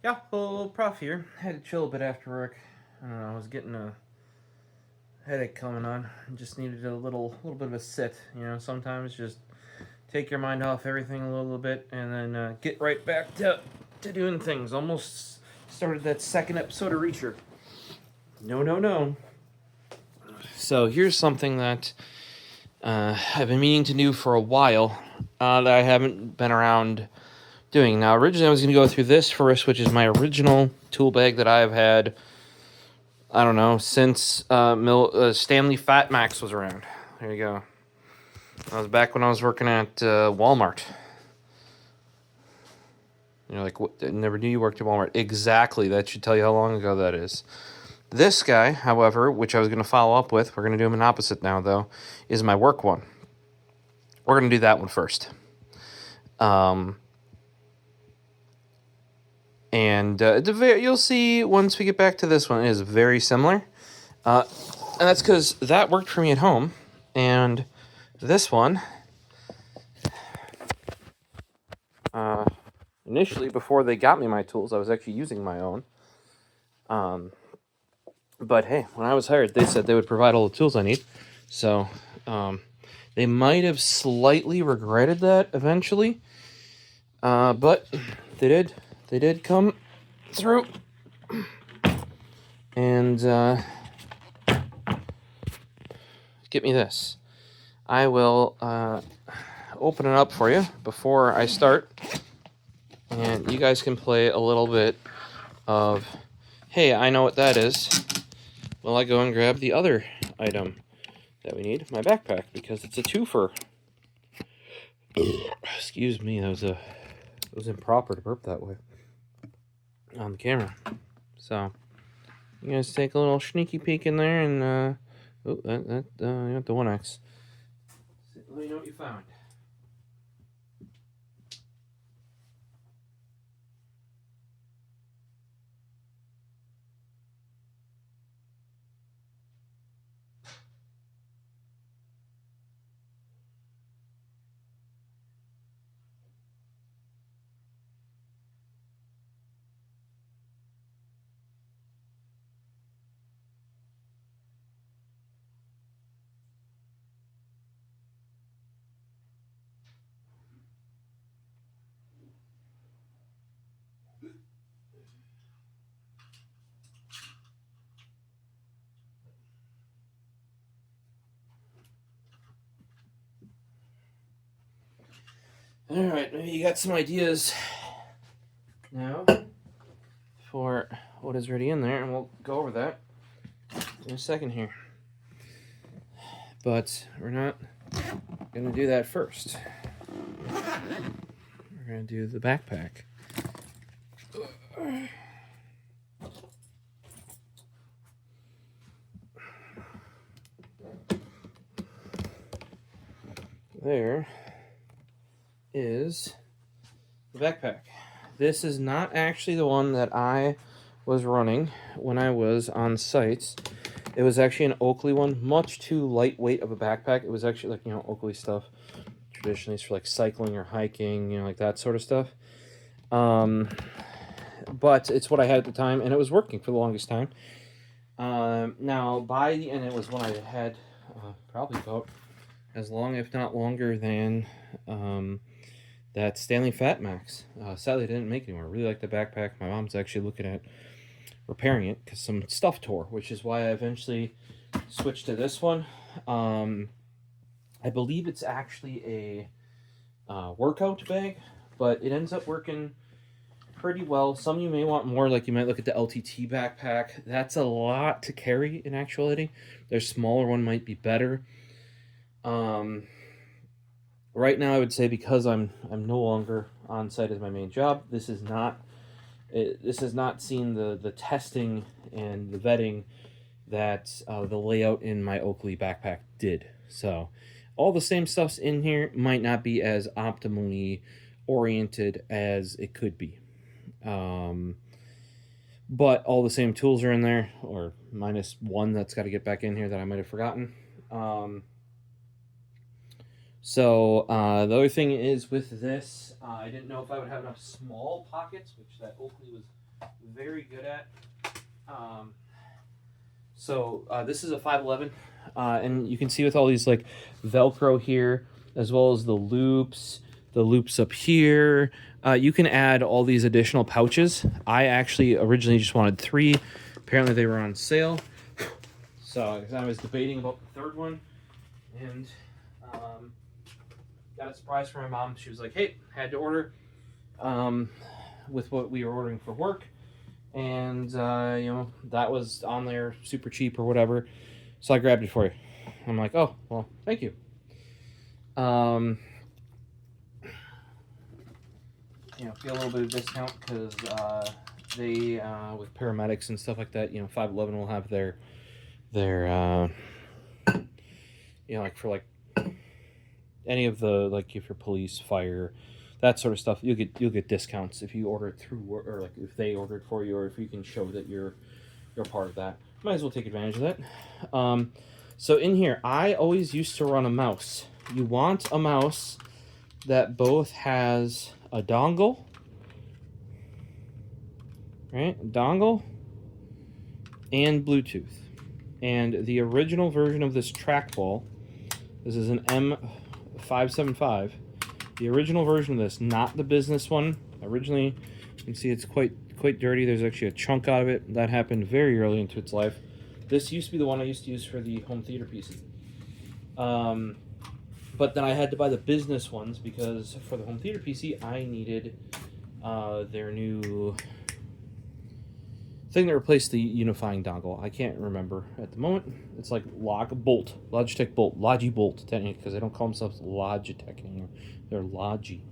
Yeah, well, prof here. Had to chill a bit after work. I don't know, I was getting a headache coming on. Just needed a little bit of a sit. You know, sometimes just take your mind off everything a little bit and then get right back to doing things. Almost started that second episode of Reacher. No, no, no. So here's something that I've been meaning to do for a while that I haven't been around doing. Now, originally I was going to go through this first, which is my original tool bag that I've had, I don't know, since Stanley Fat Max was around. There you go. I was back when I was working at Walmart. You're like, what? I never knew you worked at Walmart. Exactly. That should tell you how long ago that is. This guy, however, which I was going to follow up with, we're going to do him an opposite now, though, is my work one. We're going to do that one first. And you'll see once we get back to this one, it is very similar. And that's because that worked for me at home. And this one, initially, before they got me my tools, I was actually using my own. But hey, when I was hired, they said they would provide all the tools I need. So they might have slightly regretted that eventually. But they did. They did come through. And get me this. I will open it up for you before I start. And you guys can play a little bit of, hey, I know what that is. Well, I go and grab the other item that we need, my backpack, because it's a twofer. Excuse me, it was improper to burp that way on the camera. So, you guys take a little sneaky peek in there, and you got the 1X. Let me know what you found. Alright, maybe you got some ideas now for what is already in there, and we'll go over that in a second here. But we're not going to do that first. We're going to do the backpack. There is the backpack. This is not actually the one that I was running when I was on site. It was actually an Oakley one, much too lightweight of a backpack. It was actually like, Oakley stuff traditionally is for like cycling or hiking, like that sort of stuff. But it's what I had at the time, and it was working for the longest time. Now, by the end, it was one I had probably about as long, if not longer, than that Stanley Fat Max. Sadly, I didn't make it anymore. I really like the backpack. My mom's actually looking at repairing it because some stuff tore, which is why I eventually switched to this one. I believe it's actually a workout bag, but it ends up working pretty well. Some of you may want more, like you might look at the LTT backpack. That's a lot to carry in actuality. Their smaller one might be better. Right now, I would say because I'm no longer on site as my main job, this has not seen the testing and the vetting that the layout in my Oakley backpack did. So all the same stuff's in here, might not be as optimally oriented as it could be. But all the same tools are in there, or minus one that's got to get back in here that I might have forgotten. So the other thing is with this, I didn't know if I would have enough small pockets, which that Oakley was very good at. So this is a 511, and you can see with all these like Velcro here, as well as the loops up here. You can add all these additional pouches. I actually originally just wanted 3. Apparently they were on sale. So I was debating about the third one, and got a surprise from my mom. She was like, "Hey, had to order with what we were ordering for work." And that was on there super cheap or whatever, so I grabbed it for you. I'm like, oh well, thank you. Get a little bit of discount because they with paramedics and stuff like that, 511 will have their like for like any of the, like if you're police, fire, that sort of stuff, you'll get discounts if you order it through, or like if they order it for you, or if you can show that you're part of that. Might as well take advantage of that. So in here, I always used to run a mouse. You want a mouse that both has a dongle, right? Dongle and Bluetooth. And the original version of this trackball, this is an M575. The original version of this, not the business one. Originally, you can see it's quite dirty. There's actually a chunk out of it. That happened very early into its life. This used to be the one I used to use for the home theater pieces. But then I had to buy the business ones because for the home theater PC, I needed their new thing that replaced the unifying dongle. I can't remember at the moment. It's like Logitech Bolt, Logi Bolt, technically, because they don't call themselves Logitech anymore. They're Logi.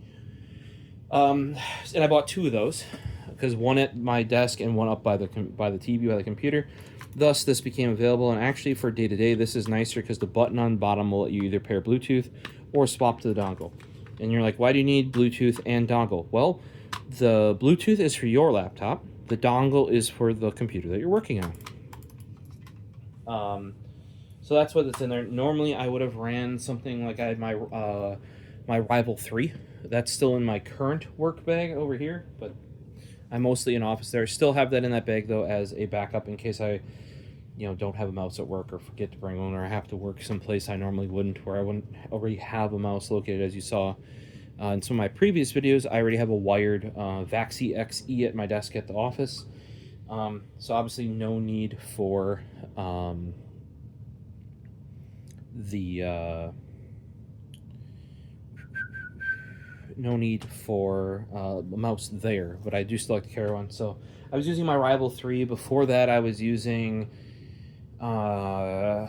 And I bought 2 of those because one at my desk and one up by the TV, by the computer. Thus, this became available. And actually, for day-to-day, this is nicer because the button on the bottom will let you either pair Bluetooth or swap to the dongle. And you're like, why do you need Bluetooth and dongle? Well, the Bluetooth is for your laptop. The dongle is for the computer that you're working on. So that's what it's in there. Normally, I would have ran something like I had my Rival 3. That's still in my current work bag over here, but I'm mostly in office there. Still have that in that bag though as a backup in case I don't have a mouse at work or forget to bring one, or I have to work someplace I normally wouldn't, where I wouldn't already have a mouse located. As you saw in some of my previous videos, I already have a wired Vaxi XE at my desk at the office. So obviously no need for a mouse there, but I do still like to carry one. So I was using my Rival 3. Before that, I was using I'm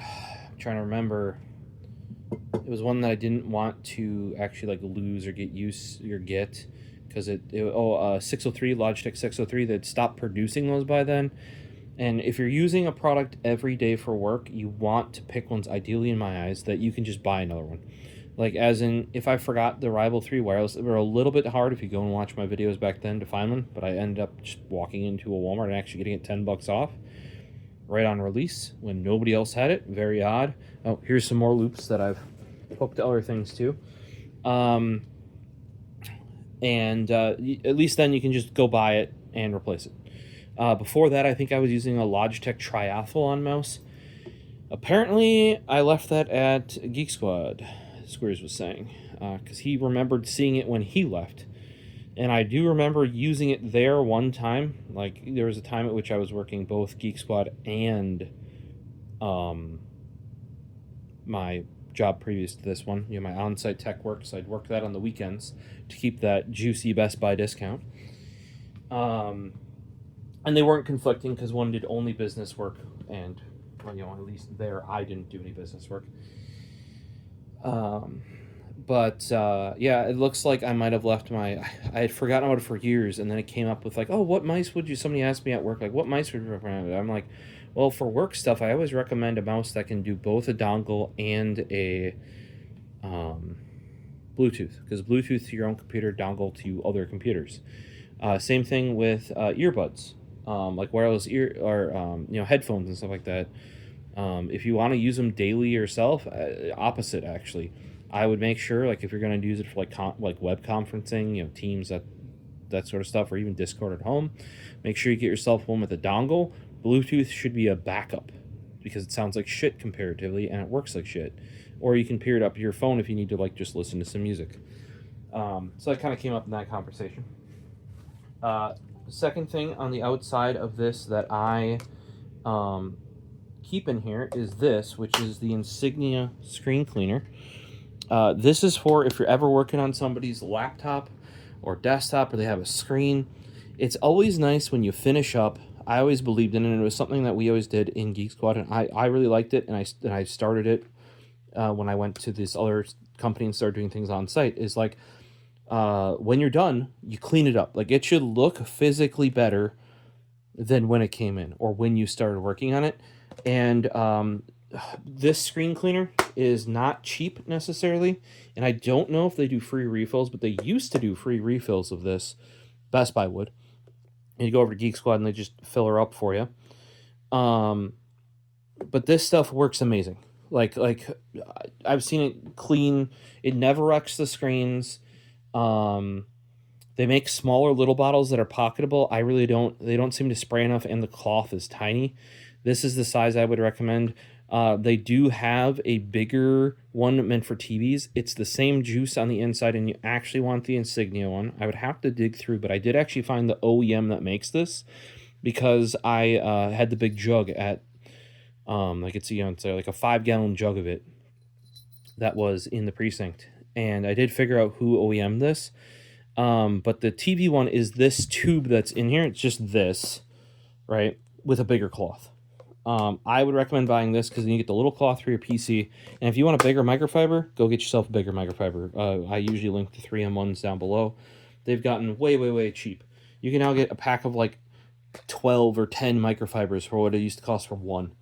trying to remember. It was one that I didn't want to actually like lose or get because 603, Logitech 603. They'd stopped producing those by then. And if you're using a product every day for work, you want to pick ones, ideally in my eyes, that you can just buy another one. Like, as in, if I forgot the Rival 3 wireless, they were a little bit hard if you go and watch my videos back then to find one, but I ended up just walking into a Walmart and actually getting it $10 off right on release when nobody else had it. Very odd. Oh, here's some more loops that I've hooked to other things too. At least then you can just go buy it and replace it. Before that, I think I was using a Logitech Triathlon mouse. Apparently, I left that at Geek Squad, Squares was saying, because he remembered seeing it when he left. And I do remember using it there one time. Like, there was a time at which I was working both Geek Squad and my job previous to this one, my on-site tech work, so I'd work that on the weekends to keep that juicy Best Buy discount. And they weren't conflicting because one did only business work, and at least there I didn't do any business work. Yeah, it looks like I might have left I had forgotten about it for years, and then it came up with like, oh, what mice would you, somebody asked me at work, like, what mice would you recommend? I'm like, well, for work stuff, I always recommend a mouse that can do both a dongle and a Bluetooth, because Bluetooth to your own computer, dongle to other computers. Same thing with earbuds, like wireless ear or headphones and stuff like that. If you want to use them daily yourself, opposite actually. I would make sure, like, if you're going to use it for like web conferencing, you know, Teams, that sort of stuff, or even Discord at home, make sure you get yourself one with a dongle. Bluetooth should be a backup because it sounds like shit comparatively, and it works like shit. Or you can pair it up to your phone if you need to, like, just listen to some music. So that kind of came up in that conversation. The second thing on the outside of this that I keep in here is this, which is the Insignia screen cleaner. This is for if you're ever working on somebody's laptop or desktop or they have a screen. It's always nice when you finish up. I always believed in it, and it was something that we always did in Geek Squad, and I really liked it, and I started it when I went to this other company and started doing things on site, is like, when you're done, you clean it up. Like, it should look physically better than when it came in or when you started working on it. And this screen cleaner is not cheap necessarily, and I don't know if they do free refills, but they used to do free refills of this. Best Buy would. And you go over to Geek Squad and they just fill her up for you. But this stuff works amazing. Like I've seen it clean. It never wrecks the screens. They make smaller little bottles that are pocketable. They don't seem to spray enough, and the cloth is tiny. This is the size I would recommend. They do have a bigger one meant for TVs. It's the same juice on the inside, and you actually want the Insignia one. I would have to dig through, but I did actually find the OEM that makes this, because I had the big jug at, like, it's like a 5-gallon jug of it that was in the precinct, and I did figure out who OEM'd this. But the TV one is this tube that's in here. It's just this, right, with a bigger cloth. I would recommend buying this because then you get the little cloth for your PC. And if you want a bigger microfiber, go get yourself a bigger microfiber. I usually link the 3M ones down below. They've gotten way, way, way cheap. You can now get a pack of like 12 or 10 microfibers for what it used to cost for one.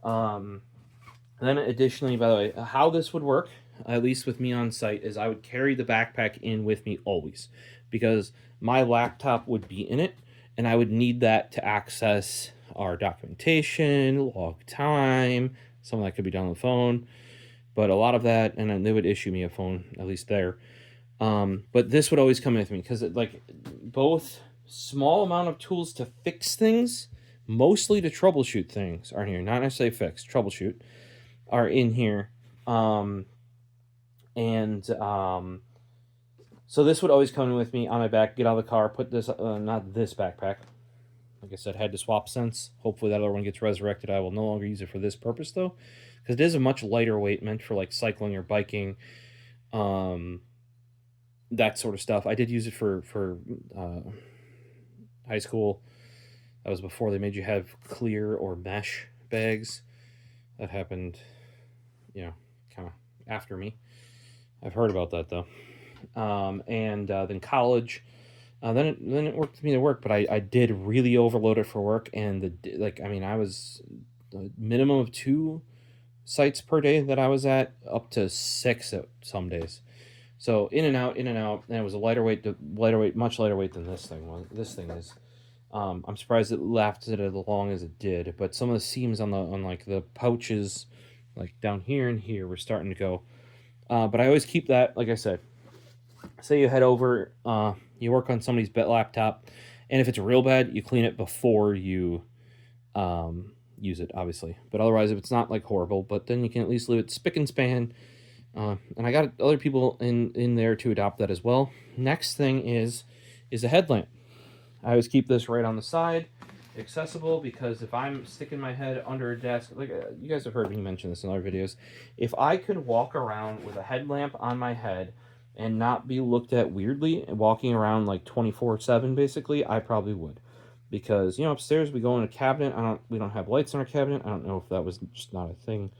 Then additionally, by the way, how this would work, at least with me on site, is I would carry the backpack in with me always, because my laptop would be in it, and I would need that to access our documentation, log time. Some of that could be done on the phone, but a lot of that, and then they would issue me a phone, at least there. But this would always come with me, because like, both small amount of tools to fix things, mostly to troubleshoot things, are in here. Not necessarily fix, troubleshoot, are in here. So this would always come with me on my back. Get out of the car, put this, not this backpack. Like I said, had to swap since. Hopefully that other one gets resurrected. I will no longer use it for this purpose, though, because it is a much lighter weight, meant for like cycling or biking, that sort of stuff. I did use it for high school. That was before they made you have clear or mesh bags. That happened, kind of after me. I've heard about that, though. Then college. Then it worked for me to work, but I did really overload it for work, and I was the minimum of 2 sites per day that I was at, up to 6 at some days. So in and out, and it was a lighter weight, much lighter weight than this thing was. This thing is. I'm surprised it lasted as long as it did, but some of the seams on the pouches, like down here and here, were starting to go. But I always keep that, like I said. Say you head over, you work on somebody's laptop, and if it's real bad, you clean it before you use it, obviously. But otherwise, if it's not like horrible, but then you can at least leave it spick and span. And I got other people in there to adopt that as well. Next thing is a headlamp. I always keep this right on the side, accessible, because if I'm sticking my head under a desk, like you guys have heard me mention this in other videos, if I could walk around with a headlamp on my head and not be looked at weirdly, walking around like 24/7 basically, I probably would. Because, upstairs we go in a cabinet, we don't have lights in our cabinet. I don't know if that was just not a thing,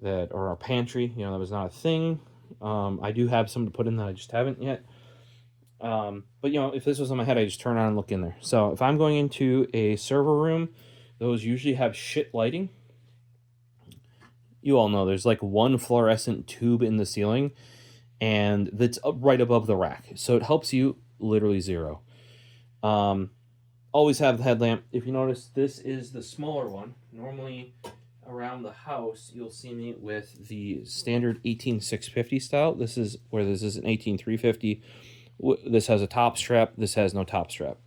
or our pantry, that was not a thing. I do have some to put in that I just haven't yet. But if this was on my head, I just turn on and look in there. So if I'm going into a server room, those usually have shit lighting. You all know there's like one fluorescent tube in the ceiling, and that's right above the rack. So it helps you literally zero. Always have the headlamp. If you notice, this is the smaller one. Normally, around the house, you'll see me with the standard 18650 style. This is where this is an 18350. This has a top strap. This has no top strap.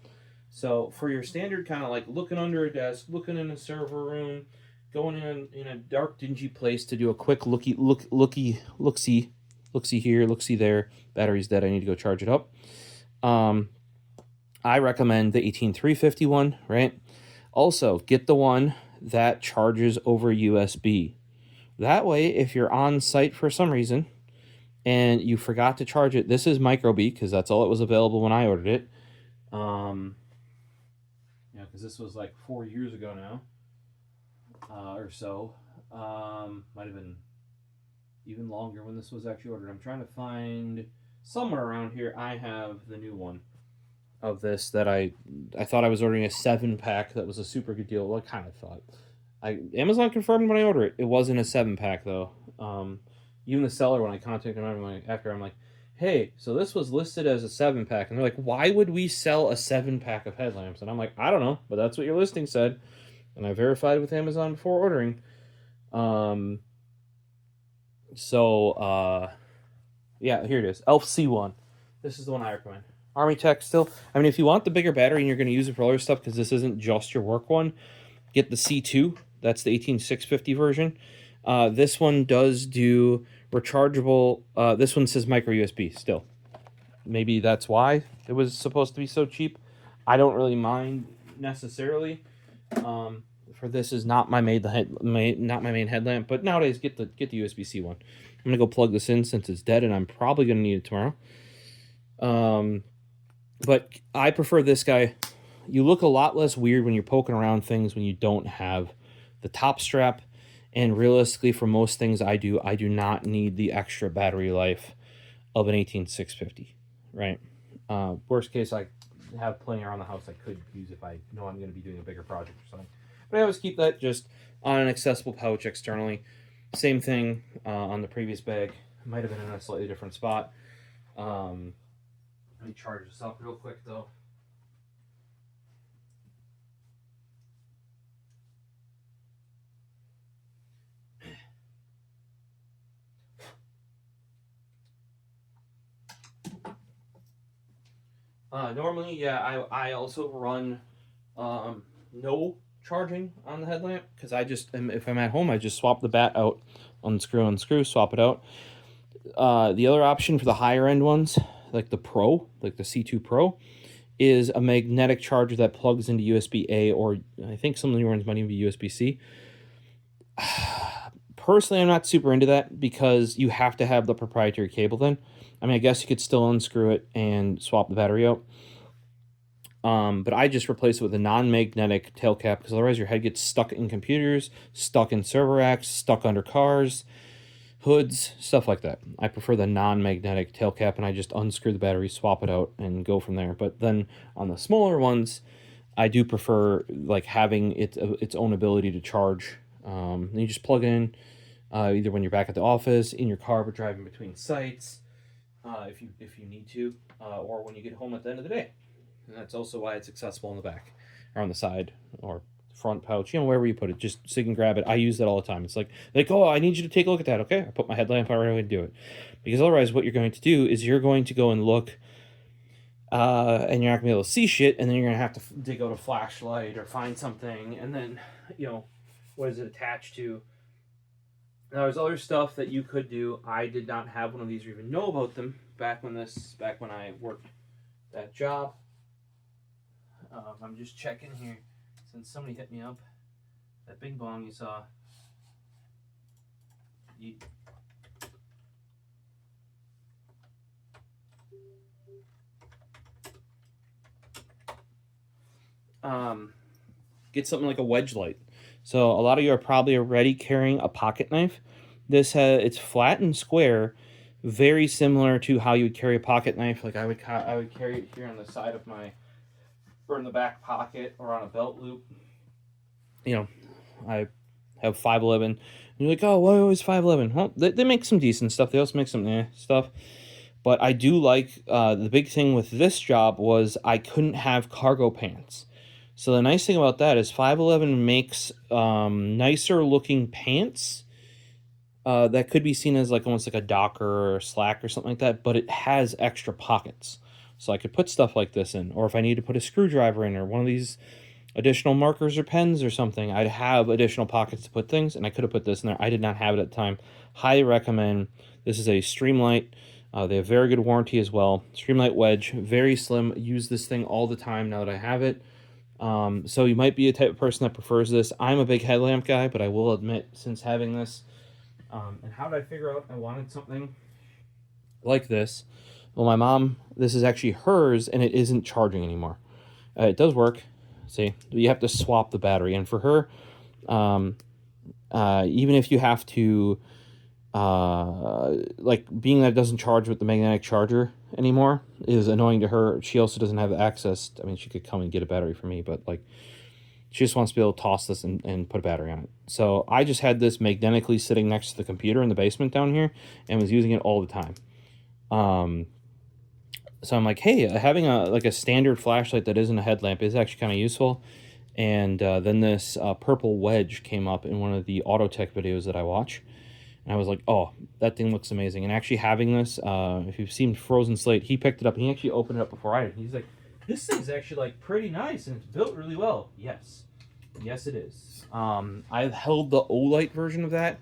So for your standard kind of like looking under a desk, looking in a server room, going in a dark, dingy place to do a quick look-see here, look-see there. Battery's dead. I need to go charge it up. I recommend the 18350 one, right? Also, get the one that charges over USB. That way, if you're on site for some reason and you forgot to charge it, this is micro B because that's all it was available when I ordered it. Yeah, because this was like 4 years ago now, or so. Might have been even longer when this was actually ordered. I'm trying to find somewhere around here. I have the new one of this that I thought I was ordering a 7-pack. That was a super good deal. Well, I kind of thought. Amazon confirmed when I ordered it. It wasn't a 7-pack though. Even the seller, when I contacted them after, I'm like, hey, so this was listed as a 7-pack, and they're like, why would we sell a 7-pack of headlamps? And I'm like, I don't know, but that's what your listing said, and I verified with Amazon before ordering. Yeah, here it is, ELF C1. This is the one I recommend. Army Tech still. I mean, if you want the bigger battery and you're going to use it for other stuff, because this isn't just your work one, get the C2. That's the 18650 version. This one does do rechargeable. This one says micro USB still. Maybe that's why it was supposed to be so cheap. I don't really mind necessarily. For this is not my main headlamp, but nowadays get the USB-C one. I'm gonna go plug this in since it's dead, and I'm probably gonna need it tomorrow. But I prefer this guy. You look a lot less weird when you're poking around things when you don't have the top strap. And realistically, for most things I do not need the extra battery life of an 18650, right? Worst case, I have plenty around the house I could use if I know I'm going to be doing a bigger project or something. But I always keep that just on an accessible pouch externally. Same thing on the previous bag. Might have been in a slightly different spot. Let me charge this up real quick, though. Normally, yeah, I also run no charging on the headlamp because if I'm at home, I just swap the bat out, unscrew, swap it out. The other option for the higher end ones, like the Pro, like the C2 Pro, is a magnetic charger that plugs into USB-A, or I think some of the new ones might even be USB-C. Personally, I'm not super into that because you have to have the proprietary cable then. I mean, I guess you could still unscrew it and swap the battery out. But I just replace it with a non-magnetic tail cap because otherwise your head gets stuck in computers, stuck in server racks, stuck under cars, hoods, stuff like that. I prefer the non-magnetic tail cap, and I just unscrew the battery, swap it out, and go from there. But then on the smaller ones, I do prefer like having its own ability to charge. And you just plug it in either when you're back at the office, in your car, but driving between sites, if you need to, or when you get home at the end of the day. And that's also why it's accessible on the back, or on the side, or front pouch, wherever you put it, just so you can grab it. I use that all the time. It's like, oh, I need you to take a look at that. Okay, I put my headlamp out right away and do it. Because otherwise what you're going to do is you're going to go and look, and you're not going to be able to see shit, and then you're going to have to dig out a flashlight or find something, and then, what is it attached to? Now, there's other stuff that you could do. I did not have one of these or even know about them back when I worked that job. I'm just checking here since somebody hit me up. That bing bong you saw. Get something like a wedge light. So a lot of you are probably already carrying a pocket knife. It's flat and square, very similar to how you would carry a pocket knife. Like I would carry it here on the side of or in the back pocket, or on a belt loop. I have 511. And you're like, oh, why always 511? Well, they make some decent stuff. They also make some stuff. But I do like, the big thing with this job was I couldn't have cargo pants. So the nice thing about that is 511 makes nicer looking pants that could be seen as like almost like a Docker or a Slack or something like that, but it has extra pockets. So I could put stuff like this in, or if I need to put a screwdriver in or one of these additional markers or pens or something, I'd have additional pockets to put things, and I could have put this in there. I did not have it at the time. Highly recommend. This is a Streamlight. They have very good warranty as well. Streamlight wedge, very slim. Use this thing all the time now that I have it. So you might be a type of person that prefers this. I'm a big headlamp guy, but I will admit, since having this, and how did I figure out I wanted something like this? Well, my mom, this is actually hers, and it isn't charging anymore. It does work. See, you have to swap the battery, and for her, even if you have to, like being that it doesn't charge with the magnetic charger anymore is annoying to her. She also doesn't have access. I mean, she could come and get a battery for me, but like she just wants to be able to toss this and put a battery on it. So I just had this magnetically sitting next to the computer in the basement down here and was using it all the time. So I'm like, hey, having a standard flashlight that isn't a headlamp is actually kind of useful. And then this purple wedge came up in one of the Auto Tech videos that I watch. And I was like, oh, that thing looks amazing. And actually having this, if you've seen Frozen Slate, he picked it up and he actually opened it up before I did. He's like, this thing's actually like pretty nice and it's built really well. Yes. Yes, it is. I've held the Olight version of that.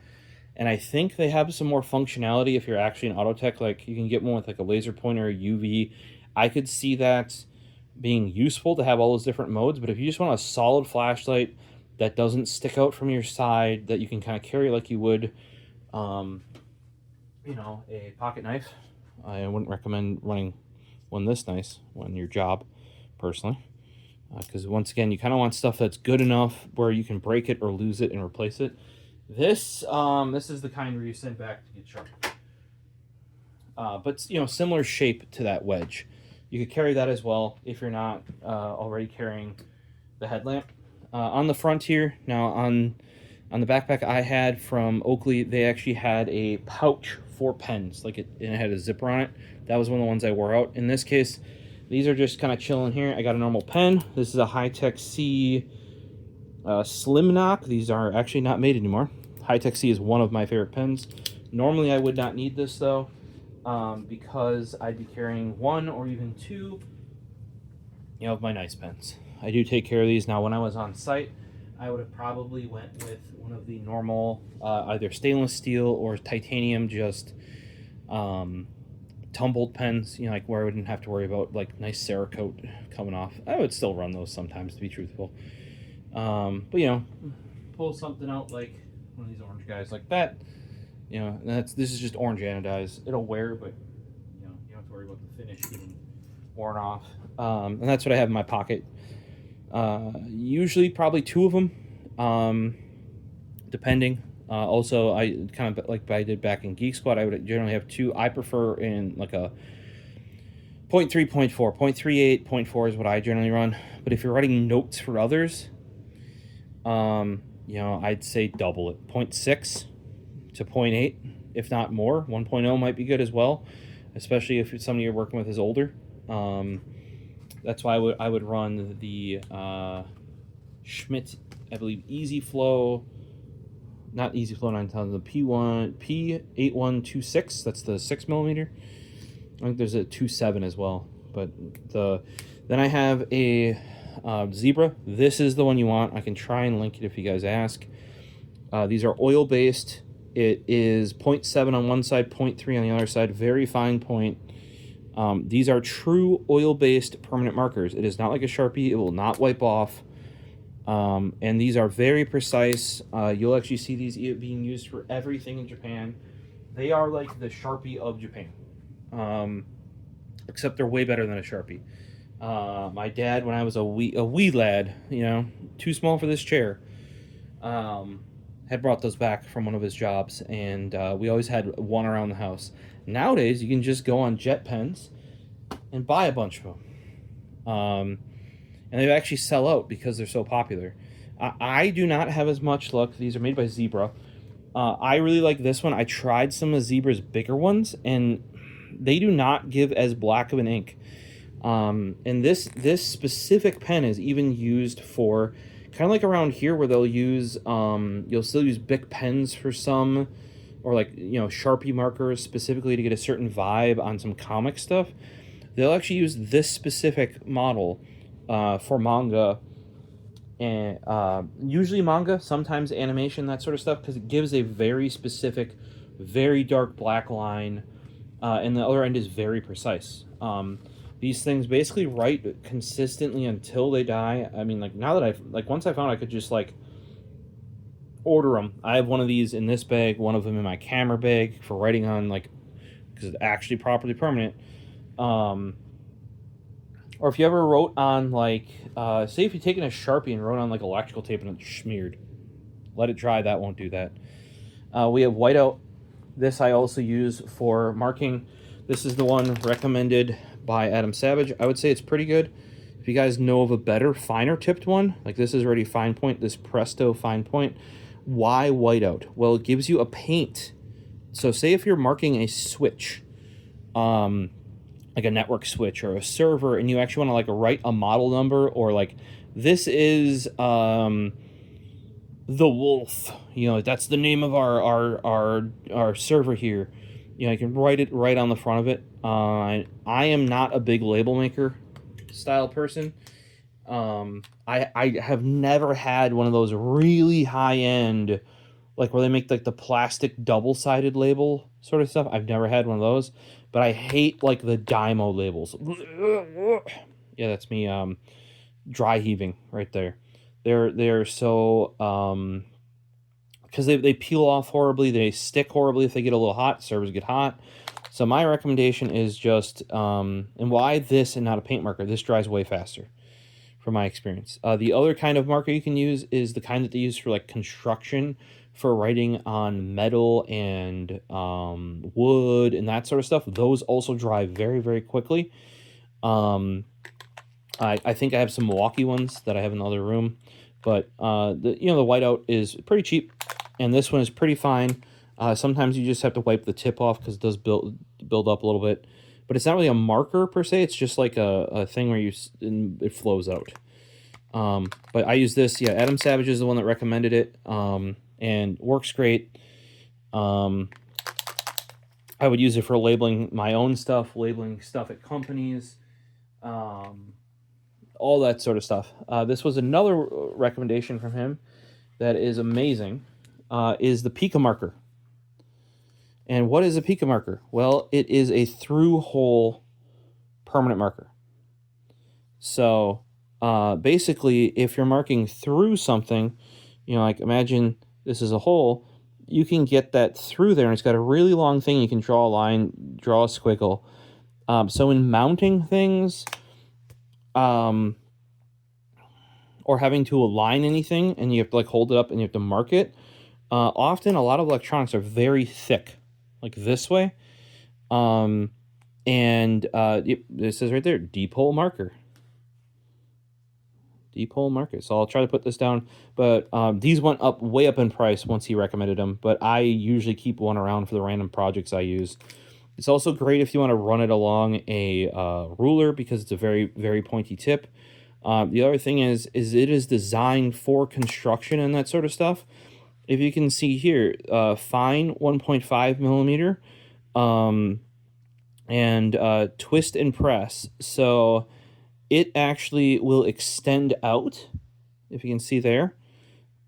And I think they have some more functionality if you're actually in Auto Tech. Like you can get one with like a laser pointer or UV. I could see that being useful to have all those different modes. But if you just want a solid flashlight that doesn't stick out from your side, that you can kind of carry like you would, you know, a pocket knife, I wouldn't recommend running one this nice on your job, personally. Because once again, you kind of want stuff that's good enough where you can break it or lose it and replace it. This is the kind where you send back to get sharp. But you know, similar shape to that wedge. You could carry that as well if you're not already carrying the headlamp. On the front here, now on the backpack I had from Oakley, they actually had a pouch for pens, like and it had a zipper on it. That was one of the ones I wore out. In this case, these are just kind of chilling here. I got a normal pen. This is a Hi-Tech C Slim Knock. These are actually not made anymore. Hi-Tech C is one of my favorite pens. Normally I would not need this though, because I'd be carrying one or even two, you know, of my nice pens. I do take care of these. Now when I was on site, I would have probably went with one of the normal either stainless steel or titanium, just tumbled pens, you know, like where I wouldn't have to worry about like nice Cerakote coming off. I would still run those sometimes, to be truthful. But you know, pull something out like one of these orange guys like that. You know, this is just orange anodized. It'll wear, but you know, you don't have to worry about the finish getting worn off. And that's what I have in my pocket. Usually probably two of them, depending. Also, I kind of like I did back in Geek Squad, I would generally have two. I prefer in like a 0.3, 0.4, 0.38, 0.4 is what I generally run. But if you're writing notes for others, you know, I'd say double it. 0.6 to 0.8, if not more. 1.0 might be good as well, especially if somebody you're working with is older. That's why I would run the Schmidt, I believe, Easy Flow, not Easy Flow 9000, the P8126. That's the 6mm. I think there's a 2.7 as well. But then I have a Zebra. This is the one you want. I can try and link it if you guys ask. These are oil based. It is 0.7 on one side, 0.3 on the other side. Very fine point. These are true oil-based permanent markers. It is not like a Sharpie. It will not wipe off. And these are very precise. You'll actually see these being used for everything in Japan. They are like the Sharpie of Japan. Except they're way better than a Sharpie. My dad, when I was a wee lad, you know, too small for this chair, had brought those back from one of his jobs, and we always had one around the house. Nowadays, you can just go on Jet Pens and buy a bunch of them. And they actually sell out because they're so popular. I do not have as much luck. These are made by Zebra. I really like this one. I tried some of Zebra's bigger ones, and they do not give as black of an ink. And this specific pen is even used for kind of like around here where they'll use you'll still use Bic pens for some, or like, you know, Sharpie markers specifically to get a certain vibe on some comic stuff. They'll actually use this specific model for manga, and usually manga, sometimes animation, that sort of stuff, because it gives a very specific, very dark black line, and the other end is very precise. These things basically write consistently until they die. I mean, like, now that once I found I could just, like, order them. I have one of these in this bag, one of them in my camera bag for writing on, like, because it's actually properly permanent. Or if you ever wrote on, like, say if you've taken a Sharpie and wrote on, like, electrical tape and it's smeared. Let it dry, that won't do that. We have whiteout. This I also use for marking. This is the one recommended by Adam Savage. I would say it's pretty good. If you guys know of a better, finer tipped one, like this is already fine point, this Presto fine point. Why whiteout? Well, it gives you a paint. So say if you're marking a switch, like a network switch or a server, and you actually want to like write a model number, or like this is the Wolf, you know, that's the name of our server here. You know, you can write it right on the front of it. I am not a big label maker style person. I have never had one of those really high end, like where they make like the plastic double-sided label sort of stuff. I've never had one of those, but I hate like the Dymo labels. Yeah, that's me dry heaving right there. They're so because they peel off horribly, they stick horribly if they get a little hot. Servers get hot. So my recommendation is just and why this and not a paint marker? This dries way faster from my experience. The other kind of marker you can use is the kind that they use for like construction, for writing on metal and wood and that sort of stuff. Those also dry very, very quickly. I think I have some Milwaukee ones that I have in the other room, but the whiteout is pretty cheap, and this one is pretty fine. Sometimes you just have to wipe the tip off because it does build up a little bit, but it's not really a marker per se. It's just like a thing where it flows out. But I use this. Yeah, Adam Savage is the one that recommended it, and works great. I would use it for labeling my own stuff, labeling stuff at companies, all that sort of stuff. This was another recommendation from him that is amazing, is the Pica marker. And what is a Pica marker? Well, it is a through-hole permanent marker. So basically, if you're marking through something, like imagine this is a hole, you can get that through there, and it's got a really long thing. You can draw a line, draw a squiggle. So in mounting things, or having to align anything, and you have to like hold it up and you have to mark it, often a lot of electronics are very thick, like this way. It says right there, deep hole marker. Deep hole marker. So I'll try to put this down, but these went way up in price once he recommended them, but I usually keep one around for the random projects I use. It's also great if you want to run it along a ruler, because it's a very, very pointy tip. The other thing is it is designed for construction and that sort of stuff. If you can see here, fine 1.5 millimeter, and twist and press. So it actually will extend out, if you can see there.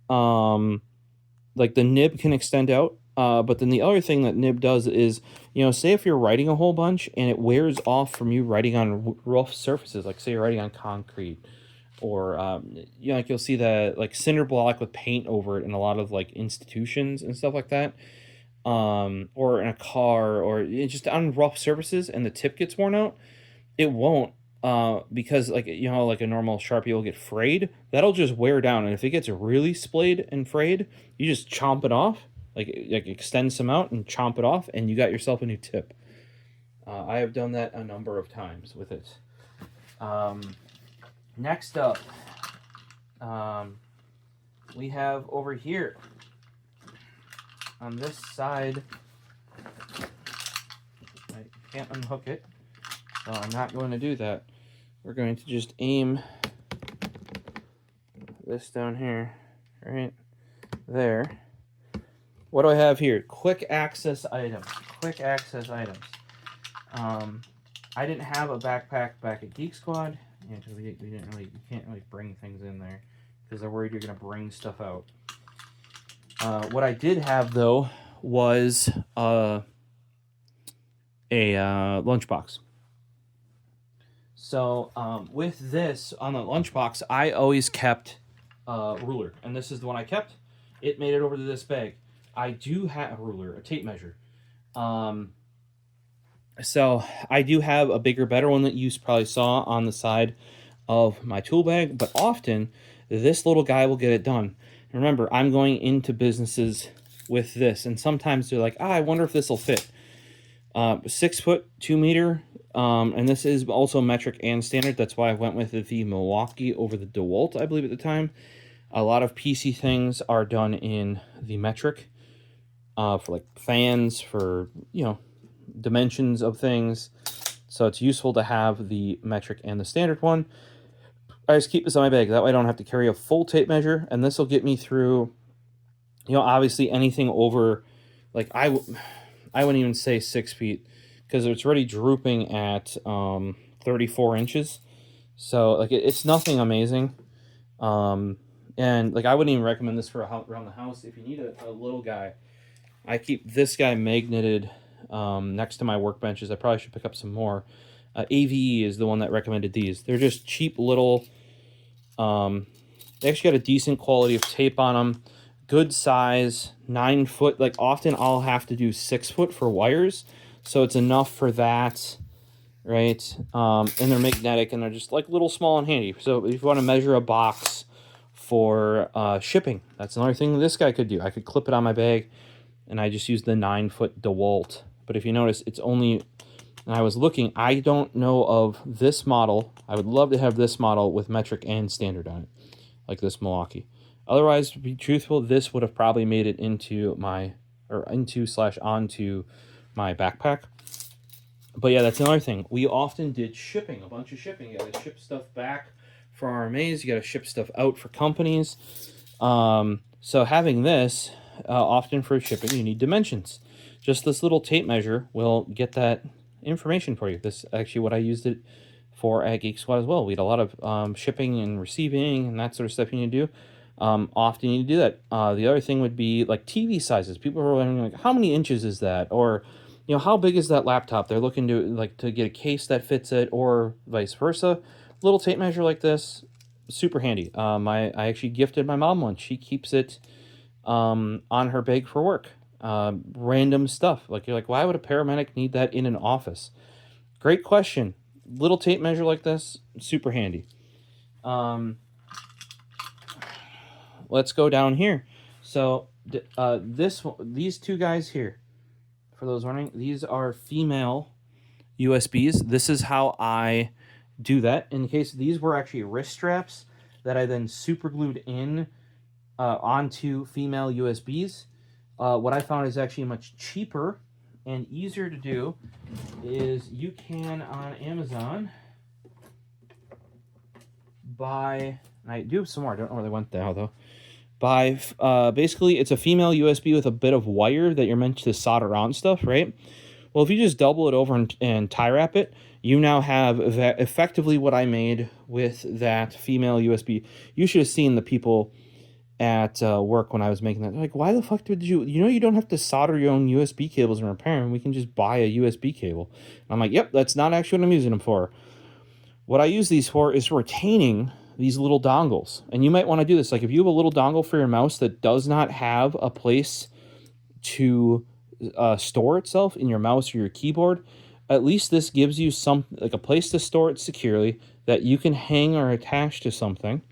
Like the nib can extend out. But then the other thing that nib does is, say if you're writing a whole bunch and it wears off from you writing on rough surfaces, like say you're writing on concrete, or like you'll see the like cinder block with paint over it in a lot of like institutions and stuff like that, or in a car, or just on rough surfaces, and the tip gets worn out. It won't, because like like a normal Sharpie will get frayed. That'll just wear down, and if it gets really splayed and frayed, you just chomp it off. Like extend some out and chomp it off, and you got yourself a new tip. I have done that a number of times with it. Next up, we have over here on this side. I can't unhook it, so I'm not going to do that. we're going to just aim this down here, right there. What do I have here? Quick access items. Quick access items. I didn't have a backpack back at Geek Squad, because we didn't really, you can't really bring things in there because they're worried you're gonna bring stuff out. What I did have though was a lunchbox. So with this on the lunchbox, I always kept a ruler, and this is the one I kept. It made it over to this bag. I do have a ruler, a tape measure. So I do have a bigger, better one that you probably saw on the side of my tool bag, but often this little guy will get it done. And remember, I'm going into businesses with this, and sometimes they're like, I wonder if this will fit. 6 foot, 2 meter, and this is also metric and standard. That's why I went with the Milwaukee over the DeWalt, I believe at the time. A lot of PC things are done in the metric, for like fans, for, you know, dimensions of things. So it's useful to have the metric and the standard one. I just keep this on my bag. That way I don't have to carry a full tape measure, and this will get me through, you know, obviously anything over, like, I wouldn't even say 6 feet, because it's already drooping at 34 inches. So, like, it's nothing amazing. And, like, I wouldn't even recommend this for around the house. If you need a little guy, I keep this guy magneted next to my workbenches. I probably should pick up some more. AVE is the one that recommended these. They're just cheap little... they actually got a decent quality of tape on them. Good size, 9 foot. Like, often I'll have to do 6 foot for wires, so it's enough for that, right? And they're magnetic, and they're just like little, small, and handy. So if you want to measure a box for shipping, that's another thing this guy could do. I could clip it on my bag, and I just use the 9 foot DeWalt. But if you notice, it's only, and I was looking, I don't know of this model. I would love to have this model with metric and standard on it, like this Milwaukee. Otherwise, to be truthful, this would have probably made it into my, or into/onto my backpack. But yeah, that's another thing. We often did shipping, a bunch of shipping. You got to ship stuff back for RMAs. You got to ship stuff out for companies. So having this, often for shipping, you need dimensions. Just this little tape measure will get that information for you. This is actually what I used it for at Geek Squad as well. We had a lot of shipping and receiving and that sort of stuff you need to do. Often you need to do that. The other thing would be like TV sizes. People are wondering, like, how many inches is that? Or, you know, how big is that laptop? They're looking to, like, to get a case that fits it, or vice versa. Little tape measure like this, super handy. I actually gifted my mom one. She keeps it on her bag for work. Random stuff. Like, you're like, why would a paramedic need that in an office? Great question. Little tape measure like this, super handy. Let's go down here. So these two guys here, for those wondering, these are female USBs. This is how I do that. In the case, these were actually wrist straps that I then super glued in onto female USBs. What I found is actually much cheaper and easier to do is you can, on Amazon, buy, and I do have some more, I don't know where they went now though, buy, basically it's a female USB with a bit of wire that you're meant to solder on stuff, right? Well, if you just double it over and tie wrap it, you now have that, effectively what I made with that female USB. You should have seen the people at work when I was making that. They're like, why the fuck did you know you don't have to solder your own USB cables and repair them. We can just buy a USB cable. And I'm like, yep, that's not actually what I'm using them for. What I use these for is retaining these little dongles. And you might want to do this. Like, if you have a little dongle for your mouse that does not have a place to store itself in your mouse or your keyboard, at least this gives you some, like, a place to store it securely that you can hang or attach to something.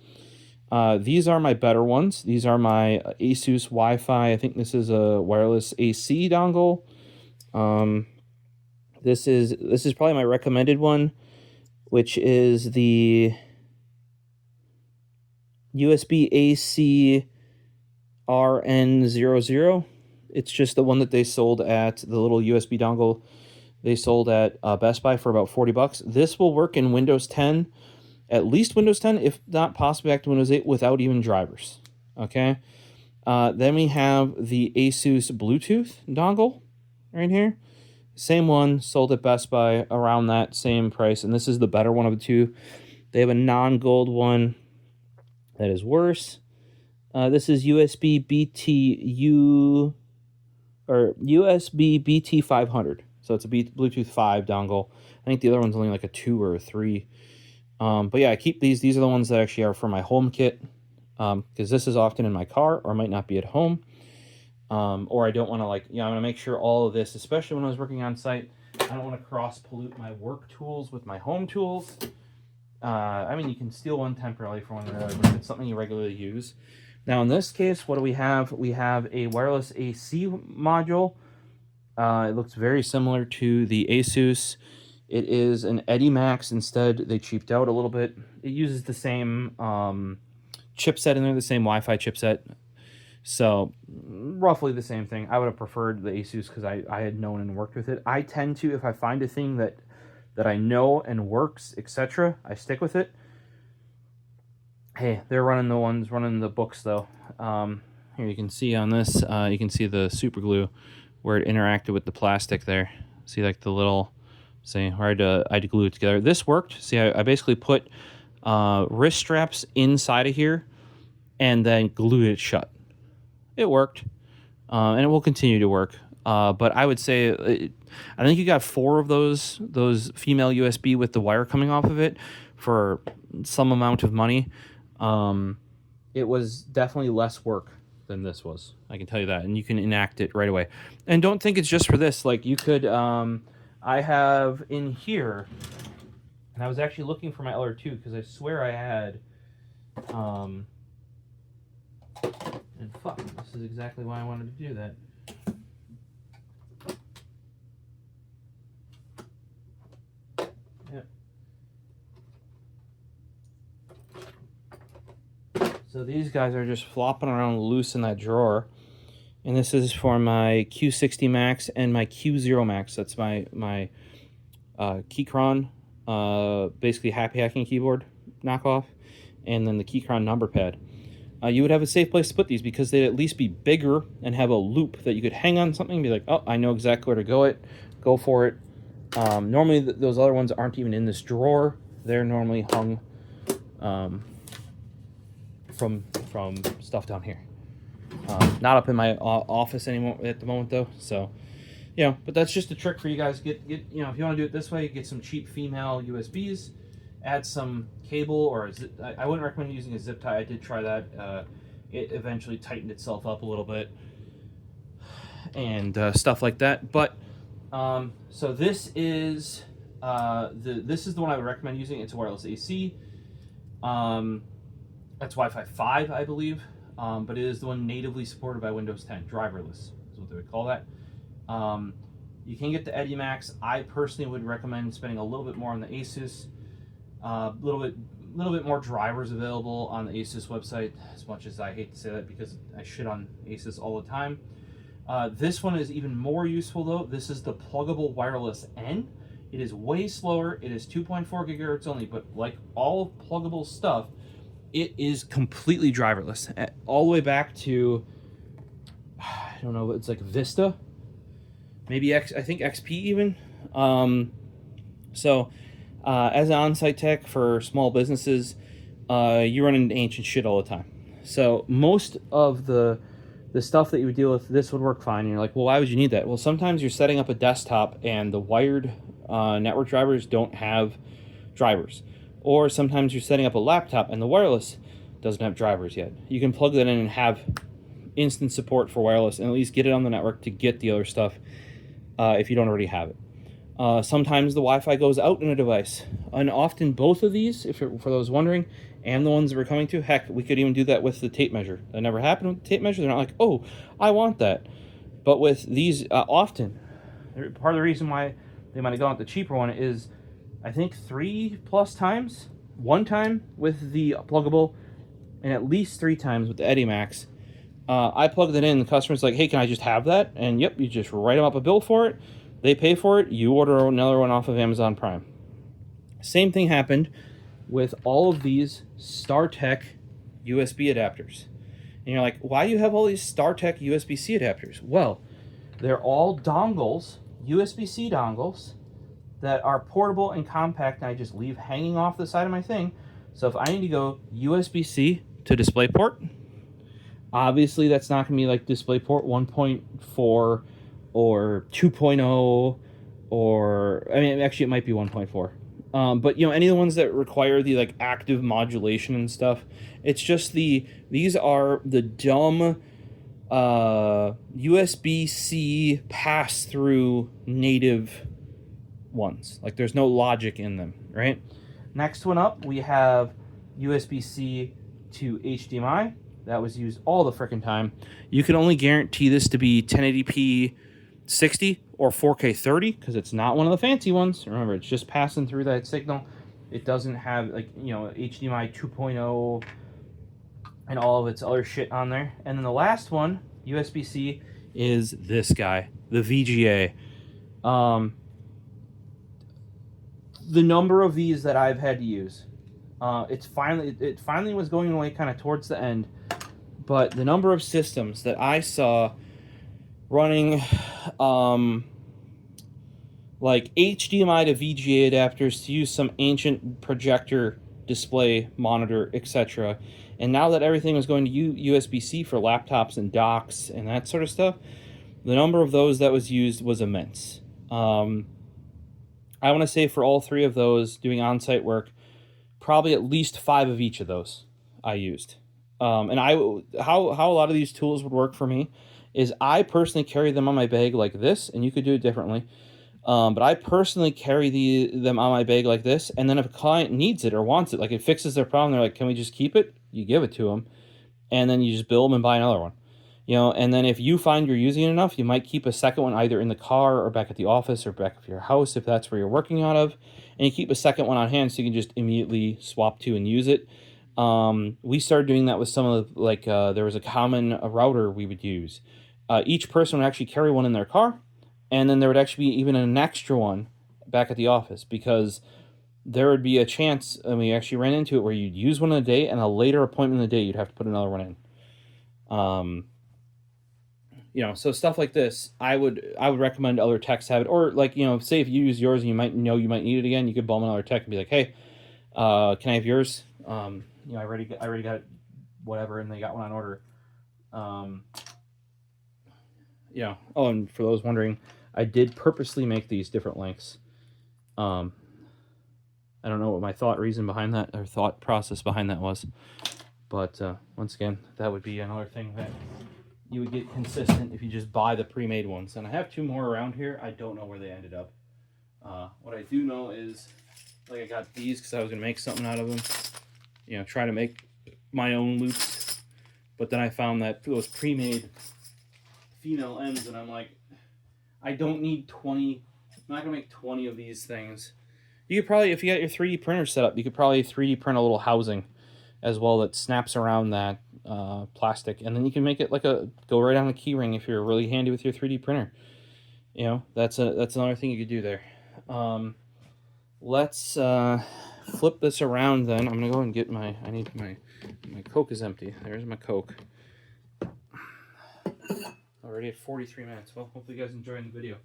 These are my better ones. These are my Asus Wi-Fi. I think this is a wireless AC dongle. This is probably my recommended one, which is the USB AC RN00. It's just the one that they sold at the little USB dongle They sold at Best Buy for about 40 bucks. This will work in Windows 10, at least Windows 10, if not possibly back to Windows 8 without even drivers. Okay. Then we have the Asus Bluetooth dongle right here. Same one, sold at Best Buy around that same price. And this is the better one of the two. They have a non-gold one that is worse. This is USB BT 500. So it's a Bluetooth 5 dongle. I think the other one's only like a 2 or a 3. But yeah, I keep these. These are the ones that actually are for my home kit. Because this is often in my car or might not be at home. Or I don't want to I'm going to make sure all of this, especially when I was working on site, I don't want to cross pollute my work tools with my home tools. I mean, you can steal one temporarily for one another, but if it's something you regularly use. Now, in this case, what do we have? We have a wireless AC module. It looks very similar to the Asus. It is an EdiMax instead. They cheaped out a little bit. It uses the same chipset in there, the same Wi-Fi chipset. So, roughly the same thing. I would have preferred the Asus because I had known and worked with it. I tend to, if I find a thing that I know and works, etc., I stick with it. Hey, they're running the books, though. Here you can see on this, you can see the super glue where it interacted with the plastic there. See, like the little, where I had to glue it together. This worked. See, I basically put wrist straps inside of here and then glued it shut. It worked, and it will continue to work. But I would say, I think you got 4 of those female USB with the wire coming off of it for some amount of money. It was definitely less work than this was. I can tell you that, and you can enact it right away. And don't think it's just for this. Like you could, I have in here, and I was actually looking for my LR2 because I swear I had, and fuck, this is exactly why I wanted to do that. So these guys are just flopping around loose in that drawer. And this is for my Q60 Max and my Q0 Max. That's my Keychron, basically happy hacking keyboard knockoff. And then the Keychron number pad. You would have a safe place to put these because they'd at least be bigger and have a loop that you could hang on something and be like, oh, I know exactly where to go for it. Normally those other ones aren't even in this drawer. They're normally hung from stuff down here. Not up in my office anymore at the moment though. So, but that's just a trick for you guys. Get if you want to do it this way, get some cheap female USBs, add some cable or I wouldn't recommend using a zip tie. I did try that. It eventually tightened itself up a little bit and stuff like that. But so this is this is the one I would recommend using. It's a wireless AC. That's Wi-Fi 5, I believe, but it is the one natively supported by Windows 10. Driverless is what they would call that. You can get the EdiMax. I personally would recommend spending a little bit more on the Asus. A little bit more drivers available on the Asus website, as much as I hate to say that because I shit on Asus all the time. This one is even more useful though. This is the pluggable wireless N. It is way slower. It is 2.4 gigahertz only, but like all pluggable stuff, it is completely driverless. All the way back to, I don't know, it's like Vista, maybe I think XP even. So as an on-site tech for small businesses, you run into ancient shit all the time. So most of the stuff that you would deal with, this would work fine. And you're like, well, why would you need that? Well, sometimes you're setting up a desktop and the wired network drivers don't have drivers. Or sometimes you're setting up a laptop and the wireless doesn't have drivers yet. You can plug that in and have instant support for wireless and at least get it on the network to get the other stuff if you don't already have it. Sometimes the Wi-Fi goes out in a device. And often both of these, for those wondering, and the ones that we're coming to, heck, we could even do that with the tape measure. That never happened with the tape measure. They're not like, oh, I want that. But with these, often, part of the reason why they might have gone with the cheaper one is I think 3+ times, one time with the pluggable, and at least 3 times with the EdiMax. I plugged it in, the customer's like, hey, can I just have that? And yep, you just write them up a bill for it. They pay for it. You order another one off of Amazon Prime. Same thing happened with all of these StarTech USB adapters. And you're like, why do you have all these StarTech USB-C adapters? Well, they're all dongles, USB-C dongles, that are portable and compact, and I just leave hanging off the side of my thing. So if I need to go USB-C to DisplayPort, obviously that's not going to be like DisplayPort 1.4 or 2.0, or, I mean, actually it might be 1.4. But, you know, any of the ones that require the, like, active modulation and stuff, it's just these are the dumb USB-C pass-through native ones. Like, there's no logic in them, right? Next one up, we have USB-C to HDMI. That was used all the frickin' time. You can only guarantee this to be 1080p 60 or 4K 30 because it's not one of the fancy ones. Remember, it's just passing through that signal. It doesn't have, like, you know, HDMI 2.0 and all of its other shit on there. And then the last one, USB-C, is this guy, the VGA. The number of these that I've had to use, it finally was going away kind of towards the end, but the number of systems that I saw running like HDMI to VGA adapters to use some ancient projector display monitor, etc. And now that everything was going to USB-C for laptops and docks and that sort of stuff, the number of those that was used was immense. I want to say for all three of those doing on-site work, probably at least 5 of each of those I used. And how a lot of these tools would work for me is I personally carry them on my bag like this, and you could do it differently. But I personally carry them on my bag like this, and then if a client needs it or wants it, like it fixes their problem, they're like, can we just keep it? You give it to them, and then you just bill them and buy another one. You know, and then if you find you're using it enough, you might keep a second one either in the car or back at the office or back at your house if that's where you're working out of, and you keep a second one on hand so you can just immediately swap to and use it. We started doing that with some of the, like, there was a common router we would use. Each person would actually carry one in their car, and then there would actually be even an extra one back at the office because there would be a chance, and we actually ran into it, where you'd use one in a day, and a later appointment in the day, you'd have to put another one in. You know, so stuff like this, I would recommend other techs have it, or, like, you know, say if you use yours and you might need it again, you could bum another tech and be like, hey, can I have yours? You know, I already got it, whatever, and they got one on order. You know, oh, and for those wondering, I did purposely make these different lengths. I don't know what my thought process behind that was, but once again, that would be another thing that you would get consistent if you just buy the pre-made ones. And I have 2 more around here. I don't know where they ended up. What I do know is, like, I got these because I was going to make something out of them. You know, try to make my own loops. But then I found that those pre-made female ends, and I'm like, I don't need 20. I'm not going to make 20 of these things. You could probably, if you got your 3D printer set up, you could probably 3D print a little housing as well that snaps around that plastic, and then you can make it like go right on a key ring if you're really handy with your 3D printer. You know, that's another thing you could do there. Let's flip this around then. I'm gonna go and get my Coke is empty. There's my Coke. Already at 43 minutes. Well, hopefully you guys enjoying the video.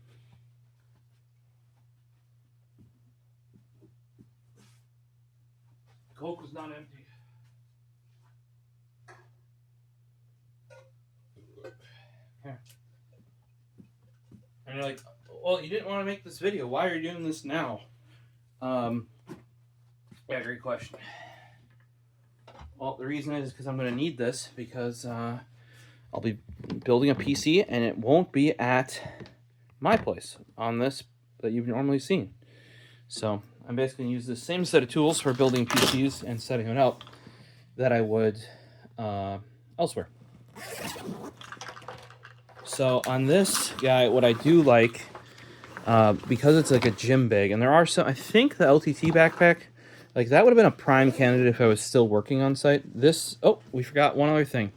Coke was not empty. Here. And you're like, well, you didn't want to make this video. Why are you doing this now? Yeah, great question. Well, the reason is because I'm going to need this because I'll be building a PC and it won't be at my place on this that you've normally seen. So I'm basically going to use the same set of tools for building PCs and setting it up that I would elsewhere. So on this guy, what I do like, because it's like a gym bag, and there are some, I think the LTT backpack, like that would have been a prime candidate if I was still working on site. This, oh, we forgot one other thing.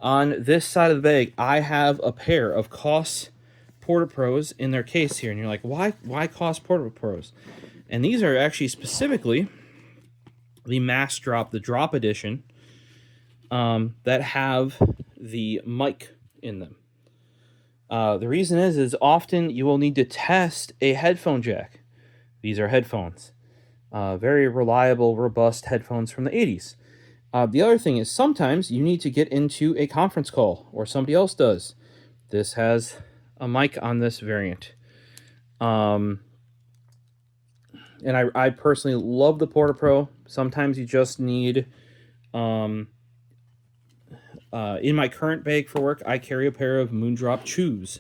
On this side of the bag, I have a pair of COS Porta Pros in their case here, and you're like, why cost Porta Pros? And these are actually specifically the Mass Drop, the Drop Edition, that have the mic in them. The reason is often you will need to test a headphone jack. These are headphones. Very reliable, robust headphones from the 80s. The other thing is sometimes you need to get into a conference call, or somebody else does. This has a mic on this variant. And I personally love the Porta Pro. Sometimes you just need... in my current bag for work, I carry a pair of Moondrop Chews.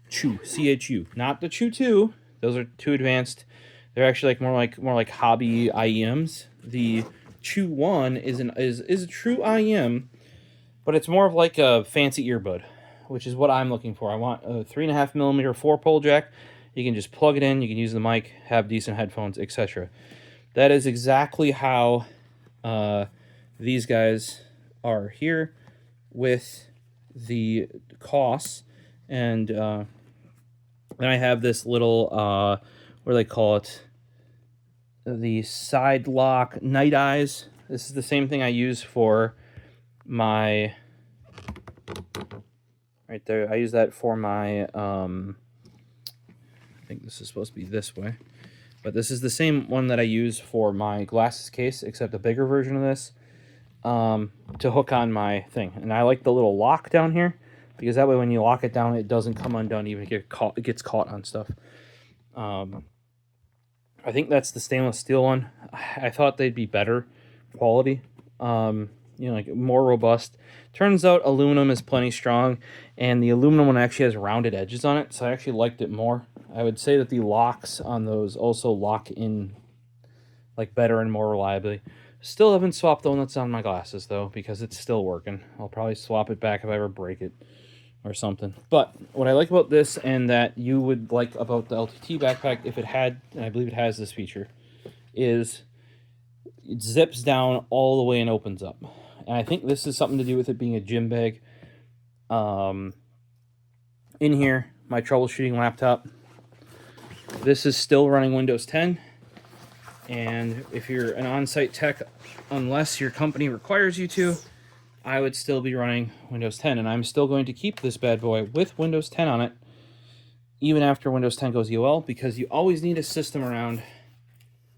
C-H-U. Not the Chew 2. Those are too advanced. They're actually more like hobby IEMs. The Chew 1 is a true IEM, but it's more of like a fancy earbud, which is what I'm looking for. I want a 3.5mm 4-pole jack. You can just plug it in, you can use the mic, have decent headphones, etc. That is exactly how these guys are here with the costs. And then I have this little, what do they call it? The side lock night eyes. This is the same thing I use for my, right there, I use that for my, I think this is supposed to be this way, but this is the same one that I use for my glasses case, except a bigger version of this, to hook on my thing. And I like the little lock down here, because that way when you lock it down, it doesn't come undone, even it gets caught on stuff. I think that's the stainless steel one. I thought they'd be better quality, like more robust. Turns out aluminum is plenty strong, and the aluminum one actually has rounded edges on it, so I actually liked it more. I would say that the locks on those also lock in like better and more reliably. Still haven't swapped the one that's on my glasses though, because it's still working. I'll probably swap it back if I ever break it or something. But what I like about this, and that you would like about the LTT backpack, if it had, and I believe it has this feature, is it zips down all the way and opens up. And I think this is something to do with it being a gym bag. In here, my troubleshooting laptop. This is still running Windows 10. And if you're an on-site tech, unless your company requires you to, I would still be running Windows 10, and I'm still going to keep this bad boy with Windows 10 on it, even after Windows 10 goes UL, because you always need a system around.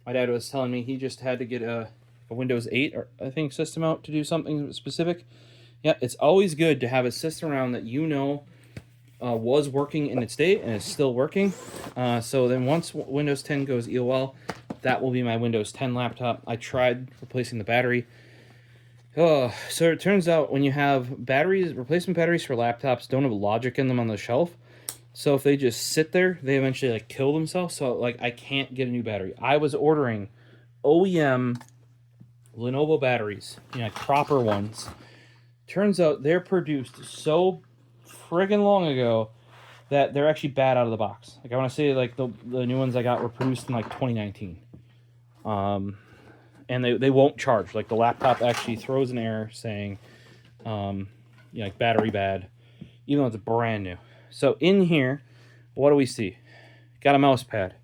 My dad was telling me he just had to get a Windows 8, or I think, system out to do something specific. Yeah, it's always good to have a system around that was working in its day and is still working. So then once Windows 10 goes EOL, that will be my Windows 10 laptop. I tried replacing the battery. So it turns out when you have replacement batteries for laptops don't have logic in them on the shelf. So if they just sit there, they eventually like kill themselves. So like I can't get a new battery. I was ordering OEM Lenovo batteries, proper ones. Turns out they're produced so friggin' long ago that they're actually bad out of the box. Like I want to say like the new ones I got were produced in like 2019. And they won't charge. Like the laptop actually throws an error saying, like battery bad, even though it's brand new. So in here, what do we see? Got a mouse pad.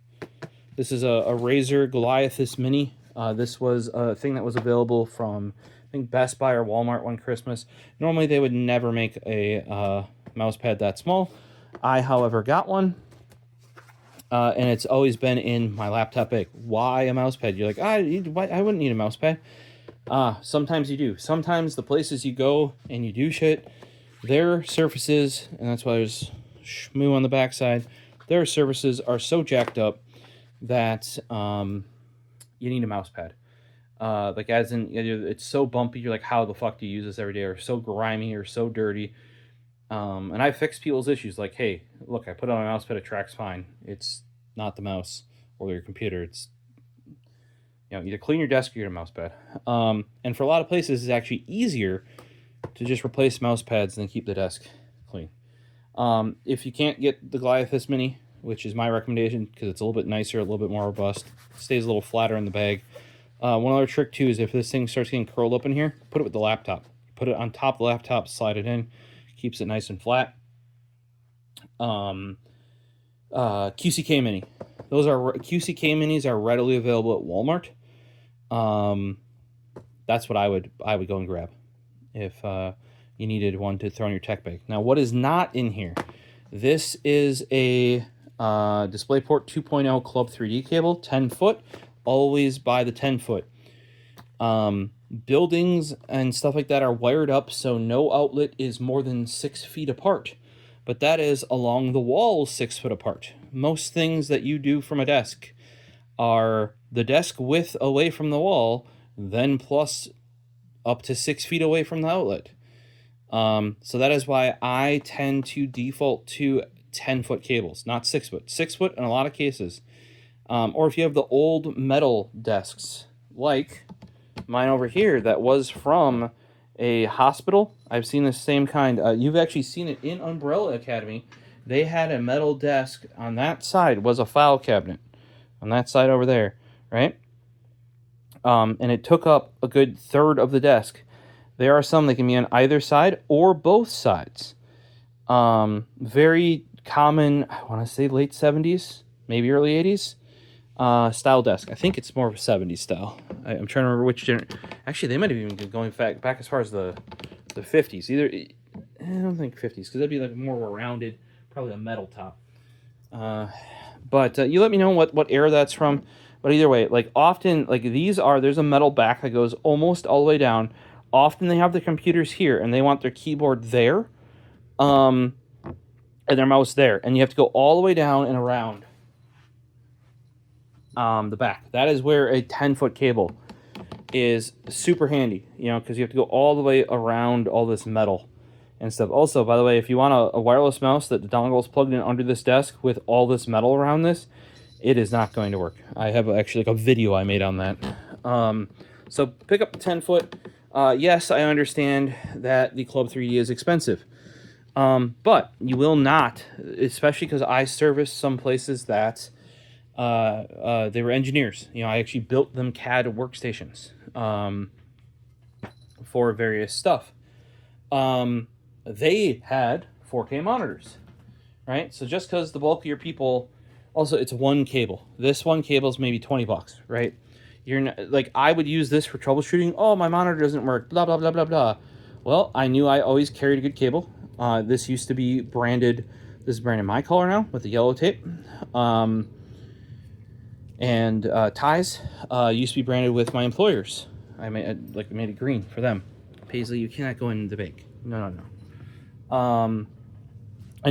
This is a Razer Goliathus Mini. This was a thing that was available from, I think, Best Buy or Walmart one Christmas. Normally they would never make a mouse pad that small. I, however, got one. And it's always been in my laptop bag. Why a mouse pad? You're like, I wouldn't need a mouse pad. Sometimes you do. Sometimes the places you go and you do shit, their surfaces, and that's why there's shmoo on the backside, their surfaces are so jacked up that you need a mouse pad. Like as in, it's so bumpy, you're like, how the fuck do you use this every day? Or so grimy or so dirty. And I fixed people's issues like, hey, look, I put it on my mouse pad, it tracks fine. It's not the mouse or your computer. It's, either clean your desk or get a mouse pad. And for a lot of places, it's actually easier to just replace mouse pads than keep the desk clean. If you can't get the Goliathus Mini, which is my recommendation because it's a little bit nicer, a little bit more robust, stays a little flatter in the bag. One other trick too is if this thing starts getting curled up in here, put it with the laptop. Put it on top of the laptop, slide it in. Keeps it nice and flat. QCK Mini. Those are QCK Minis are readily available at Walmart. That's what I would go and grab if you needed one to throw in your tech bag. Now, what is not in here? This is a DisplayPort 2.0 Club 3D cable, 10 foot. Always buy the 10 foot. Buildings and stuff like that are wired up so no outlet is more than 6 feet apart. But that is along the wall 6 foot apart. Most things that you do from a desk are the desk width away from the wall, then plus up to 6 feet away from the outlet. So that is why I tend to default to 10-foot cables, not 6 foot. 6 foot in a lot of cases. Or if you have the old metal desks, like mine over here, that was from a hospital. I've seen the same kind. You've actually seen it in Umbrella Academy. They had a metal desk. On that side was a file cabinet. On that side over there, right? And it took up a good third of the desk. There are some that can be on either side or both sides. Very common, I want to say late 70s, maybe early 80s style desk. I think it's more of a 70s style. I'm trying to remember which actually, they might have even been going back as far as the 50s. Either, I don't think 50s, because that'd be like more of a rounded, probably a metal top. But you let me know what era that's from. But either way, like often, like there's a metal back that goes almost all the way down. Often they have the computers here, and they want their keyboard there, and their mouse there. And you have to go all the way down and around the back. That is where a 10-foot cable is super handy, because you have to go all the way around all this metal and stuff. Also, by the way, if you want a wireless mouse that the dongle is plugged in under this desk with all this metal around this, it is not going to work. I have actually like a video I made on that. So pick up the 10-foot. Yes, I understand that the Club 3D is expensive. But you will not, especially because I service some places that they were engineers. I actually built them CAD workstations for various stuff. They had 4K monitors, right? So just because the bulk of your people, also it's one cable. This one cable is maybe $20, right? You're not, like, I would use this for troubleshooting. Oh, my monitor doesn't work, blah, blah, blah, blah, blah. Well, I knew I always carried a good cable. This used to be branded, this is branded my color now with the yellow tape. And ties used to be branded with my employers. I made it green for them. Paisley, you cannot go in the bank. No. And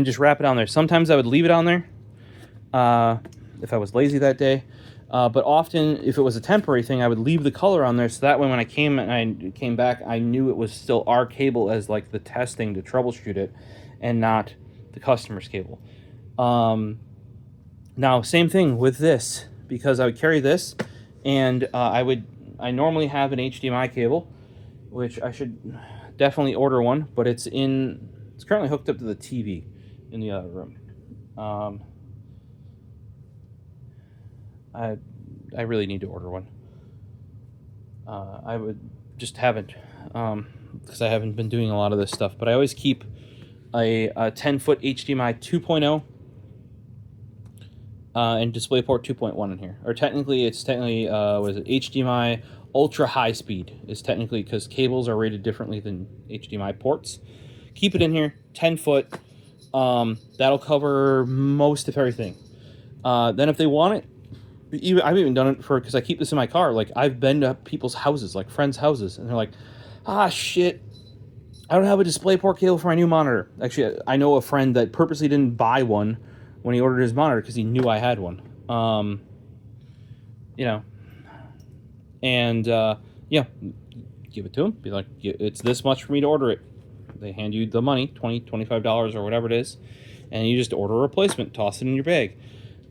just wrap it on there. Sometimes I would leave it on there if I was lazy that day. But often, if it was a temporary thing, I would leave the color on there, so that way when I came back, I knew it was still our cable as like the testing to troubleshoot it, and not the customer's cable. Now, same thing with this, because I would carry this, and I normally have an HDMI cable, which I should definitely order one, but it's currently hooked up to the TV in the other room. I really need to order one. I would just haven't, because I haven't been doing a lot of this stuff. But I always keep a 10-foot HDMI 2.0 and DisplayPort 2.1 in here. Or it's technically what is it? HDMI ultra high speed is technically, because cables are rated differently than HDMI ports. Keep it in here, 10-foot. That'll cover most of everything. Then if they want it, I've even done it because I keep this in my car. Like, I've been to people's houses, like friends' houses, and they're like, shit, I don't have a DisplayPort cable for my new monitor. Actually, I know a friend that purposely didn't buy one when he ordered his monitor because he knew I had one. And give it to him. Be like, it's this much for me to order it. They hand you the money, $20, $25 or whatever it is, and you just order a replacement, toss it in your bag.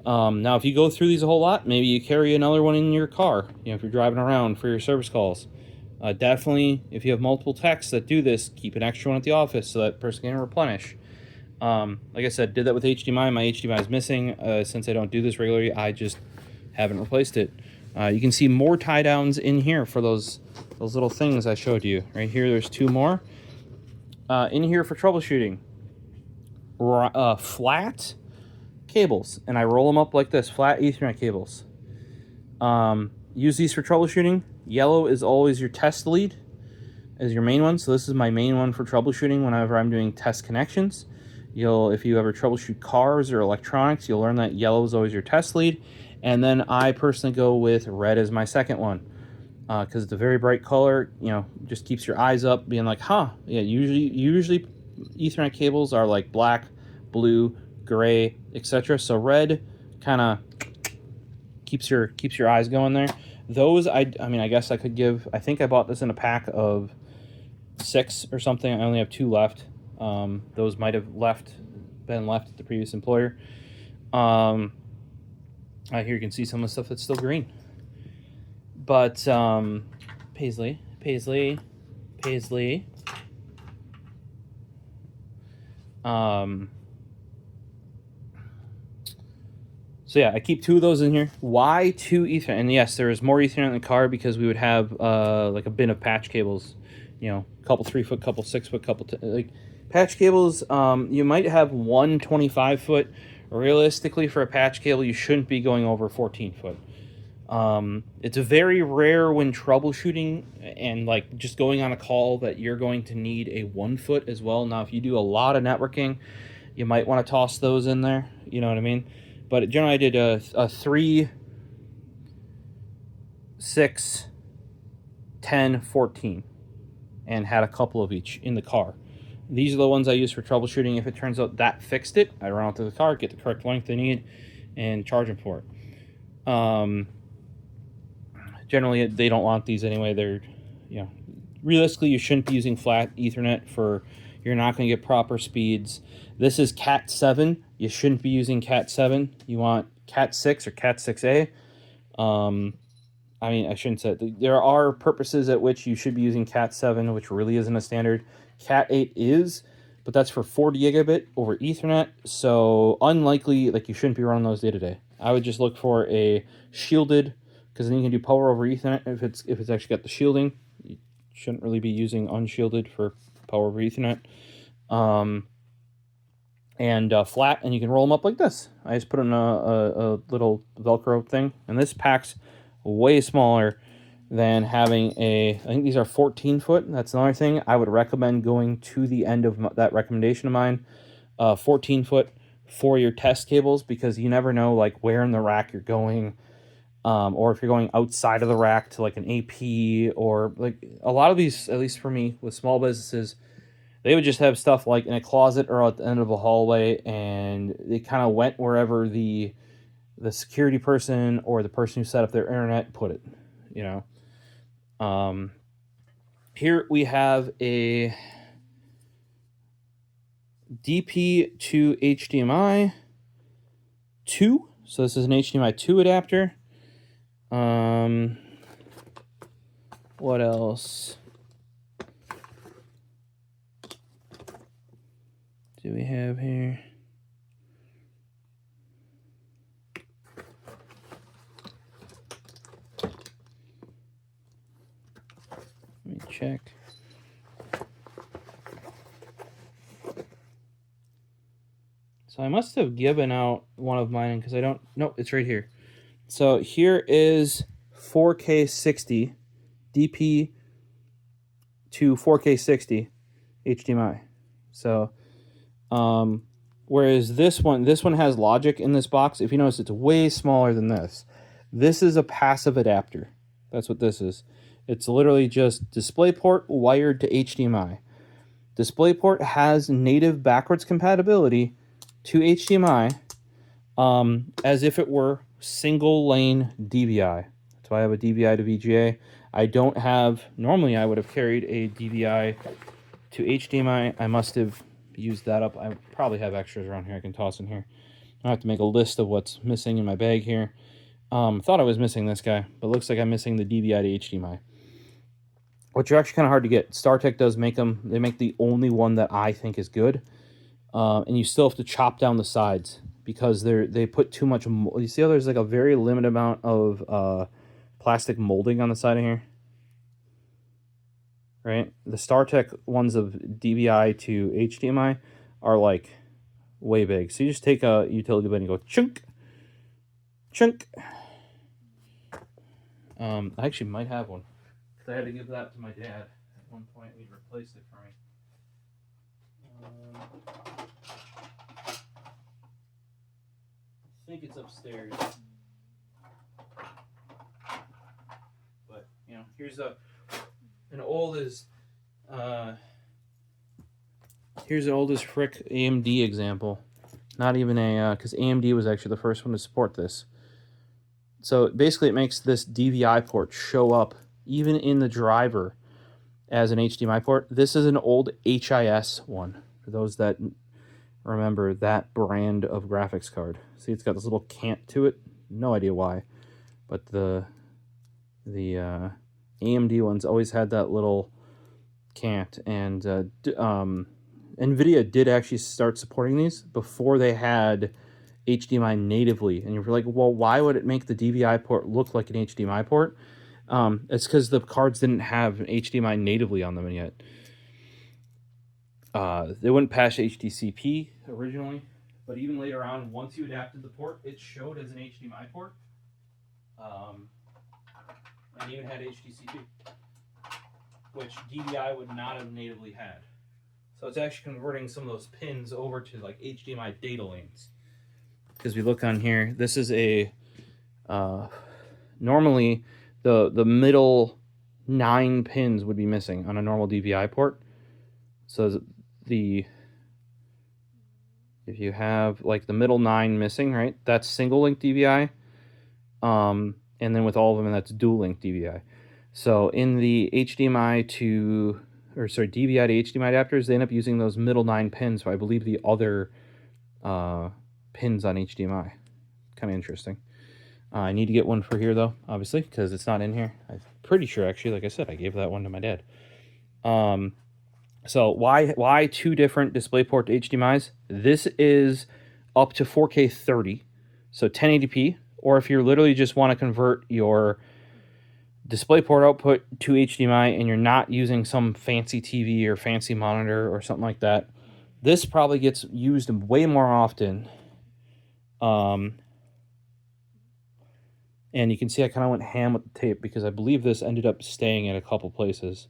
Now, if you go through these a whole lot, maybe you carry another one in your car, if you're driving around for your service calls. Definitely, if you have multiple techs that do this, keep an extra one at the office so that person can replenish. Like I said, did that with HDMI. My HDMI is missing. Since I don't do this regularly, I just haven't replaced it. You can see more tie downs in here for those little things I showed you. Right here, there's two more. In here for troubleshooting. Flat cables, and I roll them up like this, flat Ethernet cables. Use these for troubleshooting. Yellow is always your test lead as your main one. So this is my main one for troubleshooting whenever I'm doing test connections. If you ever troubleshoot cars or electronics, you'll learn that yellow is always your test lead. And then I personally go with red as my second one, because it's a very bright color, just keeps your eyes up, being like, yeah, usually Ethernet cables are like black, blue, gray, etc. So red kind of keeps your eyes going there. Those, I guess I could give, I think I bought this in a pack of 6 or something. I only have 2 left. Those might have been left at the previous employer. Here you can see some of the stuff that's still green. But Paisley. So yeah, I keep 2 of those in here. Why 2 Ethernet? And yes, there is more Ethernet in the car because we would have like a bin of patch cables, couple 3-foot, couple 6-foot, couple like patch cables. You might have one 25-foot. Realistically, for a patch cable, you shouldn't be going over 14-foot. It's very rare when troubleshooting and like just going on a call that you're going to need a 1-foot as well. Now, if you do a lot of networking, you might want to toss those in there. You know what I mean? But generally, I did a 3, 6, 10, 14, and had a couple of each in the car. These are the ones I use for troubleshooting. If it turns out that fixed it, I run out to the car, get the correct length they need, and charge them for it. Generally, they don't want these anyway. They're, realistically, you shouldn't be using flat Ethernet you're not going to get proper speeds. This is Cat 7. You shouldn't be using Cat 7. You want Cat 6 or Cat 6A. I shouldn't say it. There are purposes at which you should be using Cat 7, which really isn't a standard. Cat 8 is, but that's for 40 gigabit over Ethernet. So unlikely, like you shouldn't be running those day to day. I would just look for a shielded, because then you can do power over Ethernet if it's actually got the shielding. You shouldn't really be using unshielded for power over Ethernet. And flat, and you can roll them up like this. I just put in a little Velcro thing, and this pack's way smaller than having I think these are 14-foot. That's another thing. I would recommend going to the end of that recommendation of mine, 14-foot for your test cables, because you never know like where in the rack you're going, or if you're going outside of the rack to like an AP, or like a lot of these, at least for me with small businesses, they would just have stuff like in a closet or at the end of a hallway, and they kind of went wherever the security person or the person who set up their internet put it, Here we have a DP to HDMI 2. So this is an HDMI 2 adapter. What else do we have here? Let me check. So I must have given out one of mine because I don't... No, it's right here. So here is 4K 60, DP to 4K 60 HDMI. So, whereas this one has logic in this box. If you notice, it's way smaller than this. This is a passive adapter. That's what this is. It's literally just DisplayPort wired to HDMI. DisplayPort has native backwards compatibility to HDMI, as if it were single lane DVI. That's why I have a DVI to VGA. I don't have, normally I would have carried a DVI to HDMI. I must have used that up. I probably have extras around here I can toss in here. I have to make a list of what's missing in my bag here. Thought I was missing this guy, but looks like I'm missing the DVI to HDMI, which are actually kind of hard to get. StarTech does make them. They make the only one that I think is good. And you still have to chop down the sides because they put too much. You see how there's like a very limited amount of plastic molding on the side of here, right? The StarTech ones of DVI to HDMI are like way big. So you just take a utility blade and go chunk, chunk. I actually might have one, because I had to give that to my dad at one point. He replaced it for me. I think it's upstairs. But, you know, here's an oldest frick AMD example. Not even a, because AMD was actually the first one to support this. So basically it makes this DVI port show up even in the driver as an HDMI port. This is an old HIS one, for those that remember that brand of graphics card. See, it's got this little cant to it. No idea why. But the AMD ones always had that little cant. And NVIDIA did actually start supporting these before they had HDMI natively. And you're like, well, why would it make the DVI port look like an HDMI port? It's because the cards didn't have HDMI natively on them yet. They wouldn't pass HDCP originally, but even later on, once you adapted the port, it showed as an HDMI port. And even had HDCP, which DVI would not have natively had. So it's actually converting some of those pins over to like HDMI data lanes. Because we look on here, this is a normally the middle 9 pins would be missing on a normal DVI port. So if you have like the middle 9 missing, right, that's single link DVI, and then with all of them, that's dual link DVI. So in the DVI to HDMI adapters, they end up using those middle 9 pins. So I believe the other pins on HDMI. Kind of interesting. I need to get one for here though, obviously, because it's not in here. I'm pretty sure, actually, like I said, I gave that one to my dad. So why 2 different DisplayPort HDMIs? This is up to 4K 30, so 1080p. Or if you literally just want to convert your DisplayPort output to HDMI and you're not using some fancy TV or fancy monitor or something like that, this probably gets used way more often. And you can see I kind of went ham with the tape because I believe this ended up staying at a couple places.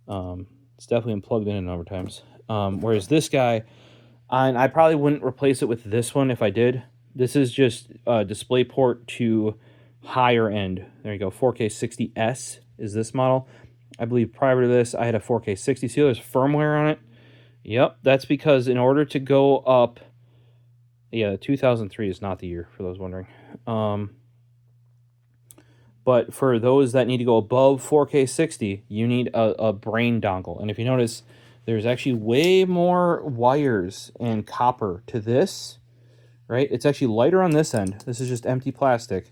It's definitely plugged in a number of times. Whereas this guy, and I probably wouldn't replace it with this one if I did. This is just DisplayPort to higher end. There you go. 4K 60S is this model. I believe prior to this, I had a 4K 60. See, there's firmware on it. Yep, that's because in order to go up, yeah, 2003 is not the year, for those wondering. But for those that need to go above 4K 60, you need a brain dongle. And if you notice, there's actually way more wires and copper to this, right? It's actually lighter on this end. This is just empty plastic.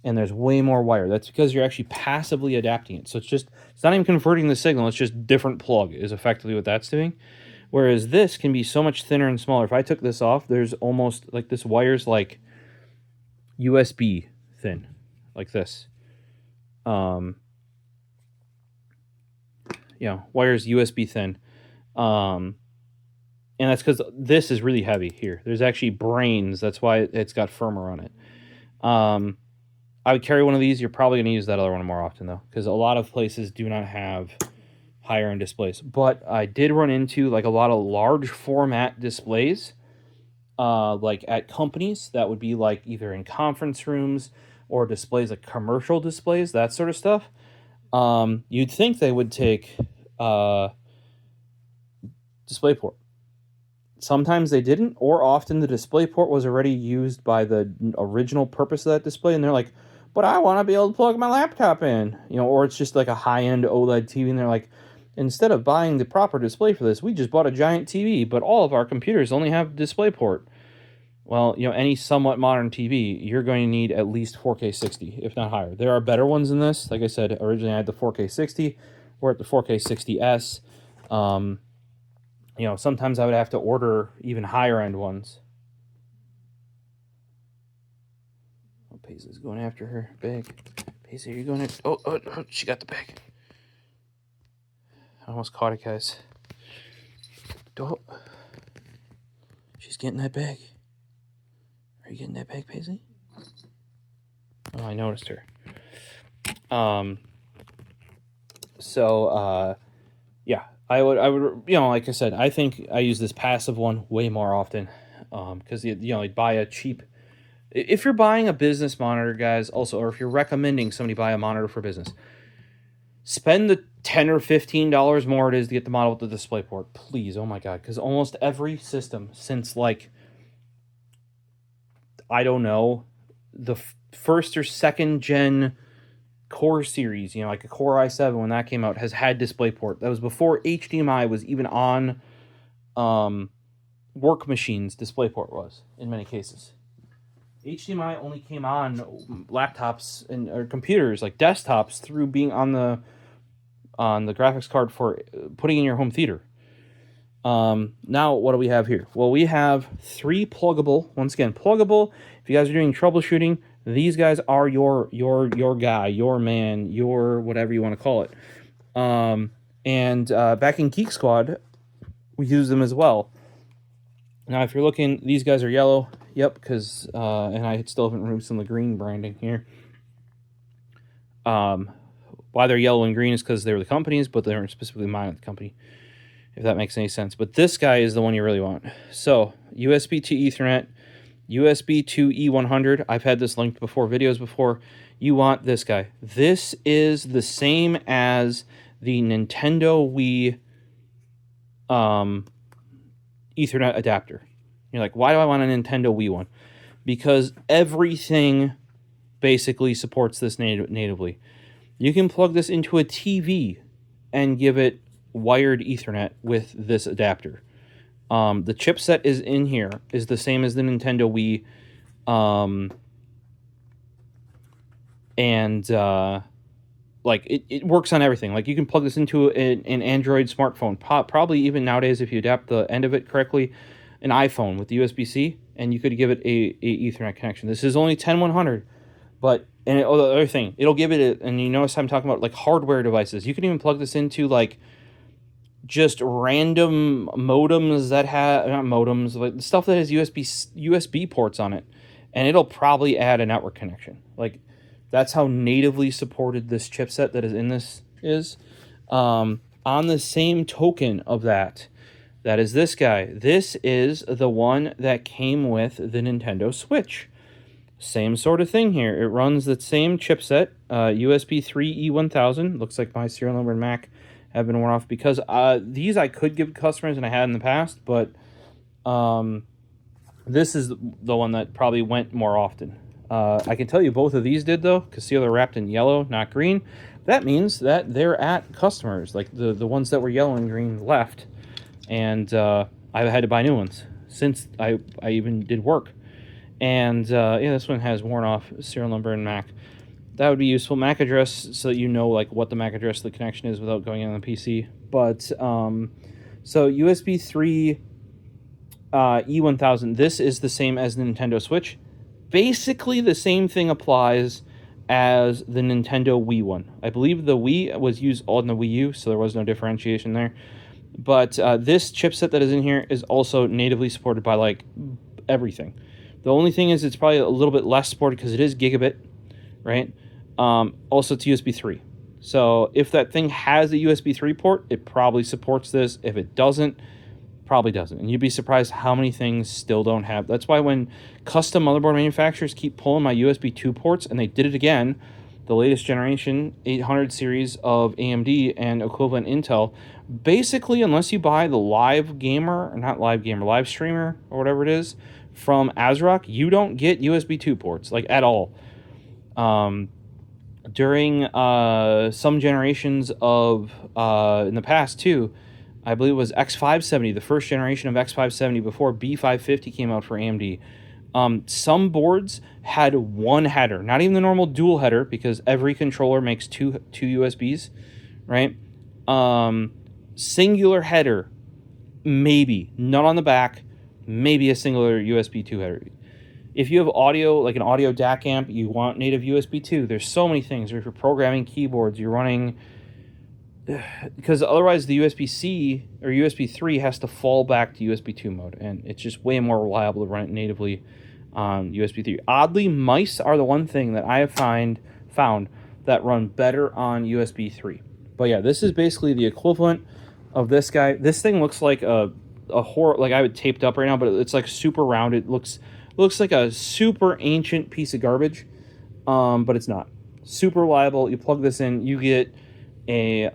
And there's way more wire. That's because you're actually passively adapting it. So it's not even converting the signal. It's just different plug is effectively what that's doing. Whereas this can be so much thinner and smaller. If I took this off, there's almost like this wire's like USB thin, like this. Wire's USB thin. And that's because this is really heavy here. There's actually brains. That's why it's got firmer on it. I would carry one of these. You're probably going to use that other one more often, though, because a lot of places do not have higher-end displays. But I did run into like a lot of large format displays, like at companies that would be like either in conference rooms or displays like commercial displays, that sort of stuff. You'd think they would take DisplayPort. Sometimes they didn't, or often the DisplayPort was already used by the original purpose of that display, and they're like, but I want to be able to plug my laptop in, or it's just like a high-end OLED TV, and they're like, instead of buying the proper display for this, we just bought a giant TV, but all of our computers only have DisplayPort. Well, any somewhat modern TV, you're going to need at least 4K 60, if not higher. There are better ones than this. Like I said, originally I had the 4K 60. We're at the 4K 60S. Sometimes I would have to order even higher end ones. Oh, Paisley's going after her bag. Paisley, are you going after... Oh, she got the bag. I almost caught it, guys. Don't... She's getting that bag. Are you getting that bag, Paisley? Oh, I noticed her. Yeah, I would, like I said, I think I use this passive one way more often, because you buy a cheap. If you're buying a business monitor, guys, also, or if you're recommending somebody buy a monitor for business, spend the $10 or $15 more it is to get the model with the DisplayPort, please. Oh my God, because almost every system since I don't know, the first or second gen Core series, like a Core i7 when that came out, has had DisplayPort. That was before HDMI was even on work machines. DisplayPort was, in many cases. HDMI only came on laptops or computers, like desktops, through being on the graphics card for putting in your home theater. Now, what do we have here? Well, we have 3 pluggable. Once again, pluggable. If you guys are doing troubleshooting, these guys are your guy, your man, your whatever you want to call it. Back in Geek Squad, we use them as well. Now, if you're looking, these guys are yellow. Yep, because and I still haven't removed some of the green branding here. Why they're yellow and green is because they were the companies, but they weren't specifically mine at the company, if that makes any sense. But this guy is the one you really want. So, USB to Ethernet, USB to E100. I've had this linked before, videos before. You want this guy. This is the same as the Nintendo Wii Ethernet adapter. You're like, why do I want a Nintendo Wii one? Because everything basically supports this natively. You can plug this into a TV and give it wired Ethernet with this adapter. The chipset is in here, is the same as the Nintendo Wii, it works on everything. Like, you can plug this into an Android smartphone, probably even nowadays, if you adapt the end of it correctly, an iPhone with USB-C, and you could give it a Ethernet connection. This is only 10100, but the other thing, it'll give it and you notice I'm talking about like hardware devices. You can even plug this into like just random modems that have, not modems, like stuff that has USB ports on it, and it'll probably add a network connection. Like, that's how natively supported this chipset that is in this is. On the same token of that is this guy. This is the one that came with the Nintendo Switch. Same sort of thing here. It runs the same chipset, USB 3 E1000. Looks like my serial number and MAC have been worn off, because these I could give customers and I had in the past, but this is the one that probably went more often. I can tell you both of these did, though, because see how they're wrapped in yellow, not green. That means that they're at customers, like the ones that were yellow and green left, and I had to buy new ones since I even did work. And yeah, this one has worn off serial number and MAC. That would be useful. MAC address, so that you know like what the MAC address of the connection is without going in on the PC. But so USB 3 E1000. This is the same as the Nintendo Switch. Basically, the same thing applies as the Nintendo Wii one. I believe the Wii was used on the Wii U, so there was no differentiation there. But this chipset that is in here is also natively supported by like everything. The only thing is it's probably a little bit less supported because it is gigabit, right? Also, it's USB 3. So if that thing has a USB 3 port, it probably supports this. If it doesn't, probably doesn't. And you'd be surprised how many things still don't have. That's why when custom motherboard manufacturers keep pulling my USB 2 ports, and they did it again, the latest generation 800 series of AMD and equivalent Intel, basically, unless you buy the live streamer or whatever it is from ASRock, you don't get USB 2 ports, like, at all. During some generations of in the past too, I believe it was X570, the first generation of X570 before B550 came out for AMD. Some boards had one header, not even the normal dual header, because every controller makes two USBs, right? Singular header, maybe, not on the back, maybe a singular USB 2 header. If you have audio, like an audio DAC amp, you want native USB 2. There's so many things. Or if you're programming keyboards, you're running because otherwise the USB-C or USB 3 has to fall back to USB 2 mode, and it's just way more reliable to run it natively on USB 3. Oddly, mice are the one thing that I have found that run better on USB 3. But yeah, this is basically the equivalent of this guy. This thing looks like a horror, like I have it taped up right now, but it's like super rounded. It looks like a super ancient piece of garbage, but it's not. Super reliable. You plug this in, you get a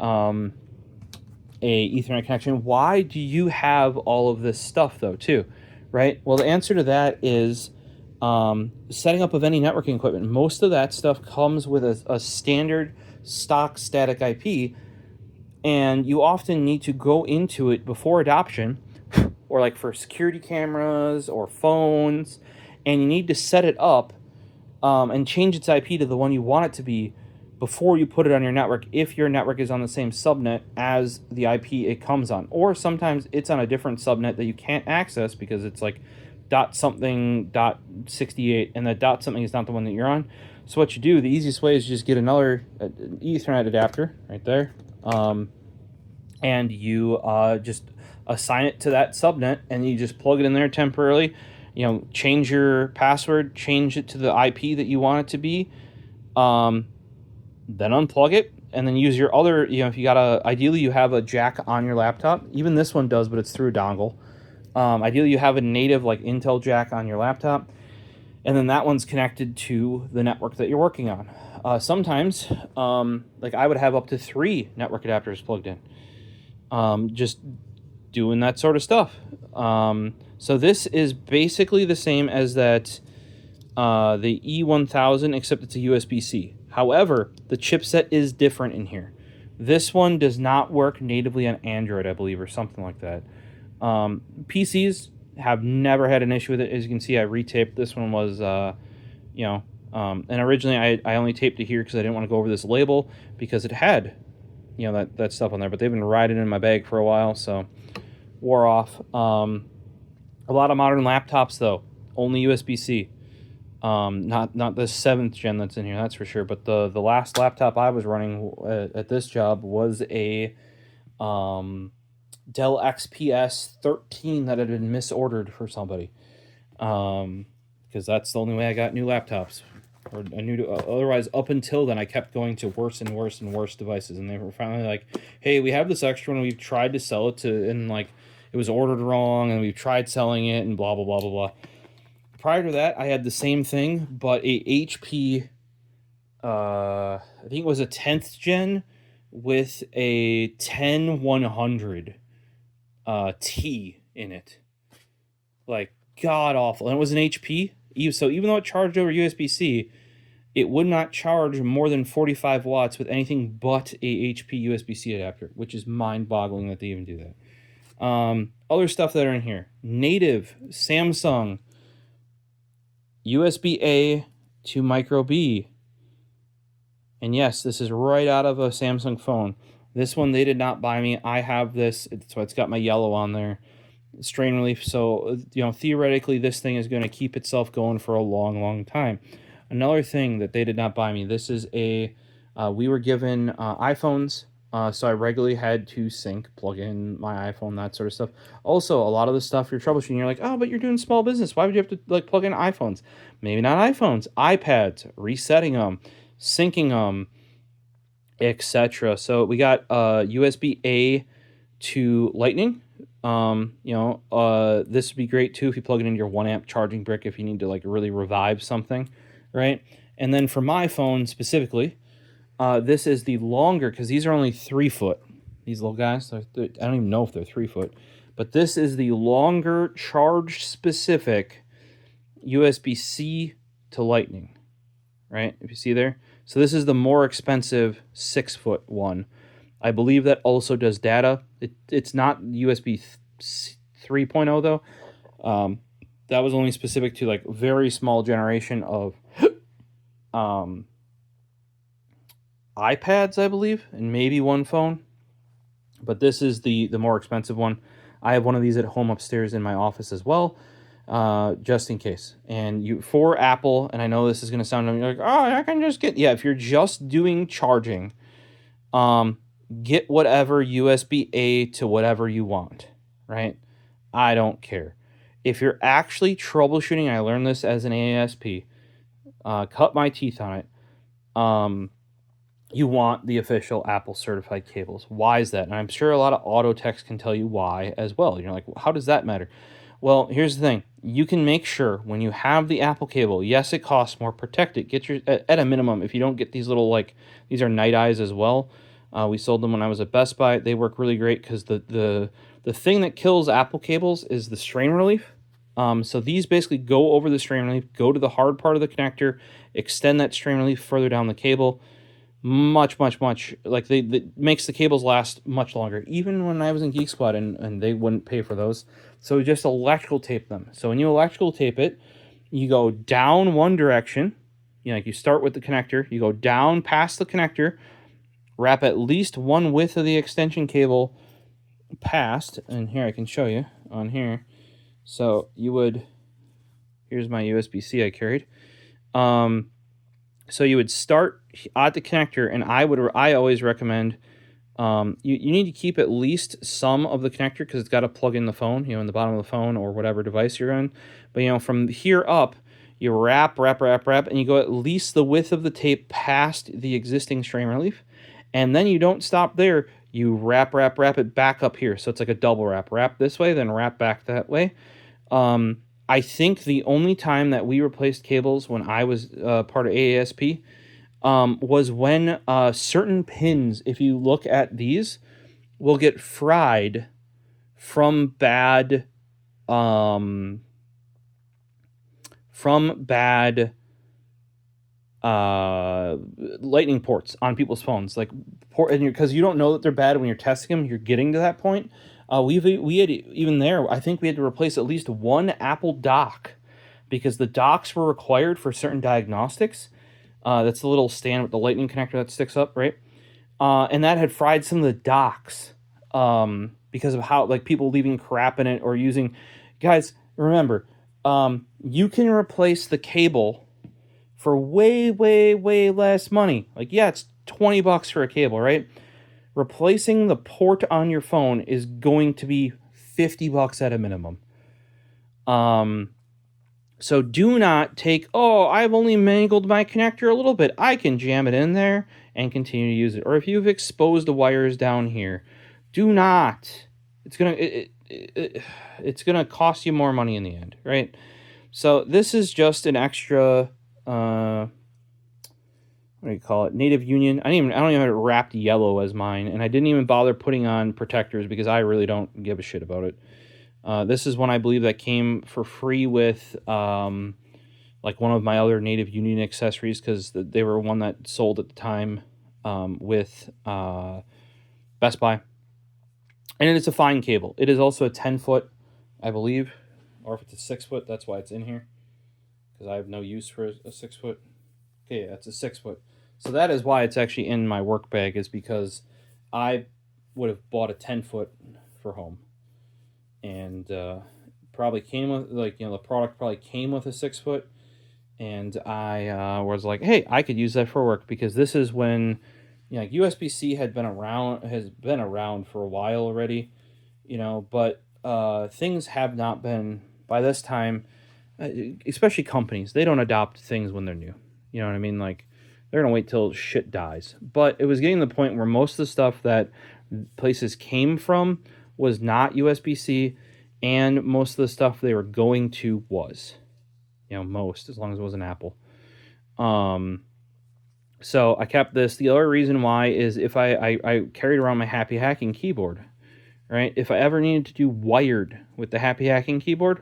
Ethernet connection. Why do you have all of this stuff though too, right? Well, the answer to that is setting up of any networking equipment. Most of that stuff comes with a standard stock static IP, and you often need to go into it before adoption, or like for security cameras or phones, and you need to set it up and change its IP to the one you want it to be before you put it on your network, if your network is on the same subnet as the IP it comes on. Or sometimes it's on a different subnet that you can't access because it's like dot something dot 68, and that dot something is not the one that you're on. So what you do, the easiest way is just get another Ethernet adapter right there, and you just assign it to that subnet, and you just plug it in there temporarily. You know, change your password, change it to the IP that you want it to be, then unplug it, and then use your other, you know, if you got ideally you have a jack on your laptop. Even this one does, but it's through a dongle. Ideally you have a native like Intel jack on your laptop, and then that one's connected to the network that you're working on. Sometimes, like I would have up to 3 network adapters plugged in, just doing that sort of stuff. So this is basically the same as that the E1000, except it's a USB-C. However, the chipset is different in here. This one does not work natively on Android, I believe, or something like that. PCs have never had an issue with it. As you can see, I retaped. This one was, and originally I only taped it here because I didn't want to go over this label because it had, you know, that stuff on there. But they've been riding in my bag for a while, so wore off. A lot of modern laptops, though, only USB-C. Not the 7th gen that's in here, that's for sure. But the last laptop I was running at this job was a Dell XPS 13 that had been misordered for somebody. Because that's the only way I got new laptops. Or a new, otherwise, up until then, I kept going to worse and worse and worse devices. And they were finally like, hey, we have this extra one. We've tried to sell it to, and like, it was ordered wrong, and we've tried selling it, and blah, blah, blah, blah, blah. Prior to that, I had the same thing, but a HP, I think it was a 10th gen with a 10100 T in it. Like, god awful. And it was an HP. So even though it charged over USB-C, it would not charge more than 45 watts with anything but a HP USB-C adapter, which is mind-boggling that they even do that. Other stuff that are in here. Native Samsung USB-A to micro B. And yes, this is right out of a Samsung phone. This one they did not buy me. I have this, so it's got my yellow on there. Strain relief. So, you know, theoretically, this thing is going to keep itself going for a long, long time. Another thing that they did not buy me. This is a, we were given iPhones. So I regularly had to sync, plug in my iPhone, that sort of stuff. Also, a lot of the stuff you're troubleshooting, you're like, oh, but you're doing small business. Why would you have to like plug in iPhones? Maybe not iPhones, iPads, resetting them, syncing them, etc. So we got USB-A to Lightning. This would be great too if you plug it into your 1 amp charging brick if you need to like really revive something, right? And then for my phone specifically, this is the longer, because these are only 3 foot. These little guys, I don't even know if they're 3 foot. But this is the longer charge-specific USB-C to Lightning, right? If you see there. So this is the more expensive 6 foot one. I believe that also does data. It's not USB 3.0 though. That was only specific to like very small generation of iPads, I believe, and maybe one phone. But this is the more expensive one. I have one of these at home upstairs in my office as well, just in case. And for Apple, and I know this is going to sound like, oh, I can just get, yeah, if you're just doing charging, get whatever USB-A to whatever you want, right? I don't care. If you're actually troubleshooting, I learned this as an ASP, cut my teeth on it. You want the official Apple certified cables. Why is that? And I'm sure a lot of auto techs can tell you why as well. You're like, well, how does that matter? Well, here's the thing. You can make sure when you have the Apple cable, yes, it costs more, protect it. Get your, at a minimum, if you don't get these little, like, these are night eyes as well. We sold them when I was at Best Buy. They work really great because the thing that kills Apple cables is the strain relief. So these basically go over the strain relief, go to the hard part of the connector, extend that strain relief further down the cable. Much like they makes the cables last much longer, even when I was in Geek Squad and they wouldn't pay for those, so we just electrical tape them. So when you electrical tape it, you go down one direction, like you start with the connector, you go down past the connector, wrap at least one width of the extension cable past, and here I can show you on here. So you would, here's my USB-C I carried. So you would start at the connector, and I always recommend you need to keep at least some of the connector because it's got to plug in the phone, in the bottom of the phone or whatever device you're in. But from here up, you wrap, and you go at least the width of the tape past the existing strain relief, and then you don't stop there. You wrap it back up here, so it's like a double wrap. Wrap this way, then wrap back that way. I think the only time that we replaced cables when I was part of AASP was when certain pins, if you look at these, will get fried from bad lightning ports on people's phones, because you don't know that they're bad when you're testing them. You're getting to that point. We had, even there, I think we had to replace at least one Apple dock because the docks were required for certain diagnostics. That's the little stand with the lightning connector that sticks up, right? And that had fried some of the docks because of how, people leaving crap in it or using... Guys, remember, you can replace the cable for way less money. It's $20 for a cable, right? Replacing the port on your phone is going to be $50 at a minimum. So do not take, I've only mangled my connector a little bit. I can jam it in there and continue to use it. Or if you've exposed the wires down here, do not. It's gonna cost you more money in the end, right? So this is just an extra, what do you call it? Native Union. I don't even have it wrapped yellow as mine, and I didn't even bother putting on protectors because I really don't give a shit about it. This is one I believe that came for free with one of my other Native Union accessories because they were one that sold at the time with Best Buy. And it's a fine cable. It is also a 10-foot, I believe, or if it's a 6-foot, that's why it's in here because I have no use for a 6-foot. Okay, that's a 6-foot. So that is why it's actually in my work bag, is because I would have bought a 10-foot for home. And probably came with, the product probably came with a 6-foot. And I was like, hey, I could use that for work because this is when, USB-C has been around for a while already, but things have not been, by this time, especially companies, they don't adopt things when they're new. You know what I mean? They're going to wait till shit dies. But it was getting to the point where most of the stuff that places came from was not USB-C, and most of the stuff they were going to was. Most, as long as it was an Apple. So I kept this. The other reason why is if I carried around my Happy Hacking keyboard, right? If I ever needed to do wired with the Happy Hacking keyboard,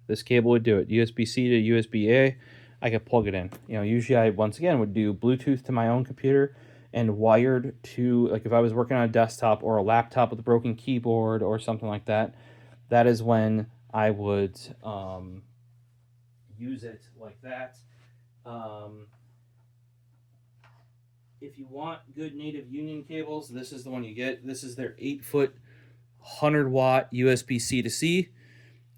this cable would do it. USB-C to USB-A. I could plug it in. Usually I, once again, would do Bluetooth to my own computer and wired to, if I was working on a desktop or a laptop with a broken keyboard or something like that, that is when I would use it like that. If you want good Native Union cables, this is the one you get. This is their 8-foot, 100-watt USB-C to C.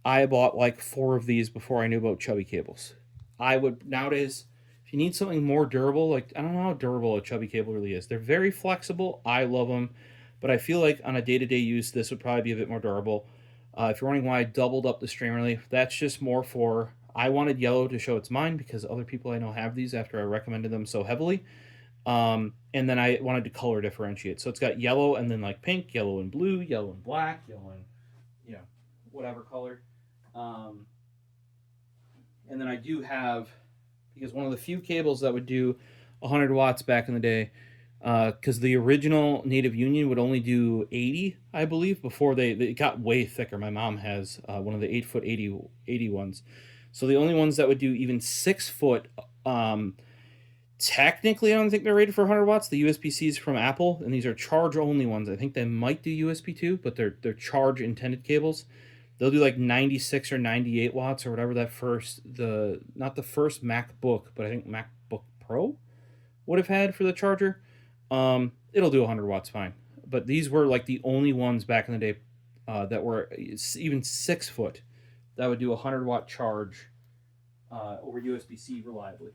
I bought 4 of these before I knew about chubby cables. I would, nowadays, if if you need something more durable, like, I don't know how durable a chubby cable really is. They're very flexible. I love them. But I feel like on a day-to-day use, this would probably be a bit more durable. If you're wondering why I doubled up the strain relief, that's just more for, I wanted yellow to show it's mine because other people I know have these after I recommended them so heavily. And then I wanted to color differentiate. So it's got yellow and then like pink, yellow and blue, yellow and black, yellow and, you know, whatever color. And then I do have, because one of the few cables that would do 100 watts back in the day, because the original Native Union would only do 80, I believe, before they got way thicker. My mom has one of the 8-foot 80 ones. So the only ones that would do even 6-foot, technically I don't think they're rated for 100 watts. The USB-Cs from Apple, and these are charge-only ones. I think they might do USB too, but they're charge-intended cables. They'll do like 96 or 98 watts or whatever that not the first MacBook, but I think MacBook Pro would have had for the charger. It'll do 100 watts fine. But these were like the only ones back in the day that were even 6 foot that would do 100 watt charge over USB-C reliably.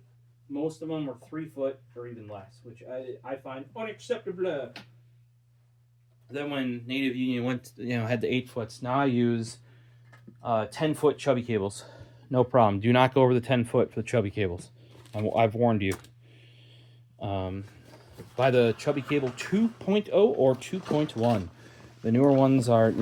Most of them were 3 foot or even less, which I find unacceptable. Then when Native Union went, had the 8 foots, now I use 10-foot chubby cables. No problem. Do not go over the 10 foot for the chubby cables. I've warned you. Buy the chubby cable 2.0 or 2.1. The newer ones are,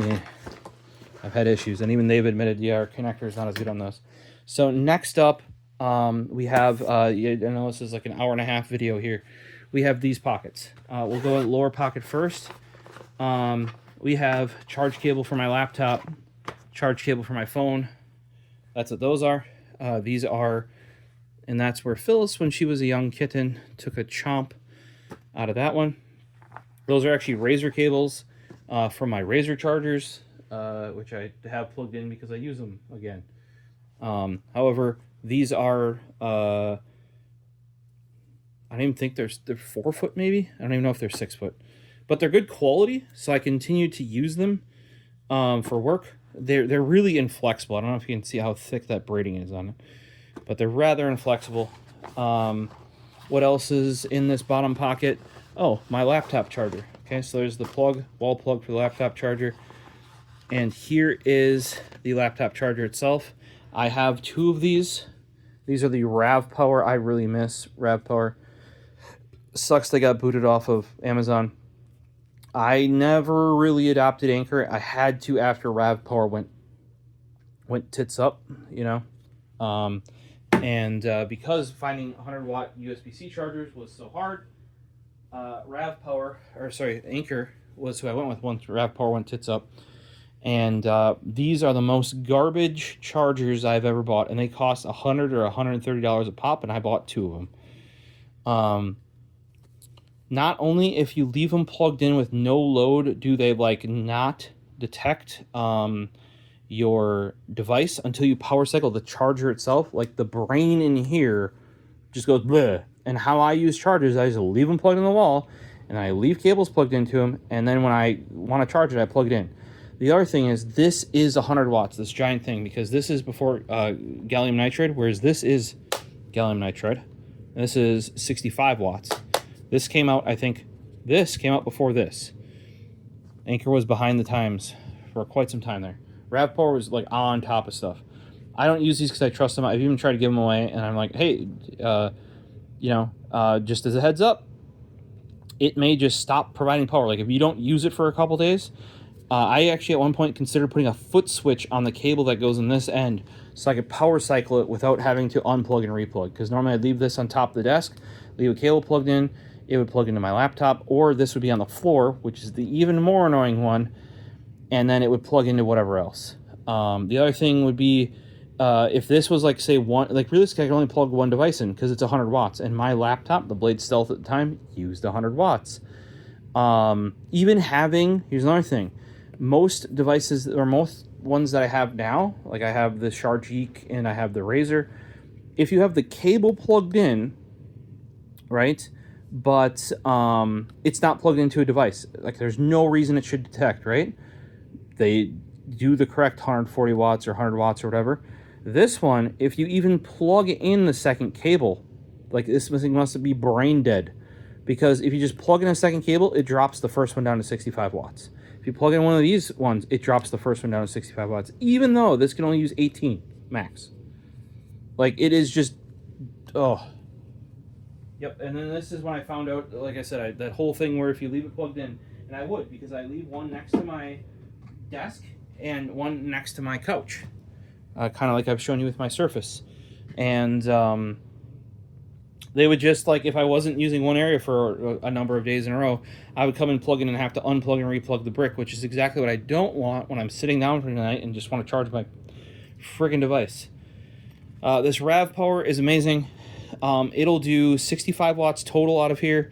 I've had issues, and even they've admitted, our connector's not as good on those. So next up, we have, I know this is like an hour-and-a-half video here. We have these pockets. We'll go with lower pocket first. We have charge cable for my laptop, charge cable for my phone. That's what those are. These are, and that's where Phyllis, when she was a young kitten, took a chomp out of that one. Those are actually Razer cables from my Razer chargers, which I have plugged in because I use them again. However, these are, I don't even think they're 4 foot maybe. I don't even know if they're 6 foot. But they're good quality, so I continue to use them for work. They're really inflexible. I don't know if you can see how thick that braiding is on it, but they're rather inflexible. What else is in this bottom pocket? Oh, my laptop charger. Okay, so there's the wall plug for the laptop charger. And here is the laptop charger itself. I have 2 of these. These are the Rav Power. I really miss Rav Power. Sucks they got booted off of Amazon. I never really adopted Anchor. I had to after Rav Power went tits up, and because finding 100-watt USB-C chargers was so hard, Anchor was who I went with once Rav Power went tits up. And these are the most garbage chargers I've ever bought, and they cost $100 or $130 a pop, and I bought 2 of them. Not only if you leave them plugged in with no load do they not detect your device until you power cycle the charger itself. Like the brain in here just goes bleh. And how I use chargers, I just leave them plugged in the wall, and I leave cables plugged into them, and then when I want to charge it, I plug it in. The other thing is, this is 100 watts, this giant thing, because this is before gallium nitride, whereas this is gallium nitride. And this is 65 watts. This came out, I think, before this. Anchor was behind the times for quite some time there. Rav Power was on top of stuff. I don't use these because I trust them. I've even tried to give them away, and I'm like, hey, just as a heads up, it may just stop providing power. If you don't use it for a couple days, I actually at one point considered putting a foot switch on the cable that goes in this end so I could power cycle it without having to unplug and replug. Because normally I'd leave this on top of the desk, leave a cable plugged in, it would plug into my laptop, or this would be on the floor, which is the even more annoying one, and then it would plug into whatever else. The other thing would be if this was say one, realistically I can only plug one device in because it's 100 watts, and my laptop, the Blade Stealth at the time, used 100 watts. Even having, here's another thing, most devices, or most ones that I have now, I have the Shargeek and I have the Razer, if you have the cable plugged in, right, but it's not plugged into a device, there's no reason it should detect, right? They do the correct 140 watts or 100 watts or whatever. This one, if you even plug in the second cable, Like, this thing must be brain dead. Because if you just plug in a second cable, it drops the first one down to 65 watts. If you plug in one of these ones, it drops the first one down to 65 watts. Even though this can only use 18 max. Like, it is just... Oh. Yep, and then this is when I found out, like I said, that whole thing where if you leave it plugged in, and I would, because I leave one next to my desk and one next to my couch. Kind of like I've shown you with my Surface. And they would just, like, if I wasn't using one area for a number of days in a row, I would come and plug in and have to unplug and replug the brick, which is exactly what I don't want when I'm sitting down for the night and just want to charge my friggin' device. This RAV power is amazing. It'll do 65 watts total out of here.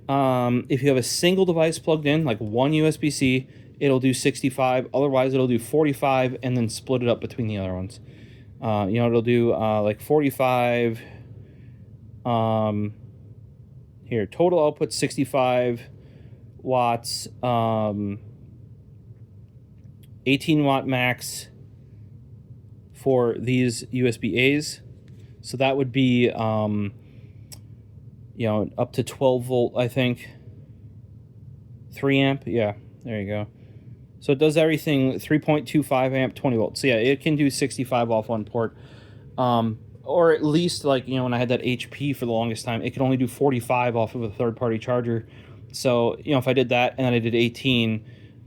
If you have a single device plugged in, like one USB-C, it'll do 65. Otherwise, it'll do 45 and then split it up between the other ones. It'll do like 45. Here, total output 65 watts. 18 watt max for these USB-As. So that would be, up to 12 volt, I think. 3 amp, yeah, there you go. So it does everything, 3.25 amp, 20 volts. So yeah, it can do 65 off one port. Or at least, like, when I had that HP for the longest time, it could only do 45 off of a third-party charger. So, if I did that and then I did 18,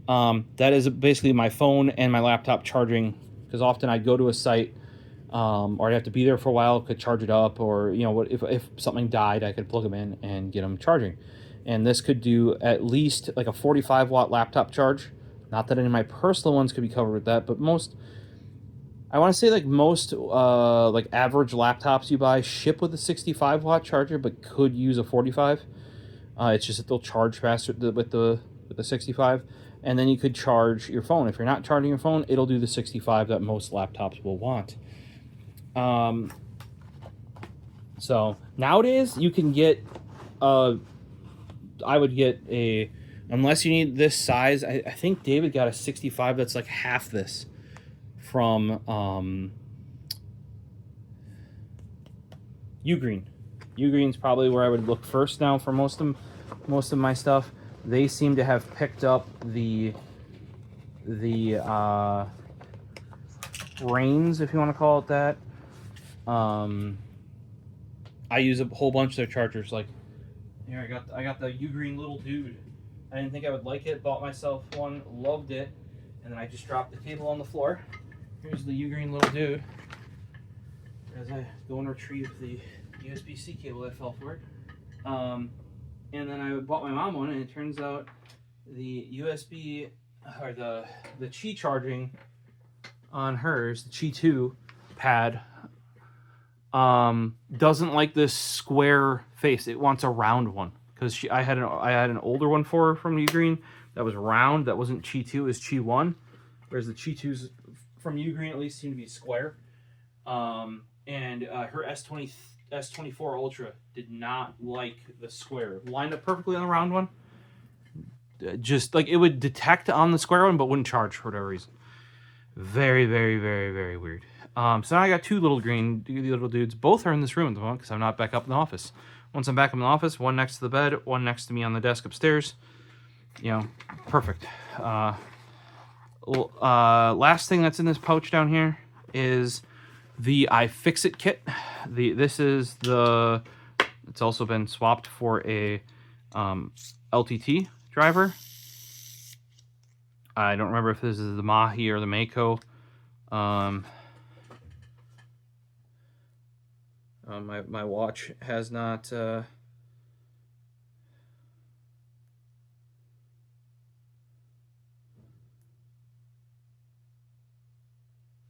that is basically my phone and my laptop charging, because often I'd go to a site, or I'd have to be there for a while, could charge it up, or, if something died, I could plug them in and get them charging. And this could do at least like a 45-watt laptop charge. Not that any of my personal ones could be covered with that, but most... I want to say like most like average laptops you buy ship with a 65 watt charger, but could use a 45. It's just that they'll charge faster with the 65, and then you could charge your phone. If you're not charging your phone, it'll do the 65 that most laptops will want. So nowadays you can get I would get a, unless you need this size, I think David got a 65 that's like half this from Ugreen. Ugreen's probably where I would look first now for most of my stuff. They seem to have picked up the reins, if you want to call it that. I use a whole bunch of their chargers. Like here, I got the Ugreen little dude. I didn't think I would like it. Bought myself one, loved it, and then I just dropped the cable on the floor. Here's the Ugreen little dude. As I go and retrieve the USB-C cable that fell for it. And then I bought my mom one, and it turns out the USB, or the Qi charging on hers, the Qi 2 pad, doesn't like this square face. It wants a round one. Because I had an older one for her from Ugreen that was round. That wasn't Qi 2, it was Qi 1. Whereas the Qi 2s from Ugreen at least seem to be square. And her S24 Ultra did not like the square. Lined up perfectly on the round one. Just like it would detect on the square one, but wouldn't charge for whatever reason. Very, very, very, very weird. So now I got two little dudes. Both are in this room at the moment because I'm not back up in the office. Once I'm back in the office, one next to the bed, one next to me on the desk upstairs. Perfect. Last thing that's in this pouch down here is the iFixit kit. It's also been swapped for a LTT driver. I don't remember if this is the Mahi or the Mako. My watch has not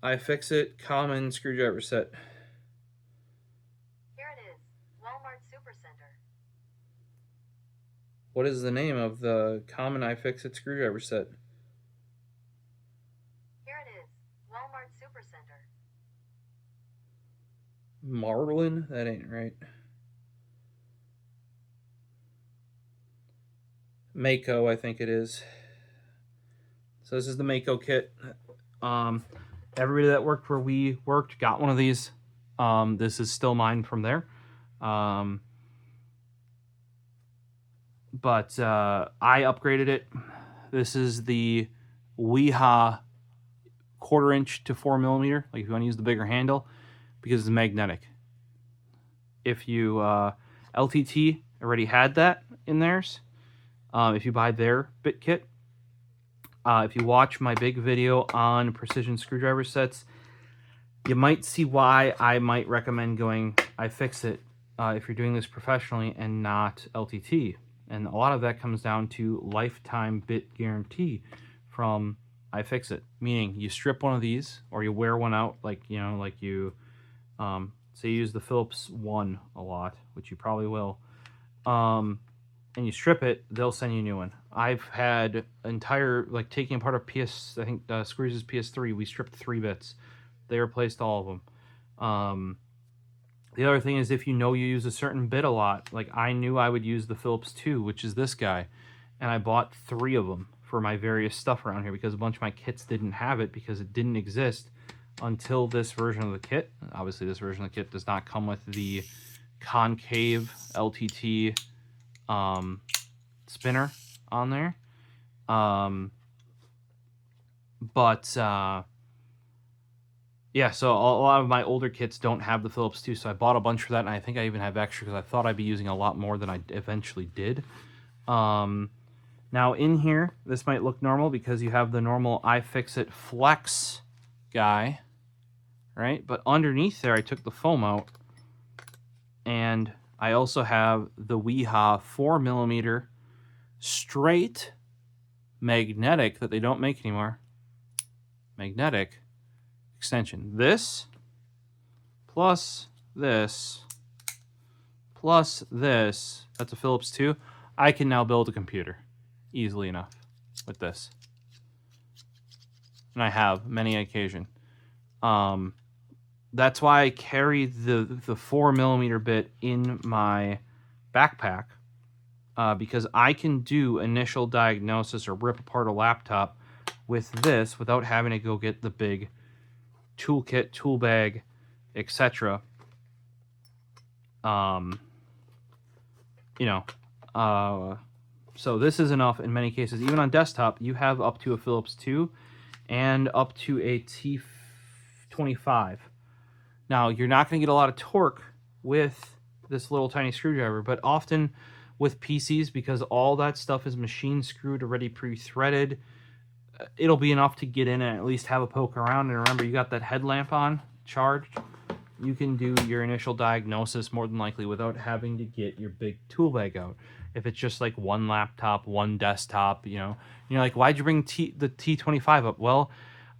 iFixit common screwdriver set. Here it is, Walmart Supercenter. What is the name of the common iFixit screwdriver set? Here it is, Walmart Supercenter. Marlin? That ain't right. Mako, I think it is. So this is the Mako kit. Everybody that worked where we worked got one of these. This is still mine from there. But I upgraded it. This is the Wiha 1/4 inch to 4mm, like if you want to use the bigger handle, because it's magnetic. If you LTT already had that in theirs. If you buy their bit kit, if you watch my big video on precision screwdriver sets, you might see why I might recommend going iFixit if you're doing this professionally and not LTT. And a lot of that comes down to lifetime bit guarantee from iFixit, meaning you strip one of these or you wear one out, like you say you use the Philips One a lot, which you probably will, and you strip it, they'll send you a new one. I've had entire, like, taking apart a I think Screws' PS3, we stripped 3 bits. They replaced all of them. The other thing is, if you know you use a certain bit a lot, like I knew I would use the Philips 2, which is this guy, and I bought 3 of them for my various stuff around here because a bunch of my kits didn't have it because it didn't exist until this version of the kit. Obviously, this version of the kit does not come with the concave LTT spinner on there. Yeah, so a lot of my older kits don't have the Philips 2, so I bought a bunch for that, and I think I even have extra because I thought I'd be using a lot more than I eventually did. Now in here, this might look normal because you have the normal iFixit Flex guy, right? But underneath there, I took the foam out, and I also have the Wiha 4mm straight magnetic that they don't make anymore. Magnetic extension. This plus this plus this, that's a Philips 2. I can now build a computer easily enough with this. And I have many occasion. That's why I carry the 4mm bit in my backpack, because I can do initial diagnosis or rip apart a laptop with this without having to go get the big toolkit, tool bag, etc. So this is enough in many cases. Even on desktop, you have up to a Philips 2 and up to a T25. Now, you're not going to get a lot of torque with this little tiny screwdriver, but often with PCs, because all that stuff is machine screwed, already pre-threaded, it'll be enough to get in and at least have a poke around. And remember, you got that headlamp on, charged. You can do your initial diagnosis more than likely without having to get your big tool bag out. If it's just like one laptop, one desktop, you're like, why'd you bring the T25 up? Well,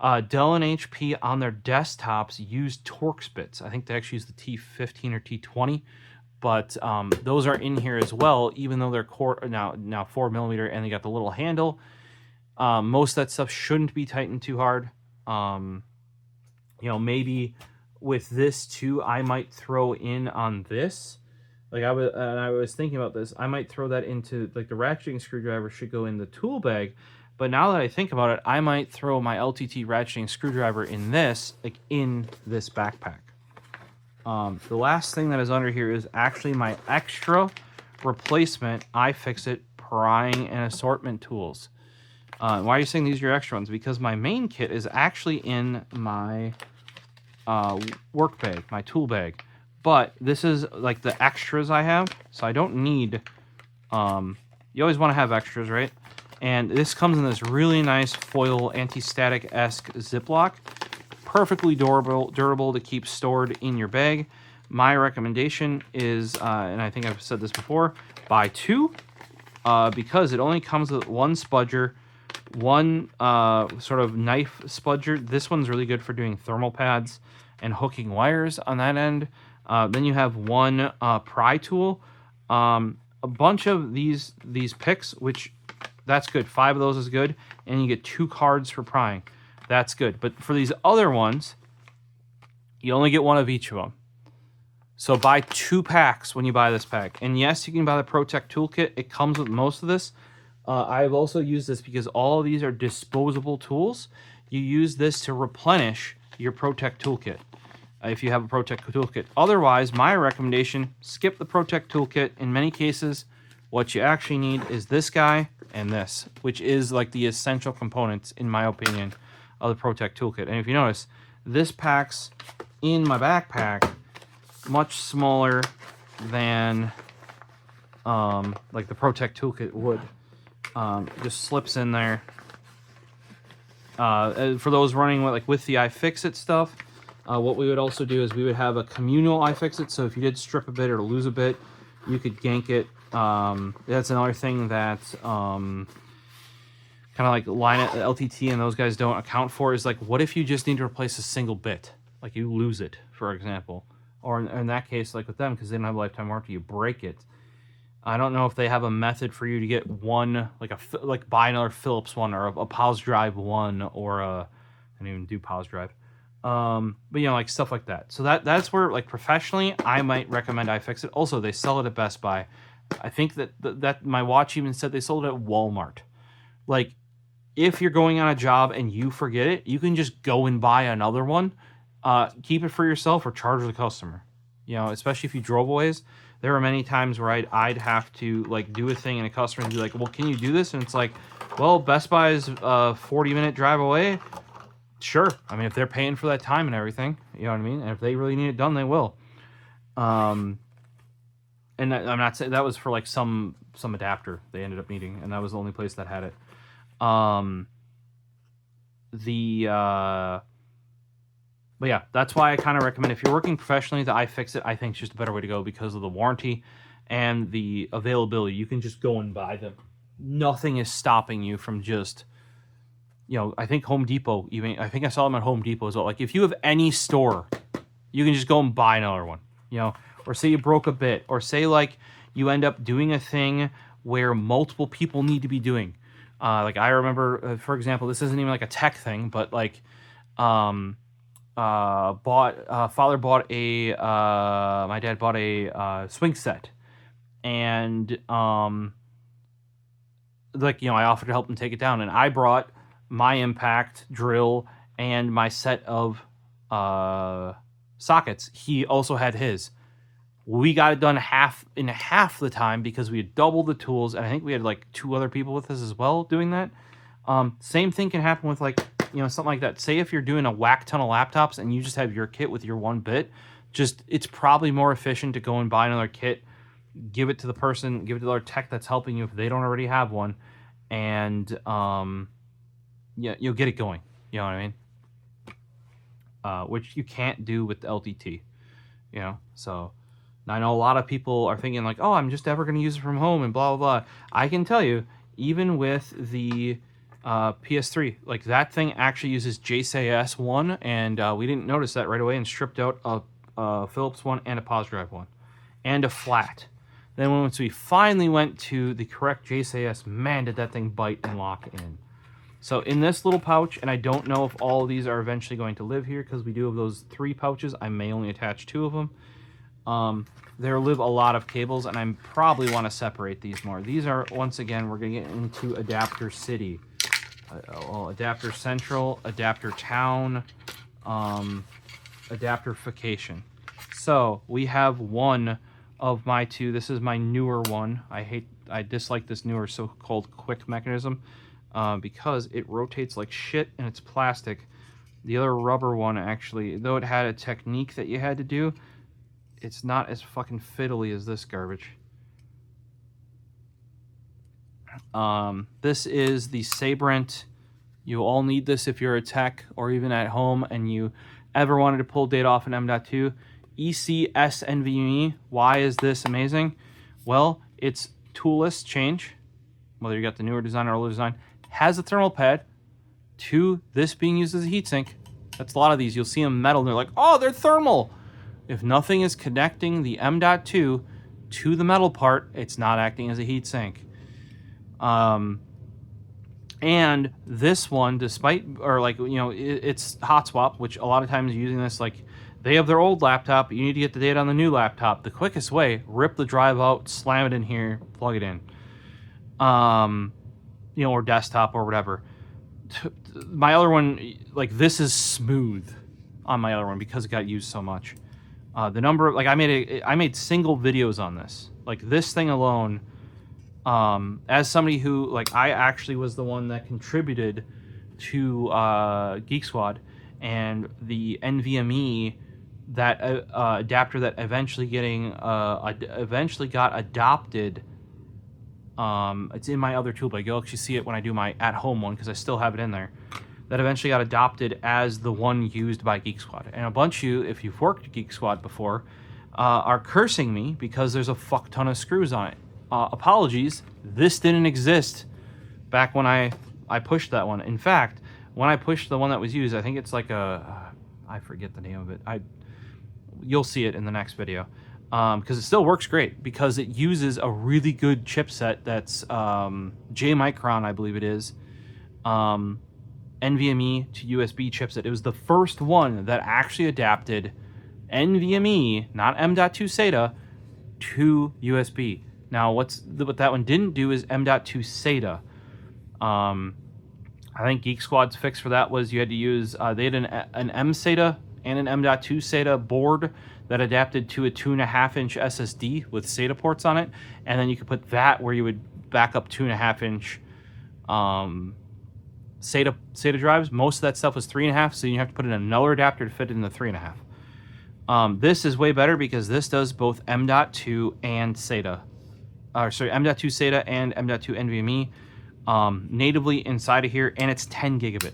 Dell and HP on their desktops use Torx bits. I think they actually use the T15 or T20, but those are in here as well, even though they're now 4mm and they got the little handle. Most of that stuff shouldn't be tightened too hard. Maybe with this too, I might throw in on this. Like I was thinking about this, I might throw that into, like, the ratcheting screwdriver should go in the tool bag. But now that I think about it, I might throw my LTT ratcheting screwdriver in this, like in this backpack. The last thing that is under here is actually my extra replacement iFixit prying and assortment tools. Why are you saying these are your extra ones? Because my main kit is actually in my work bag, my tool bag. But this is like the extras I have, so I don't need... you always want to have extras, right? And this comes in this really nice foil anti-static-esque Ziploc. Perfectly durable to keep stored in your bag. My recommendation is, and I think I've said this before, buy 2, because it only comes with one spudger, one sort of knife spudger. This one's really good for doing thermal pads and hooking wires on that end. Then you have one pry tool, a bunch of these picks, which that's good. 5 of those is good, and you get 2 cards for prying. That's good. But for these other ones, you only get 1 of each of them. So buy 2 packs when you buy this pack. And yes, you can buy the Pro Tech Toolkit. It comes with most of this. I've also used this because all of these are disposable tools. You use this to replenish your Pro Tech Toolkit. if you have a Pro Tech Toolkit. Otherwise, my recommendation, skip the Pro Tech Toolkit. In many cases, what you actually need is this guy and this, which is like the essential components, in my opinion, of the Pro Tech Toolkit. And if you notice, this packs in my backpack much smaller than like the Pro Tech Toolkit would. Just slips in there. For those running with the iFixit stuff, what we would also do is we would have a communal iFixit. So if you did strip a bit or lose a bit, you could gank it. That's another thing that kind of like LTT and those guys don't account for, is like, what if you just need to replace a single bit? Like you lose it, for example. Or in that case, like with them, because they don't have a lifetime warranty, you break it. I don't know if they have a method for you to get one, like buy another Philips one, or a pause drive one, or I don't even do pause drive. But you know, like stuff like that. So that's where, like, professionally, I might recommend iFixit. Also, they sell it at Best Buy. I think that my watch even said they sold it at Walmart. Like, if you're going on a job and you forget it, you can just go and buy another one. Keep it for yourself or charge the customer. You know, especially if you drove a ways. There were many times where I'd have to like do a thing and a customer would be like, well, can you do this? And it's like, well, Best Buy is a 40-minute drive away. Sure. I mean, if they're paying for that time and everything, you know what I mean? And if they really need it done, they will. And I'm not saying that was for like some adapter they ended up needing, and that was the only place that had it. But yeah, that's why I kind of recommend, if you're working professionally, the iFixit, I think, is just a better way to go because of the warranty and the availability. You can just go and buy them. Nothing is stopping you from just, you know, I think Home Depot, even, I think I saw them at Home Depot as well. Like, if you have any store, you can just go and buy another one, you know, or say you broke a bit, or say like you end up doing a thing where multiple people need to be doing. Like I remember, for example, this isn't even like a tech thing, but like, father bought my dad bought a swing set, and like, you know, I offered to help him take it down, and I brought my impact drill and my set of sockets. He also had his. We got it done half the time because we had doubled the tools, and I think we had like 2 other people with us as well doing that. Same thing can happen with, like, you know, something like that. Say if you're doing a whack ton of laptops and you just have your kit with your one bit, just, it's probably more efficient to go and buy another kit, give it to the person, give it to the other tech that's helping you if they don't already have one, and yeah, you'll get it going. You know what I mean? Which you can't do with the LTT. You know, so I know a lot of people are thinking like, oh, I'm just ever going to use it from home and blah, blah, blah. I can tell you, even with the PS3, like, that thing actually uses JCS one, and we didn't notice that right away, and stripped out a Philips one and a pause drive one and a flat. Then once we finally went to the correct JCS, man, did that thing bite and lock in. So in this little pouch, and I don't know if all of these are eventually going to live here because we do have those 3 pouches. I may only attach 2 of them. There live a lot of cables, and I probably want to separate these more. These are, once again, we're going to get into Adapter City. Adapter Central, Adapter Town, Adapterification. So we have one of my 2. This is my newer one. I dislike this newer so-called quick mechanism because it rotates like shit and it's plastic. The other rubber one, actually, though it had a technique that you had to do, it's not as fucking fiddly as this garbage. This is the Sabrent. You all need this if you're a tech or even at home and you ever wanted to pull data off an M.2. ECS NVMe. Why is this amazing? Well, it's toolless change, whether you got the newer design or older design. Has a thermal pad. 2, this being used as a heatsink. That's a lot of these. You'll see them metal and they're like, oh, they're thermal. If nothing is connecting the M.2 to the metal part, it's not acting as a heatsink. And this one, despite, or like, you know, it's hot swap, which a lot of times using this, like, they have their old laptop, you need to get the data on the new laptop. The quickest way, rip the drive out, slam it in here, plug it in. You know, or desktop or whatever. My other one, like, this is smooth. on my other one because it got used so much. The number of, like, I made single videos on this. Like, this thing alone, as somebody who, like, I actually was the one that contributed to Geek Squad, and the NVMe, that adapter that eventually got adopted. It's in my other tool bag. You'll actually see it when I do my at-home one because I still have it in there. That eventually got adopted as the one used by Geek Squad. And a bunch of you, if you've worked at Geek Squad before, are cursing me because there's a fuck ton of screws on it. Apologies, this didn't exist back when I pushed that one. In fact, when I pushed the one that was used, I think it's like I forget the name of it. You'll see it in the next video. Because it still works great because it uses a really good chipset that's J-Micron, I believe it is. NVMe to USB chipset. It was the first one that actually adapted NVMe, not M.2 SATA, to USB. Now, what that one didn't do is M.2 SATA. I think Geek Squad's fix for that was you had to use, they had an M SATA and an M.2 SATA board that adapted to a 2.5-inch SSD with SATA ports on it, and then you could put that where you would back up 2.5-inch SATA drives. Most of that stuff was 3.5, so you have to put in another adapter to fit in the 3.5. This is way better because this does both M.2 and SATA. M.2 SATA and M.2 NVMe natively inside of here, and it's 10 gigabit.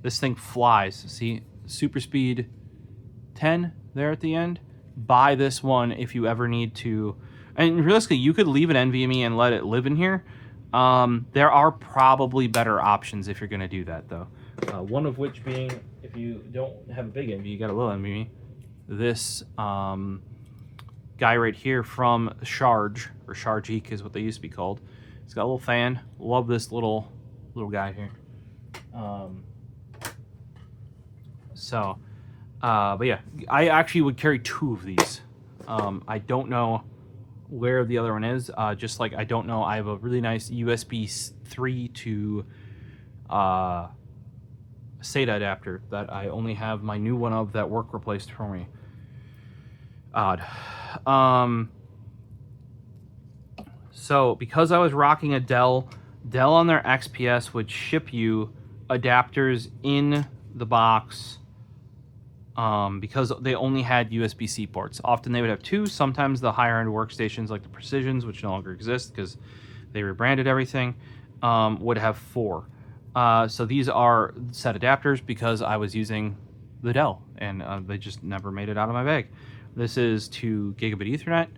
This thing flies. See, super speed 10 there at the end. Buy this one if you ever need to. And realistically, you could leave an NVMe and let it live in here. There are probably better options if you're going to do that, though. One of which being, if you don't have a big NVMe, you got a little NVMe. This guy right here from Charge, or Chargeek is what they used to be called. It's got a little fan. Love this little guy here. But yeah, I actually would carry 2 of these. I don't know where the other one is. Just like I don't know, I have a really nice USB 3 to SATA adapter that I only have my new one of that work replaced for me. Odd. So because I was rocking a Dell on their XPS would ship you adapters in the box. Because they only had USB-C ports. Often they would have 2. Sometimes the higher-end workstations like the Precisions, which no longer exist because they rebranded everything, would have 4. So these are set adapters because I was using the Dell, and they just never made it out of my bag. This is 2 gigabit Ethernet.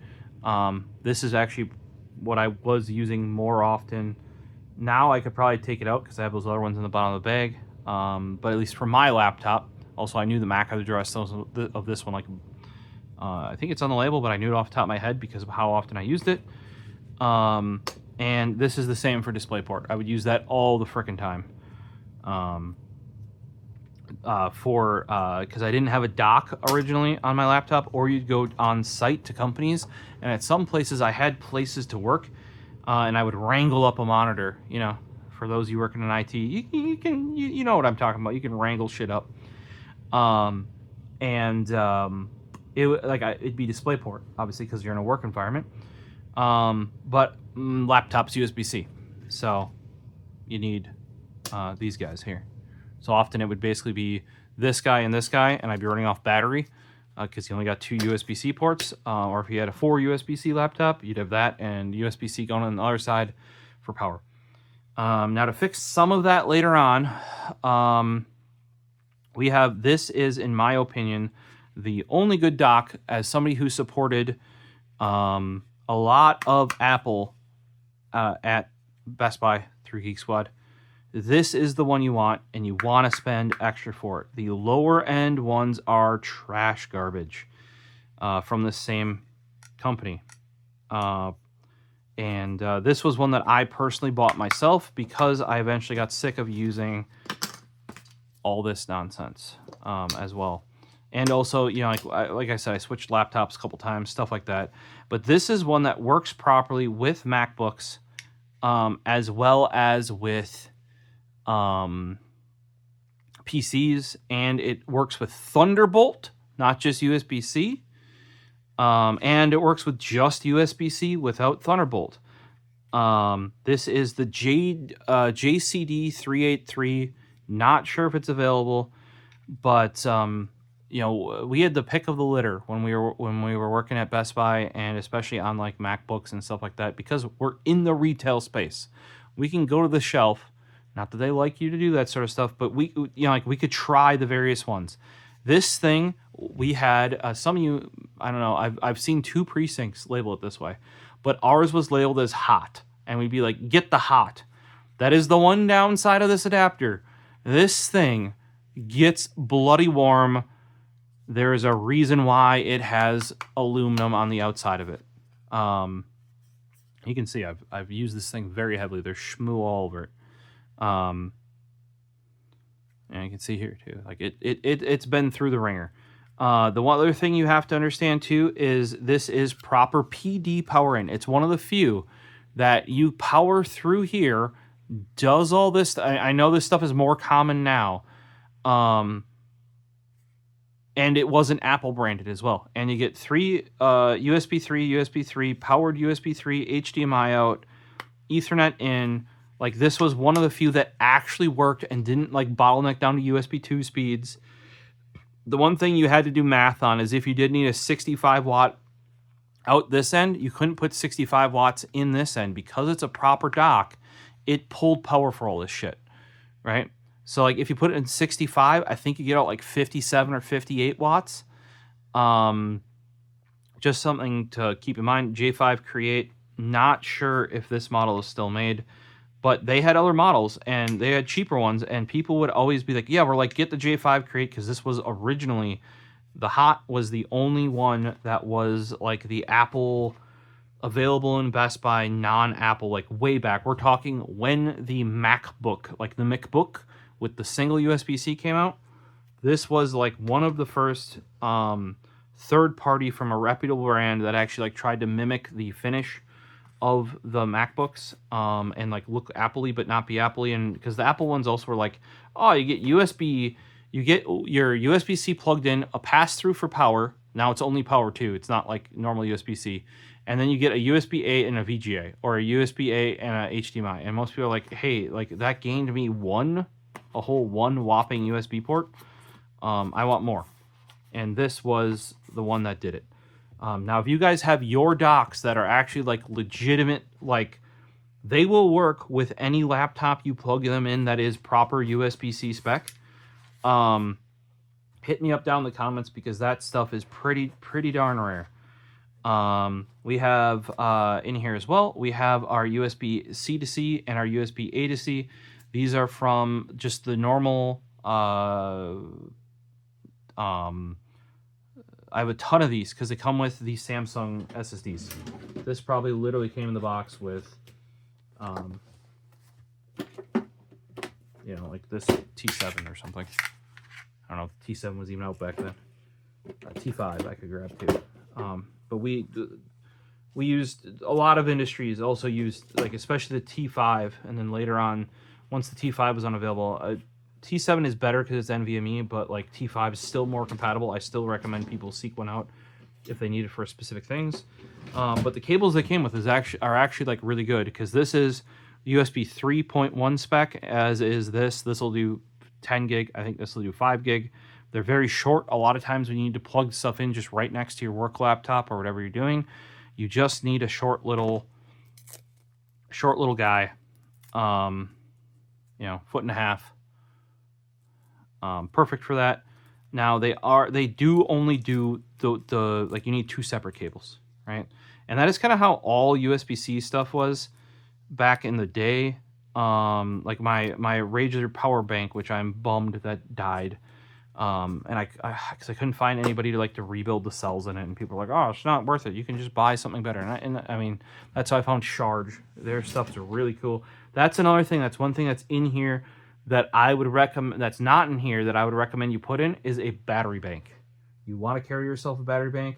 This is actually what I was using more often. Now I could probably take it out because I have those other ones in the bottom of the bag. But at least for my laptop. Also, I knew the MAC address of this one. Like, I think it's on the label, but I knew it off the top of my head because of how often I used it. And this is the same for DisplayPort. I would use that all the frickin' time. Because I didn't have a dock originally on my laptop, or you'd go on site to companies, and at some places I had places to work, and I would wrangle up a monitor. You know, for those of you working in IT, you know what I'm talking about. You can wrangle shit up. It'd be DisplayPort, obviously, because you're in a work environment. But laptop's USB-C, so you need these guys here. So often it would basically be this guy and this guy, and I'd be running off battery because you only got 2 USB-C ports. Or if you had a 4 USB-C laptop, you'd have that and USB-C going on the other side for power. Now to fix some of that later on, we have, this is, in my opinion, the only good dock as somebody who supported a lot of Apple at Best Buy through Geek Squad. This is the one you want, and you want to spend extra for it. The lower end ones are trash garbage from the same company. This was one that I personally bought myself because I eventually got sick of using all this nonsense as well. And also, you know, like I said, I switched laptops a couple times, stuff like that. But this is one that works properly with MacBooks, as well as with PCs, and it works with Thunderbolt, not just USB-C. And it works with just USB-C without Thunderbolt. This is the JCD383. Not sure if it's available, but you know, we had the pick of the litter when we were working at Best Buy, and especially on like MacBooks and stuff like that, because we're in the retail space. We can go to the shelf. Not that they like you to do that sort of stuff, but we, you know, like we could try the various ones. This thing, we had some of you, I don't know, I've seen 2 precincts label it this way, but ours was labeled as hot, and we'd be like, get the hot. That is the one downside of this adapter. This thing gets bloody warm. There is a reason why it has aluminum on the outside of it. You can see I've used this thing very heavily. There's schmoo all over it. And you can see here too, like it's been through the ringer. The one other thing you have to understand too is this is proper PD power in. It's one of the few that you power through here, does all this. I know this stuff is more common now. And it wasn't Apple branded as well. And you get 3 USB 3, powered USB 3, HDMI out, Ethernet in. Like, this was one of the few that actually worked and didn't like bottleneck down to USB 2 speeds. The one thing you had to do math on is if you did need a 65 watt out this end, you couldn't put 65 watts in this end because it's a proper dock. It pulled power for all this shit, right? So like if you put it in 65, I think you get out like 57 or 58 watts. Just something to keep in mind. J5 Create, not sure if this model is still made, but they had other models and they had cheaper ones, and people would always be like, yeah, we're like, get the J5 Create, because this was originally, the Hot was the only one that was like the Apple available in Best Buy, non-Apple, like way back. We're talking when the MacBook, like the MacBook with the single USB-C came out. This was like one of the first third party from a reputable brand that actually like tried to mimic the finish of the MacBooks and like look Apple-y but not be Apple-y. And because the Apple ones also were like, oh, you get USB, you get your USB-C plugged in, a pass-through for power. Now it's only power too. It's not like normal USB-C. And then you get a USB-A and a VGA, or a USB-A and a HDMI. And most people are like, hey, like that gained me a whole one whopping USB port. I want more. And this was the one that did it. Now, if you guys have your docks that are actually like legitimate, like they will work with any laptop you plug them in that is proper USB-C spec. Hit me up down in the comments, because that stuff is pretty darn rare. We have in here as well, we have our USB-C to C and our USB-A to C. These are from just the normal I have a ton of these because they come with the Samsung SSDs. This probably literally came in the box with, you know, like this T7 or something. I don't know if T7 was even out back then. T5 I could grab too. But we used, a lot of industries also used, like especially the T5, and then later on, once the T5 was unavailable, T7 is better because it's NVMe, but like T5 is still more compatible. I still recommend people seek one out if they need it for specific things. But the cables they came with are actually like really good, because this is USB 3.1 spec, as is this. This will do 10 gig. I think this will do 5 gig. They're very short. A lot of times when you need to plug stuff in just right next to your work laptop or whatever you're doing, you just need a short little guy, you know, 1.5 feet. Perfect for that. Now they do only do the like, you need 2 separate cables, right? And that is kind of how all USB-C stuff was back in the day. Like my Razer power bank, which I'm bummed that died. And because I couldn't find anybody to rebuild the cells in it, and people are like, oh, it's not worth it. You can just buy something better. And I mean, that's how I found Charge. Their stuff is really cool. That's another thing. That's one thing that's in here that I would recommend, that's not in here, that I would recommend you put in, is a battery bank. You want to carry yourself a battery bank,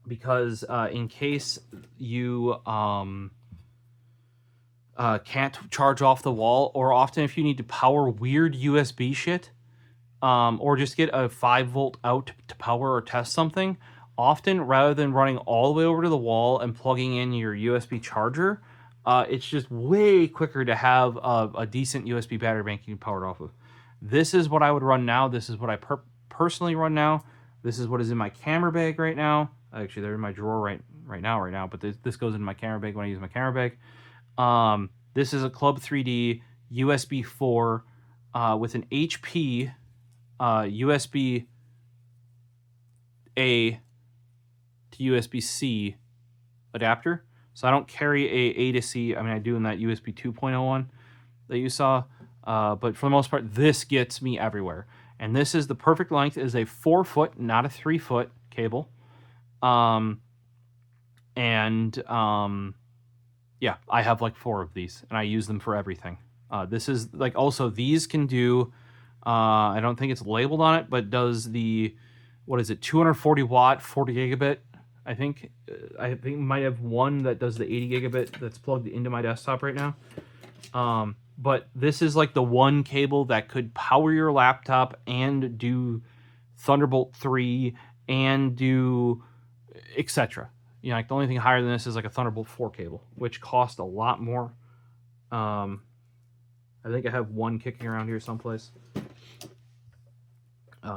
because in case you can't charge off the wall, or often if you need to power weird USB shit, or just get a 5-volt out to power or test something, often rather than running all the way over to the wall and plugging in your USB charger, it's just way quicker to have a decent USB battery bank you can power it off of. This is what I would run now. This is what I personally run now. This is what is in my camera bag right now. Actually, they're in my drawer right now. But this goes in my camera bag when I use my camera bag. This is a Club 3D USB 4 with an HP USB A to USB C adapter. So I don't carry a to C. I mean, I do in that USB 2.0 one that you saw. But for the most part, this gets me everywhere. And this is the perfect length. It is a 4-foot, not a 3-foot cable. Yeah, I have like 4 of these, and I use them for everything. This is like, also these can do, I don't think it's labeled on it, but does the, 240 watt, 40 gigabit. I think we might have one that does the 80 gigabit that's plugged into my desktop right now. But this is like the one cable that could power your laptop and do Thunderbolt 3 and do etc. You know, like the only thing higher than this is like a Thunderbolt 4 cable, which cost a lot more. I think I have one kicking around here someplace.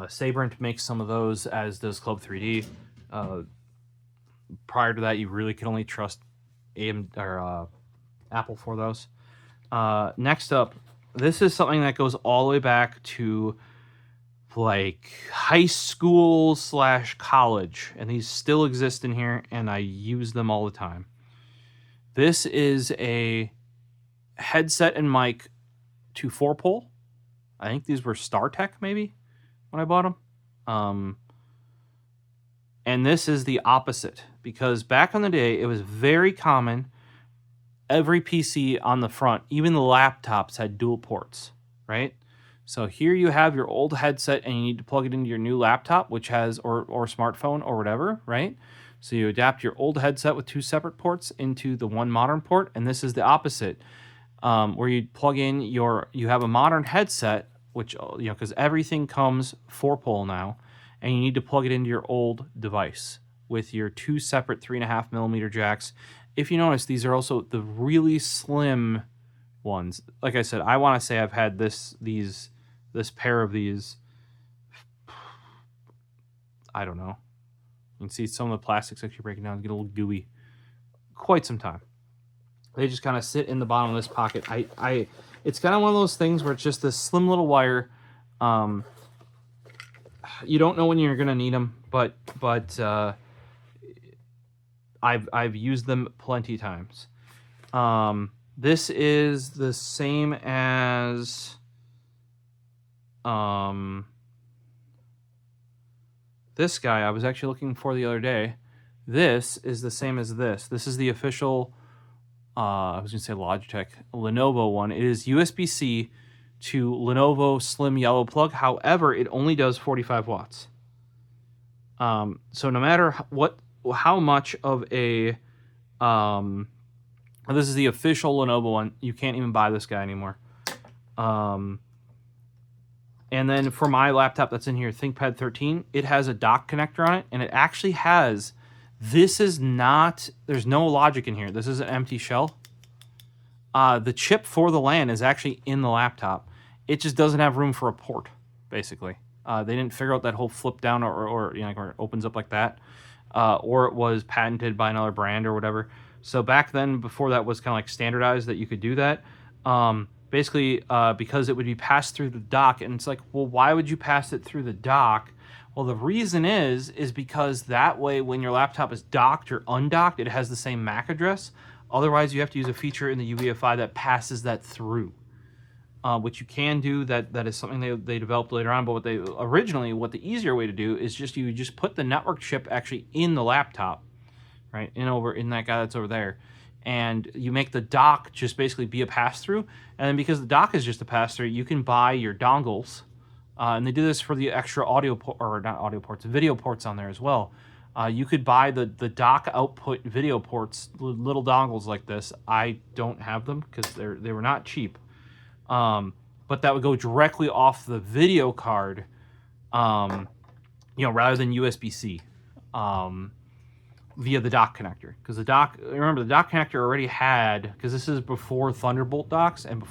Sabrent makes some of those, as does Club 3D. Prior to that, you really could only trust Apple for those. Next up, this is something that goes all the way back to like high school / college, and these still exist in here, and I use them all the time. This is a headset and mic to 4-pole. I think these were StarTech maybe when I bought them. And this is the opposite, because back in the day, it was very common. Every PC on the front, even the laptops, had dual ports, right? So here you have your old headset and you need to plug it into your new laptop, which has, or smartphone or whatever, right? So you adapt your old headset with 2 separate ports into the one modern port, and this is the opposite, where you plug in you have a modern headset, which, you know, because everything comes 4-pole now, and you need to plug it into your old device with your 2 separate 3.5 millimeter jacks. If you notice, these are also the really slim ones. Like I said, I want to say I've had this pair of these, I don't know. You can see some of the plastics actually breaking down, get a little gooey. Quite some time. They just kind of sit in the bottom of this pocket. It's kind of one of those things where it's just this slim little wire. You don't know when you're gonna need them, but I've used them plenty times. This is the same as this guy I was actually looking for the other day. This is the same as this. This is the official, I was going to say Logitech, Lenovo one. It is USB-C to Lenovo Slim Yellow plug. However, it only does 45 watts. So no matter how much of a, this is the official Lenovo one. You can't even buy this guy anymore. And then for my laptop that's in here, ThinkPad 13, it has a dock connector on it, and it actually has, there's no logic in here. This is an empty shell. The chip for the LAN is actually in the laptop. It just doesn't have room for a port, basically. They didn't figure out that whole flip down or where it opens up like that. Or it was patented by another brand or whatever. So back then, before that was kind of like standardized that you could do that, basically because it would be passed through the dock. And it's like, well, why would you pass it through the dock? Well, the reason is because that way when your laptop is docked or undocked, it has the same MAC address. Otherwise, you have to use a feature in the UEFI that passes that through, which you can do. That is something they developed later on. But what the easier way to do is you just put the network chip actually in the laptop, right, in that guy that's over there, and you make the dock just basically be a pass-through. And then because the dock is just a pass-through, you can buy your dongles, and they do this for the extra video ports on there as well. You could buy the dock output video ports, little dongles like this. I don't have them because they were not cheap. But that would go directly off the video card, rather than USB-C, via the dock connector. Because remember, the dock connector already had, because this is before Thunderbolt docks and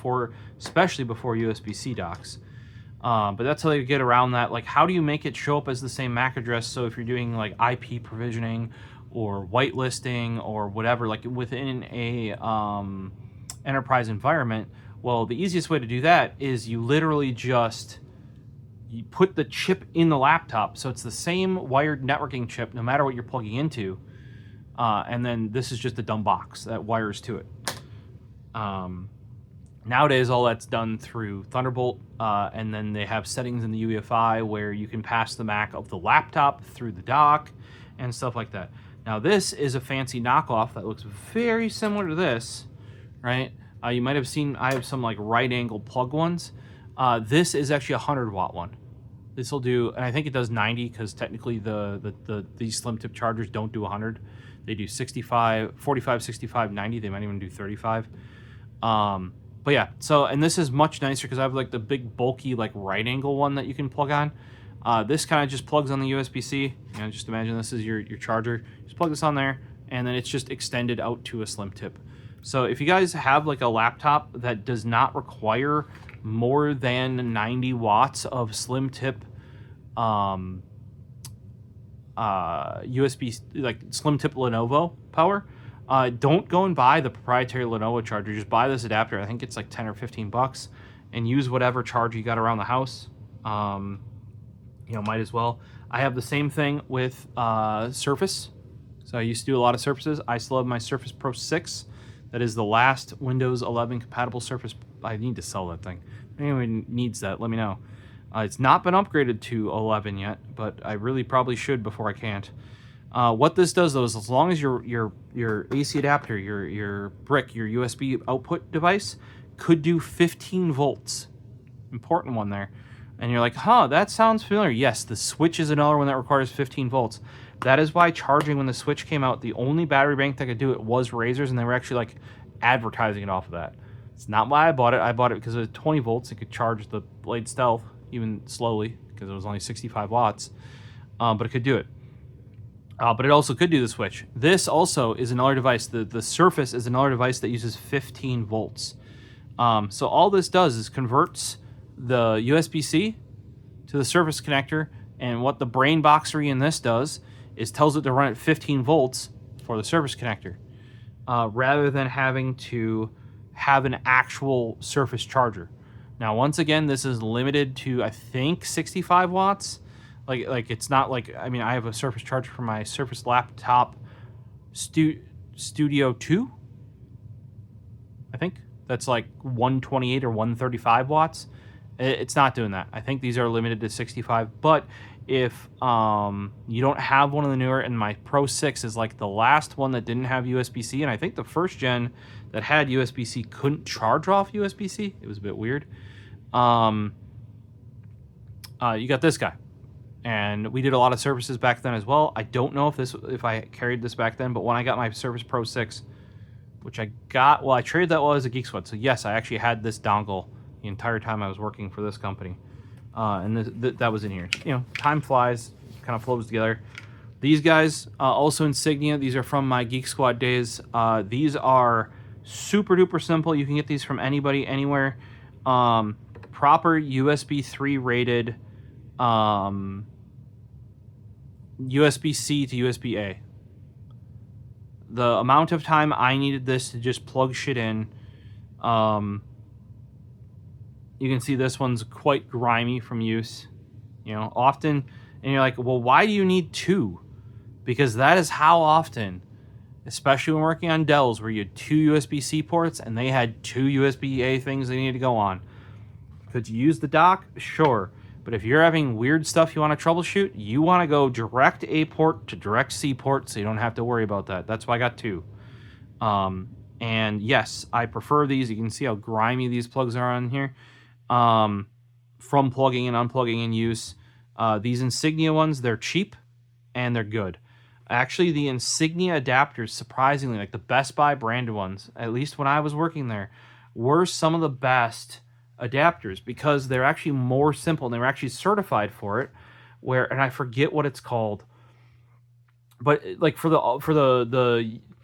especially before USB-C docks. But that's how they get around that. Like, how do you make it show up as the same MAC address? So if you're doing like IP provisioning or whitelisting or whatever, like within a enterprise environment, well, the easiest way to do that is you literally just you put the chip in the laptop, so it's the same wired networking chip no matter what you're plugging into, and then this is just a dumb box that wires to it. Nowadays, all that's done through Thunderbolt, and then they have settings in the UEFI where you can pass the MAC of the laptop through the dock and stuff like that. Now, this is a fancy knockoff that looks very similar to this, right? You might have seen, I have some like right angle plug ones. This is actually a 100-watt one. This will do, and I think it does 90 because technically these slim tip chargers don't do 100. They do 65, 45, 65, 90. They might even do 35. But yeah, so, and this is much nicer because I have like the big bulky like right angle one that you can plug on. This kind of just plugs on the USB-C. Just imagine this is your charger. Just plug this on there, and then it's just extended out to a slim tip. So if you guys have like a laptop that does not require more than 90 watts of slim tip USB, like slim tip Lenovo power, don't go and buy the proprietary Lenovo charger. Just buy this adapter. I think it's like 10 or 15 bucks, and use whatever charger you got around the house. Might as well. I have the same thing with Surface. So I used to do a lot of Surfaces. I still have my Surface Pro 6. That is the last Windows 11 compatible Surface. I need to sell that thing. If anyone needs that, let me know. It's not been upgraded to 11 yet, but I really probably should before I can't. What this does, though, is as long as your AC adapter, your brick, your USB output device could do 15 volts. Important one there. And you're like, that sounds familiar. Yes, the Switch is another one that requires 15 volts. That is why charging, when the Switch came out, the only battery bank that could do it was Razer's, and they were actually like advertising it off of that. It's not why I bought it. I bought it because it was 20 volts. It could charge the Blade Stealth even slowly because it was only 65 watts, but it could do it. But it also could do the Switch. This also is another device. The Surface is another device that uses 15 volts. So all this does is converts the USB-C to the Surface connector, and what the brain boxery in this does is tells it to run at 15 volts for the Surface connector, rather than having to have an actual Surface charger. Now, once again, this is limited to, I think, 65 watts. Like it's not like, I mean, I have a Surface charger for my Surface laptop Studio 2. I think that's like 128 or 135 watts. It's not doing that. I think these are limited to 65. But if you don't have one of the newer, and my Pro 6 is like the last one that didn't have USB-C, and I think the first gen that had USB-C couldn't charge off USB-C. It was a bit weird. You got this guy. And we did a lot of Surfaces back then as well. I don't know if I carried this back then, but when I got my Surface Pro 6, which I traded that while I was a Geek Squad. So yes, I actually had this dongle the entire time I was working for this company. And that was in here. Time flies, kind of flows together. These guys, also Insignia. These are from my Geek Squad days. These are super duper simple. You can get these from anybody, anywhere. Proper USB 3 rated USB-C to USB-A. The amount of time I needed this to just plug shit in, you can see this one's quite grimy from use, often, and you're like, well, why do you need two? Because that is how often, especially when working on Dells, where you had two USB-C ports and they had two USB-A things they needed to go on. Could you use the dock? Sure. But if you're having weird stuff you want to troubleshoot, you want to go direct A port to direct C port, so you don't have to worry about that. That's why I got two. And yes, I prefer these. You can see how grimy these plugs are on here. From plugging and unplugging in use. These Insignia ones, they're cheap and they're good. Actually, the Insignia adapters, surprisingly, like the Best Buy branded ones, at least when I was working there, were some of the best adapters because they're actually more simple and they were actually certified for it. And I forget what it's called, but like for the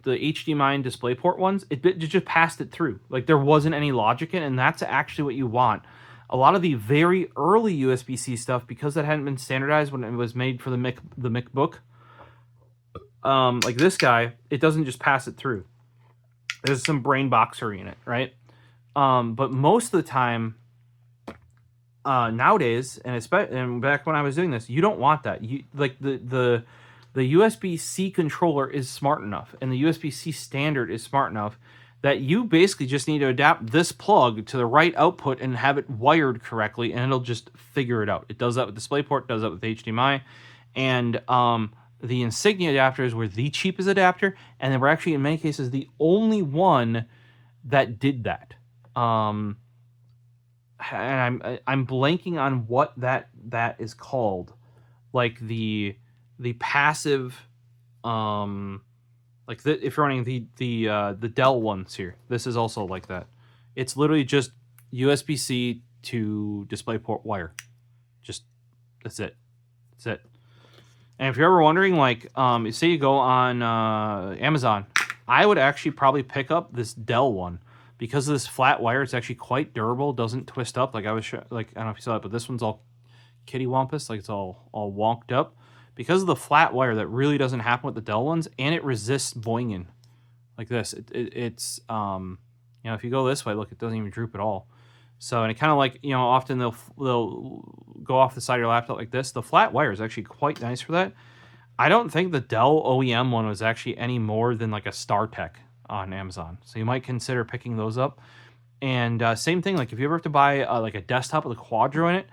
HDMI and DisplayPort ones, it just passed it through. Like there wasn't any logic in it, and that's actually what you want. A lot of the very early USB-C stuff, because that hadn't been standardized when it was made for the MacBook, like this guy, it doesn't just pass it through. There's some brain boxery in it, right? But most of the time, nowadays, and back when I was doing this, you don't want that. You like the USB-C controller is smart enough, and the USB-C standard is smart enough that you basically just need to adapt this plug to the right output and have it wired correctly, and it'll just figure it out. It does that with DisplayPort, does that with HDMI, and the Insignia adapters were the cheapest adapter, and they were actually, in many cases, the only one that did that. And I'm blanking on what that is called, like the passive, like if you're running the Dell ones here, this is also like that. It's literally just USB-C to DisplayPort wire. Just that's it. And if you're ever wondering, like, say you go on Amazon, I would actually probably pick up this Dell one because of this flat wire. It's actually quite durable, doesn't twist up. Like I was like, I don't know if you saw it, but this one's all kittywampus, like it's all wonked up because of the flat wire. That really doesn't happen with the Dell ones, and it resists boinging like this. It's if you go this way, look, it doesn't even droop at all. So, and it kind of like, often they'll go off the side of your laptop like this. The flat wire is actually quite nice for that. I don't think the Dell OEM one was actually any more than like a StarTech on Amazon. So you might consider picking those up. And same thing, like if you ever have to buy like a desktop with a Quadro in it,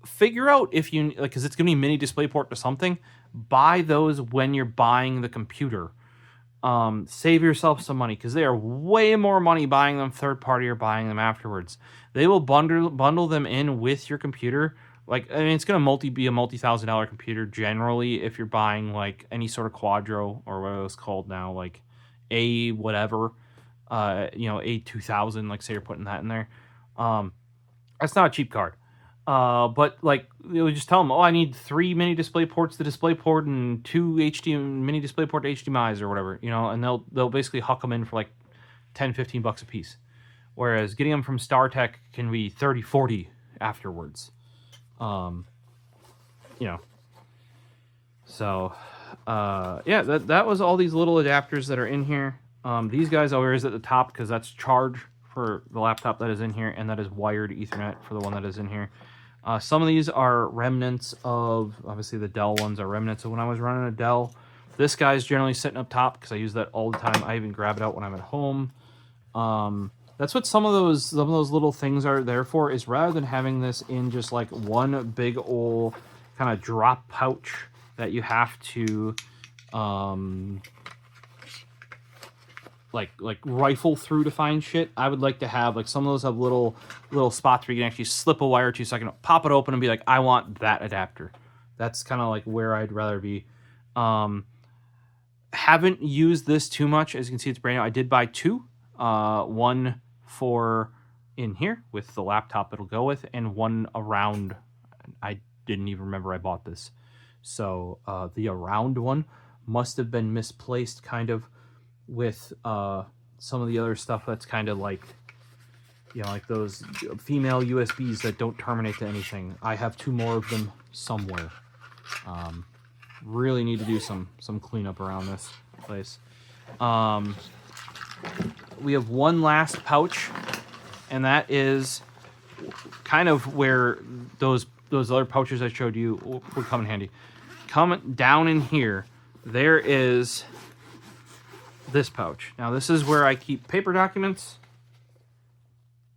figure out if you, like, because it's going to be mini DisplayPort to something, buy those when you're buying the computer. Save yourself some money because they are way more money buying them third party or buying them afterwards. They will bundle them in with your computer. Like, I mean, it's going to be a multi-$1,000 computer generally if you're buying like any sort of Quadro or what it's called now, like a whatever, A2000. Like say you're putting that in there. That's not a cheap card. But like you just tell them, I need 3 mini display ports to DisplayPort and 2 mini DisplayPort to HDMI's or whatever, and they'll basically huck them in for like $10-15 a piece. Whereas getting them from StarTech can be $30-40 afterwards. So that was all these little adapters that are in here. These guys always at the top because that's charge for the laptop that is in here, and that is wired Ethernet for the one that is in here. Some of these are remnants of, obviously the Dell ones are remnants of when I was running a Dell. This guy's generally sitting up top because I use that all the time. I even grab it out when I'm at home. That's what some of those little things are there for, is rather than having this in just like one big old kind of drop pouch that you have to like rifle through to find shit. I would like to have like some of those have little spots where you can actually slip a wire to, so I can pop it open and be like, I want that adapter. That's kind of like where I'd rather be. Haven't used this too much. As you can see, it's brand new. I did buy 2. One for in here with the laptop it'll go with, and one around. I didn't even remember I bought this. So the around one must have been misplaced kind of with some of the other stuff that's kind of like, like those female USBs that don't terminate to anything. I have 2 more of them somewhere. Really need to do some cleanup around this place. We have one last pouch, and that is kind of where those other pouches I showed you would come in handy. Come down in here, there is this pouch. Now this is where I keep paper documents,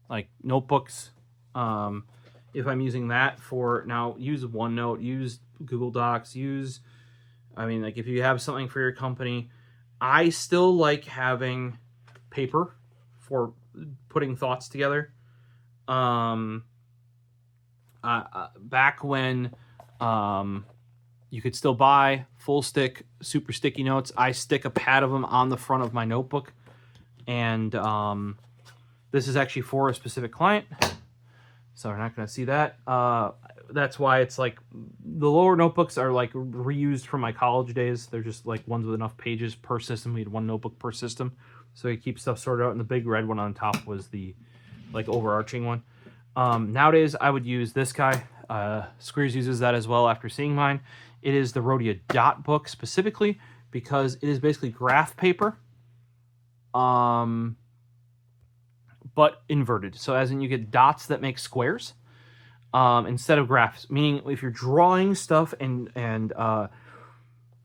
like notebooks. If I'm using that for, now use OneNote, use Google Docs, like if you have something for your company, I still like having paper for putting thoughts together. Back when You could still buy full stick, super sticky notes. I stick a pad of them on the front of my notebook. And this is actually for a specific client. So we're not going to see that. That's why it's like the lower notebooks are like reused from my college days. They're just like ones with enough pages per system. We had one notebook per system. So you keep stuff sorted out. And the big red one on top was the like overarching one. Nowadays, I would use this guy. Squares uses that as well after seeing mine. It is the Rhodia Dot book specifically because it is basically graph paper, but inverted. So as in you get dots that make squares instead of graphs. Meaning if you're drawing stuff and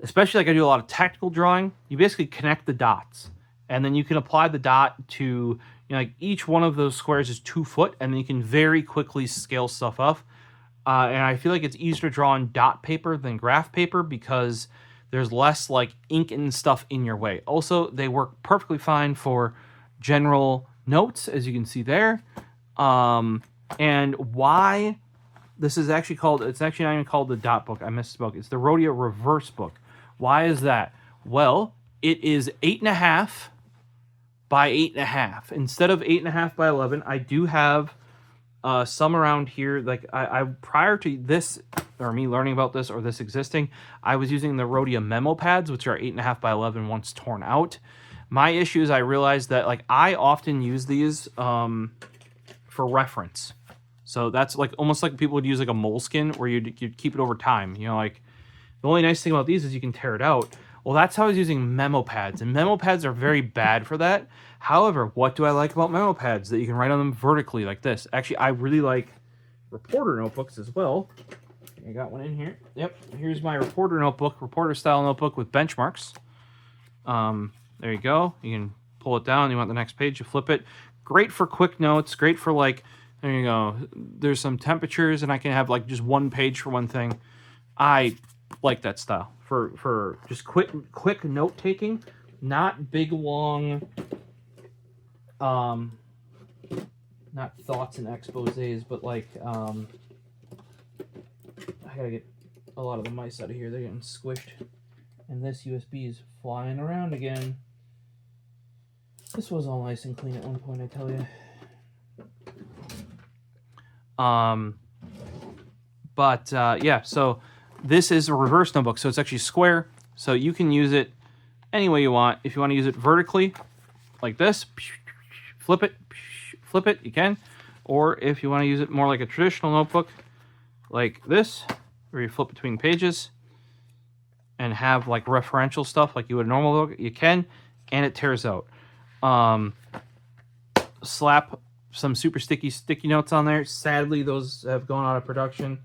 especially like I do a lot of tactical drawing, you basically connect the dots. And then you can apply the dot to, you know, like each one of those squares is 2 foot, and then you can very quickly scale stuff up. And I feel like it's easier to draw on dot paper than graph paper because there's less like ink and stuff in your way. Also, they work perfectly fine for general notes, as you can see there. And why this is actually called, it's actually not even called the dot book. I misspoke. It's the Rhodia reverse book. Why is that? Well, it is 8.5 by 8.5 instead of 8.5 by 11. I do have some around here. Like I prior to this or me learning about this or this existing, I was using the Rhodia memo pads, which are 8.5 by 11 once torn out. My issue is I realized that like I often use these for reference. So that's like almost like people would use like a moleskin where you'd keep it over time. You know, like the only nice thing about these is you can tear it out. Well, that's how I was using memo pads, and memo pads are very bad for that. However, what do I like about memo pads? That you can write on them vertically like this. Actually, I really like reporter notebooks as well. I got one in here. Yep, here's my reporter notebook, reporter style notebook with benchmarks. There you go. You can pull it down. You want the next page, you flip it. Great for quick notes. Great for like, there you go. There's some temperatures, and I can have like just one page for one thing. I like that style for just quick note taking, not big long not thoughts and exposés, but like I gotta get a lot of the mice out of here. They're getting squished, and this USB is flying around again. This was all nice and clean at one point, I tell you. Yeah, so this is a reverse notebook, so it's actually square, so you can use it any way you want. If you want to use it vertically, like this, flip it, you can. Or if you want to use it more like a traditional notebook, like this, where you flip between pages and have like referential stuff like you would a normal book, you can, and it tears out. Slap some super sticky notes on there. Sadly, those have gone out of production.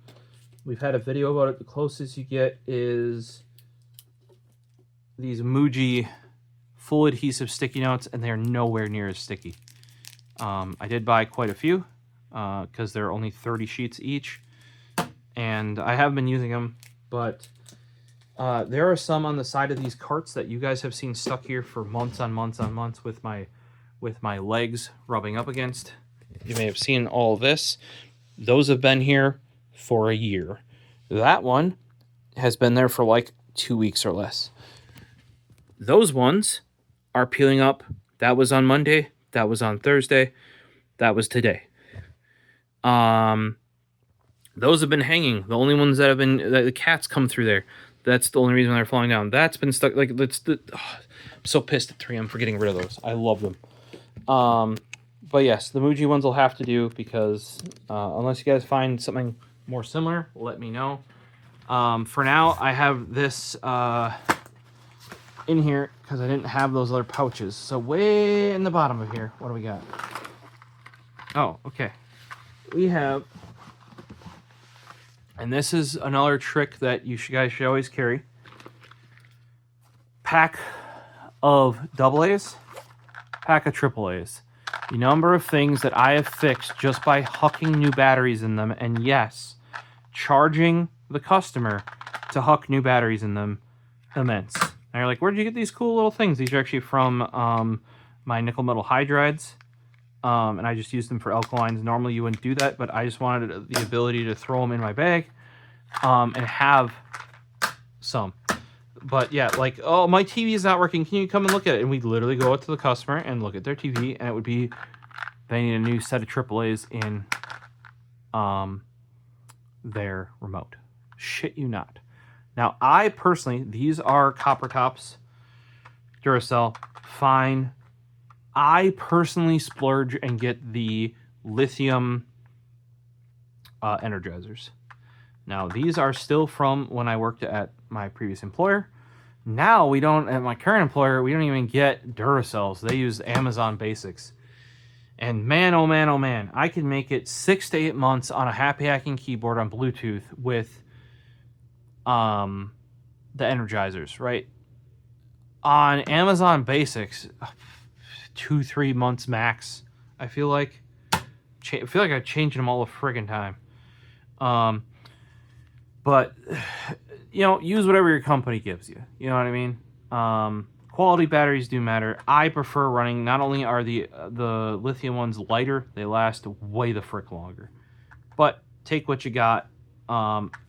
We've had a video about it. The closest you get is these Muji full adhesive sticky notes, and they're nowhere near as sticky. I did buy quite a few because they're only 30 sheets each, and I have been using them, but there are some on the side of these carts that you guys have seen stuck here for months on months on months with my legs rubbing up against. You may have seen all this. Those have been here for a year. That one has been there for like 2 weeks or less. Those ones are peeling up. That was on Monday. That was on Thursday. That was today. Those have been hanging. The only ones that have been, the cats come through there. That's the only reason they're falling down. That's been stuck. Like, I'm so pissed at 3M for getting rid of those. I love them. But yes, the Muji ones will have to do because unless you guys find something more similar, let me know. For now, I have this in here because I didn't have those other pouches. So way in the bottom of here, what do we got? Oh, okay. We have, and this is another trick that you guys should always carry. Pack of AA's, pack of AA's. The number of things that I have fixed just by hucking new batteries in them, and yes, charging the customer to huck new batteries in them, immense. And you're like, where did you get these cool little things? These are actually from my nickel metal hydrides, and I just used them for alkalines. Normally you wouldn't do that, but I just wanted the ability to throw them in my bag and have some. But yeah, like, oh, my TV is not working. Can you come and look at it? And we'd literally go out to the customer and look at their TV, and it would be, they need a new set of AAAs in their remote. Shit you not. Now, I personally, these are copper tops, Duracell, fine. I personally splurge and get the lithium energizers. Now, these are still from when I worked at my previous employer. Now, we don't, at my current employer, we don't even get Duracells. They use Amazon Basics. And man, oh man, oh man, I can make it 6 to 8 months on a happy hacking keyboard on Bluetooth with the energizers, right? On Amazon Basics, 2-3 months max. I feel like I'm changing them all the friggin' time. But you know, use whatever your company gives you. You know what I mean? Quality batteries do matter. I prefer running. Not only are the lithium ones lighter, they last way the frick longer. But take what you got.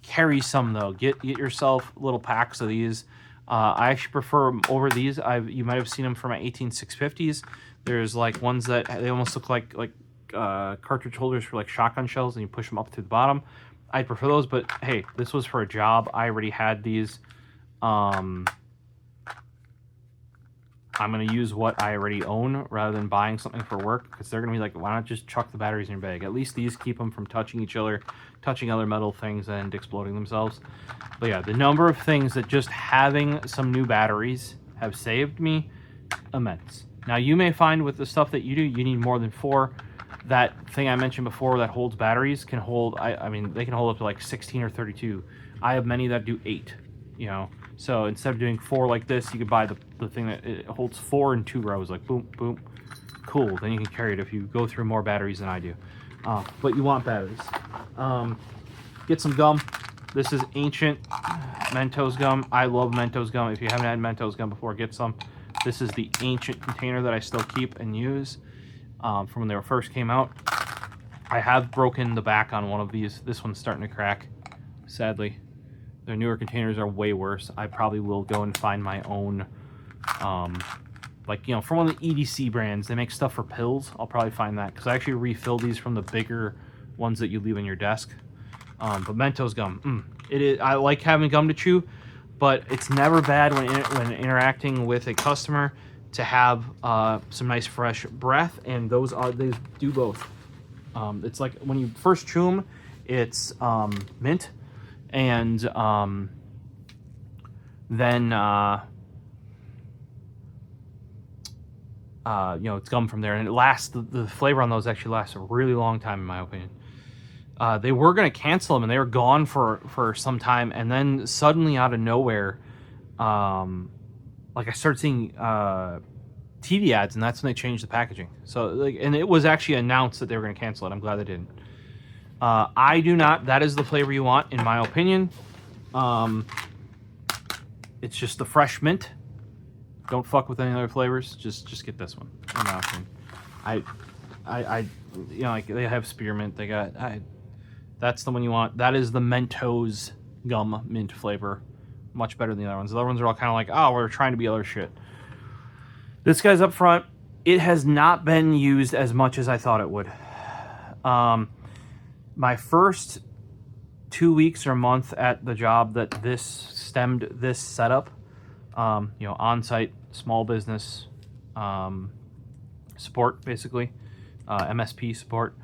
Carry some though. Get yourself little packs of these. I actually prefer them over these. You might have seen them for my 18650s. There's like ones that they almost look like cartridge holders for like shotgun shells, and you push them up to the bottom. I prefer those, but hey, this was for a job. I already had these. I'm going to use what I already own rather than buying something for work, because they're going to be like, why not just chuck the batteries in your bag? At least these keep them from touching each other, touching other metal things, and exploding themselves. But yeah, the number of things that just having some new batteries have saved me, immense. Now, you may find with the stuff that you do, you need more than 4. That thing I mentioned before that holds batteries can hold, I mean, they can hold up to like 16 or 32. I have many that do 8, you know. So instead of doing 4 like this, you could buy the thing that it holds 4 in 2 rows, like boom, boom. Cool, then you can carry it if you go through more batteries than I do. But you want batteries. Get some gum. This is ancient Mentos gum. I love Mentos gum. If you haven't had Mentos gum before, get some. This is the ancient container that I still keep and use from when they first came out. I have broken the back on one of these. This one's starting to crack, sadly. Their newer containers are way worse. I probably will go and find my own, like, you know, from one of the EDC brands. They make stuff for pills. I'll probably find that, because I actually refill these from the bigger ones that you leave on your desk. But Mentos gum, it is. I like having gum to chew, but it's never bad when interacting with a customer to have some nice fresh breath, and they do both. It's like when you first chew them, it's mint, and then you know, it's gum from there, and it lasts. The flavor on those actually lasts a really long time, in my opinion. They were going to cancel them, and they were gone for some time, and then suddenly out of nowhere, like I started seeing TV ads, and that's when they changed the packaging. So, like, and it was actually announced that they were going to cancel it. I'm glad they didn't. I do not. That is the flavor you want, in my opinion. It's just the fresh mint. Don't fuck with any other flavors. Just get this one, in my opinion. I you know, like, they have spearmint. They got that's the one you want. That is the Mentos gum mint flavor. Much better than the other ones. The other ones are all kind of like, oh, we're trying to be other shit. This guy's up front. It has not been used as much as I thought it would. My first 2 weeks or a month at the job that this stemmed this setup, you know, on-site small business support, basically, MSP support.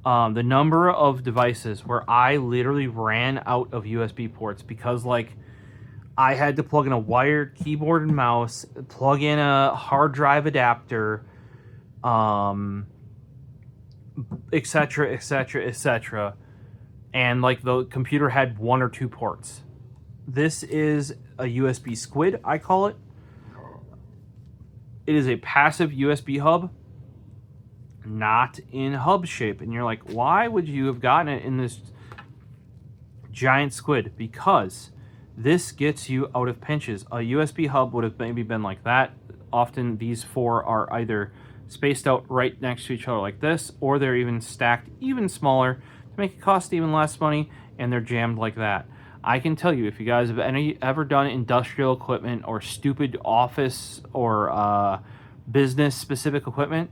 The number of devices where I literally ran out of USB ports because, like, I had to plug in a wired keyboard and mouse, plug in a hard drive adapter, etc., etc., etc. And, like, the computer had 1 or 2 ports. This is a USB squid, I call it. It is a passive USB hub, not in hub shape. And you're like, why would you have gotten it in this giant squid? Because this gets you out of pinches. A USB hub would have maybe been like that. Often these 4 are either spaced out right next to each other like this, or they're even stacked even smaller to make it cost even less money, and they're jammed like that. I can tell you, if you guys have ever done industrial equipment or stupid office or business specific equipment,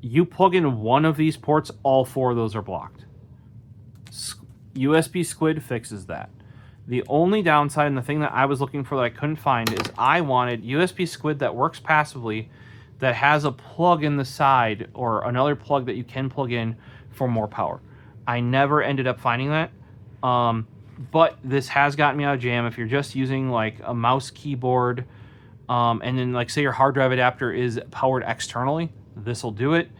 you plug in one of these ports, all 4 of those are blocked. USB Squid fixes that. The only downside, and the thing that I was looking for that I couldn't find, is I wanted USB Squid that works passively, that has a plug in the side or another plug that you can plug in for more power. I never ended up finding that. But this has gotten me out of jam. If you're just using like a mouse keyboard, and then like say your hard drive adapter is powered externally, this will do it.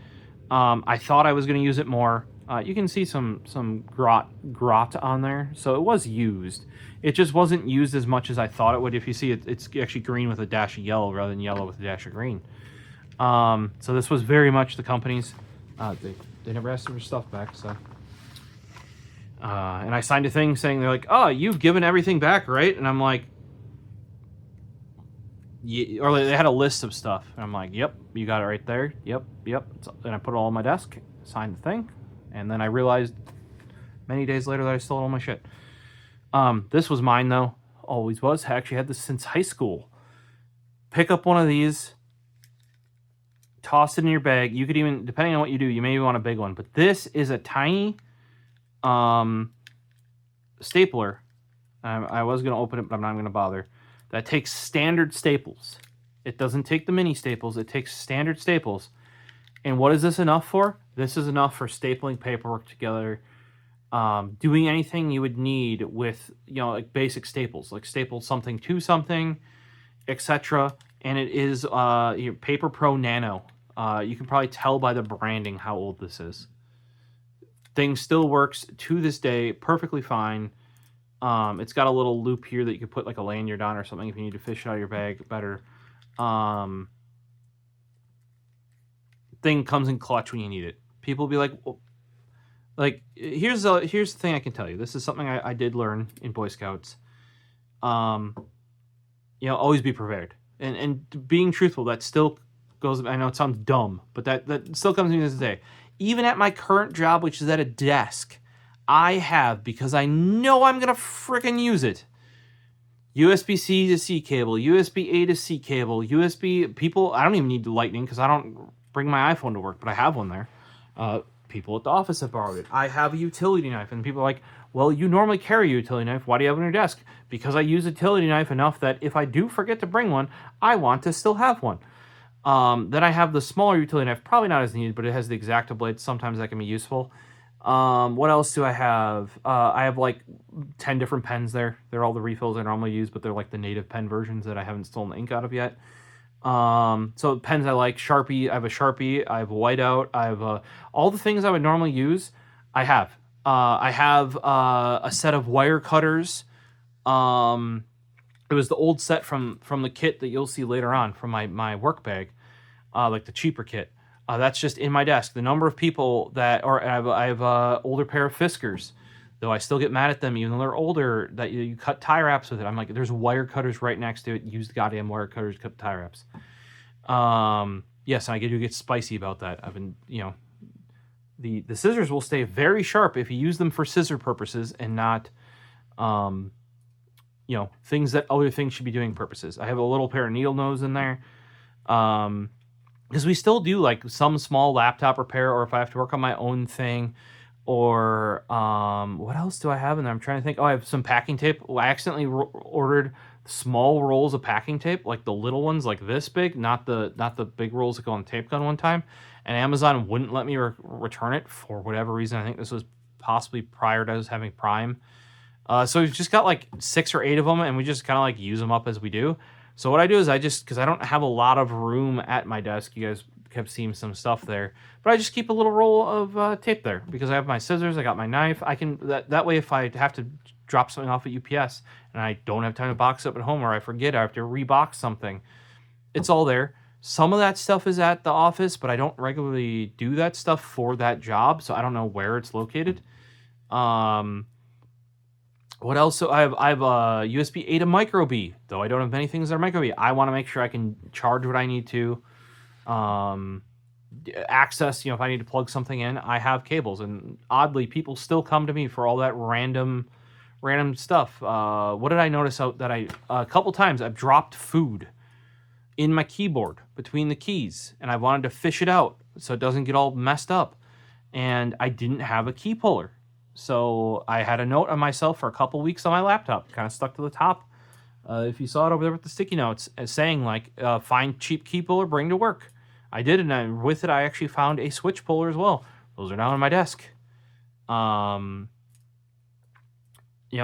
I thought I was going to use it more. You can see some grot on there, so it was used. It just wasn't used as much as I thought it would. If you see it, it's actually green with a dash of yellow rather than yellow with a dash of green. So this was very much the company's. They never asked for stuff back, so. And I signed a thing saying, they're like, oh, you've given everything back, right? And I'm like, yeah, or they had a list of stuff. And I'm like, yep, you got it right there. Yep. And I put it all on my desk, signed the thing. And then I realized many days later that I stole all my shit. This was mine, though. Always was. I actually had this since high school. Pick up one of these, toss it in your bag. You could even, depending on what you do, you may want a big one. But this is a tiny stapler. I was going to open it, but I'm not going to bother. That takes standard staples. It doesn't take the mini staples. It takes standard staples. And what is this enough for? This is enough for stapling paperwork together, doing anything you would need with, like basic staples, like staple something to something, etc. And it is your Paper Pro Nano. You can probably tell by the branding how old this is. Thing still works to this day perfectly fine. It's got a little loop here that you could put like a lanyard on or something if you need to fish it out of your bag better. Thing comes in clutch when you need it. People will be like, well, here's the thing I can tell you. This is something I did learn in Boy Scouts. Always be prepared. And being truthful, that still goes, I know it sounds dumb, but that still comes to me this day. Even at my current job, which is at a desk, I have, because I know I'm going to frickin' use it, USB-C to C cable, USB-A to C cable, USB, people, I don't even need the lightning because I don't bring my iPhone to work, but I have one there. People at the office have borrowed it. I have a utility knife, and people are like, well, you normally carry a utility knife. Why do you have it on your desk? Because I use a utility knife enough that if I do forget to bring one, I want to still have one. Then I have the smaller utility knife, probably not as needed, but it has the X-Acto blade. Sometimes that can be useful. What else do I have? I have like 10 different pens there. They're all the refills I normally use, but they're like the native pen versions that I haven't stolen the ink out of yet. So pens I like, Sharpie, I have a Sharpie, I have a whiteout, I have all the things I would normally use, I have. I have a set of wire cutters. It was the old set from the kit that you'll see later on from my work bag, like the cheaper kit. That's just in my desk. The number of people that, or I have a older pair of Fiskars, though I still get mad at them even though they're older, that you cut tie wraps with it. I'm like, there's wire cutters right next to it. Use the goddamn wire cutters to cut tie wraps. Yes, and I do get spicy about that. I've been, the scissors will stay very sharp if you use them for scissor purposes and not, things that other things should be doing purposes. I have a little pair of needle nose in there. Because we still do like some small laptop repair, or if I have to work on my own thing, or what else do I have in there? I'm trying to think. Oh, I have some packing tape. I accidentally ordered small rolls of packing tape, like the little ones, like this big, not the big rolls that go on the tape gun one time. And Amazon wouldn't let me return it for whatever reason. I think this was possibly prior to us having Prime. So we've just got like 6 or 8 of them, and we just kind of like use them up as we do. So what I do is because I don't have a lot of room at my desk, you guys kept seeing some stuff there, but I just keep a little roll of tape there because I have my scissors, I got my knife. I can that way if I have to drop something off at UPS and I don't have time to box it up at home, or I forget, I have to rebox something, it's all there. Some of that stuff is at the office, but I don't regularly do that stuff for that job, so I don't know where it's located. What else? So I have a USB-A to micro B, though I don't have many things that are micro B. I want to make sure I can charge what I need to. Access, if I need to plug something in, I have cables. And oddly, people still come to me for all that random random stuff. What did I notice out that a couple times I've dropped food in my keyboard between the keys, and I wanted to fish it out so it doesn't get all messed up, and I didn't have a key puller. So I had a note on myself for a couple weeks on my laptop, kind of stuck to the top. If you saw it over there with the sticky notes, saying like, find cheap key puller, bring to work. I did, and with it, I actually found a switch puller as well. Those are now on my desk.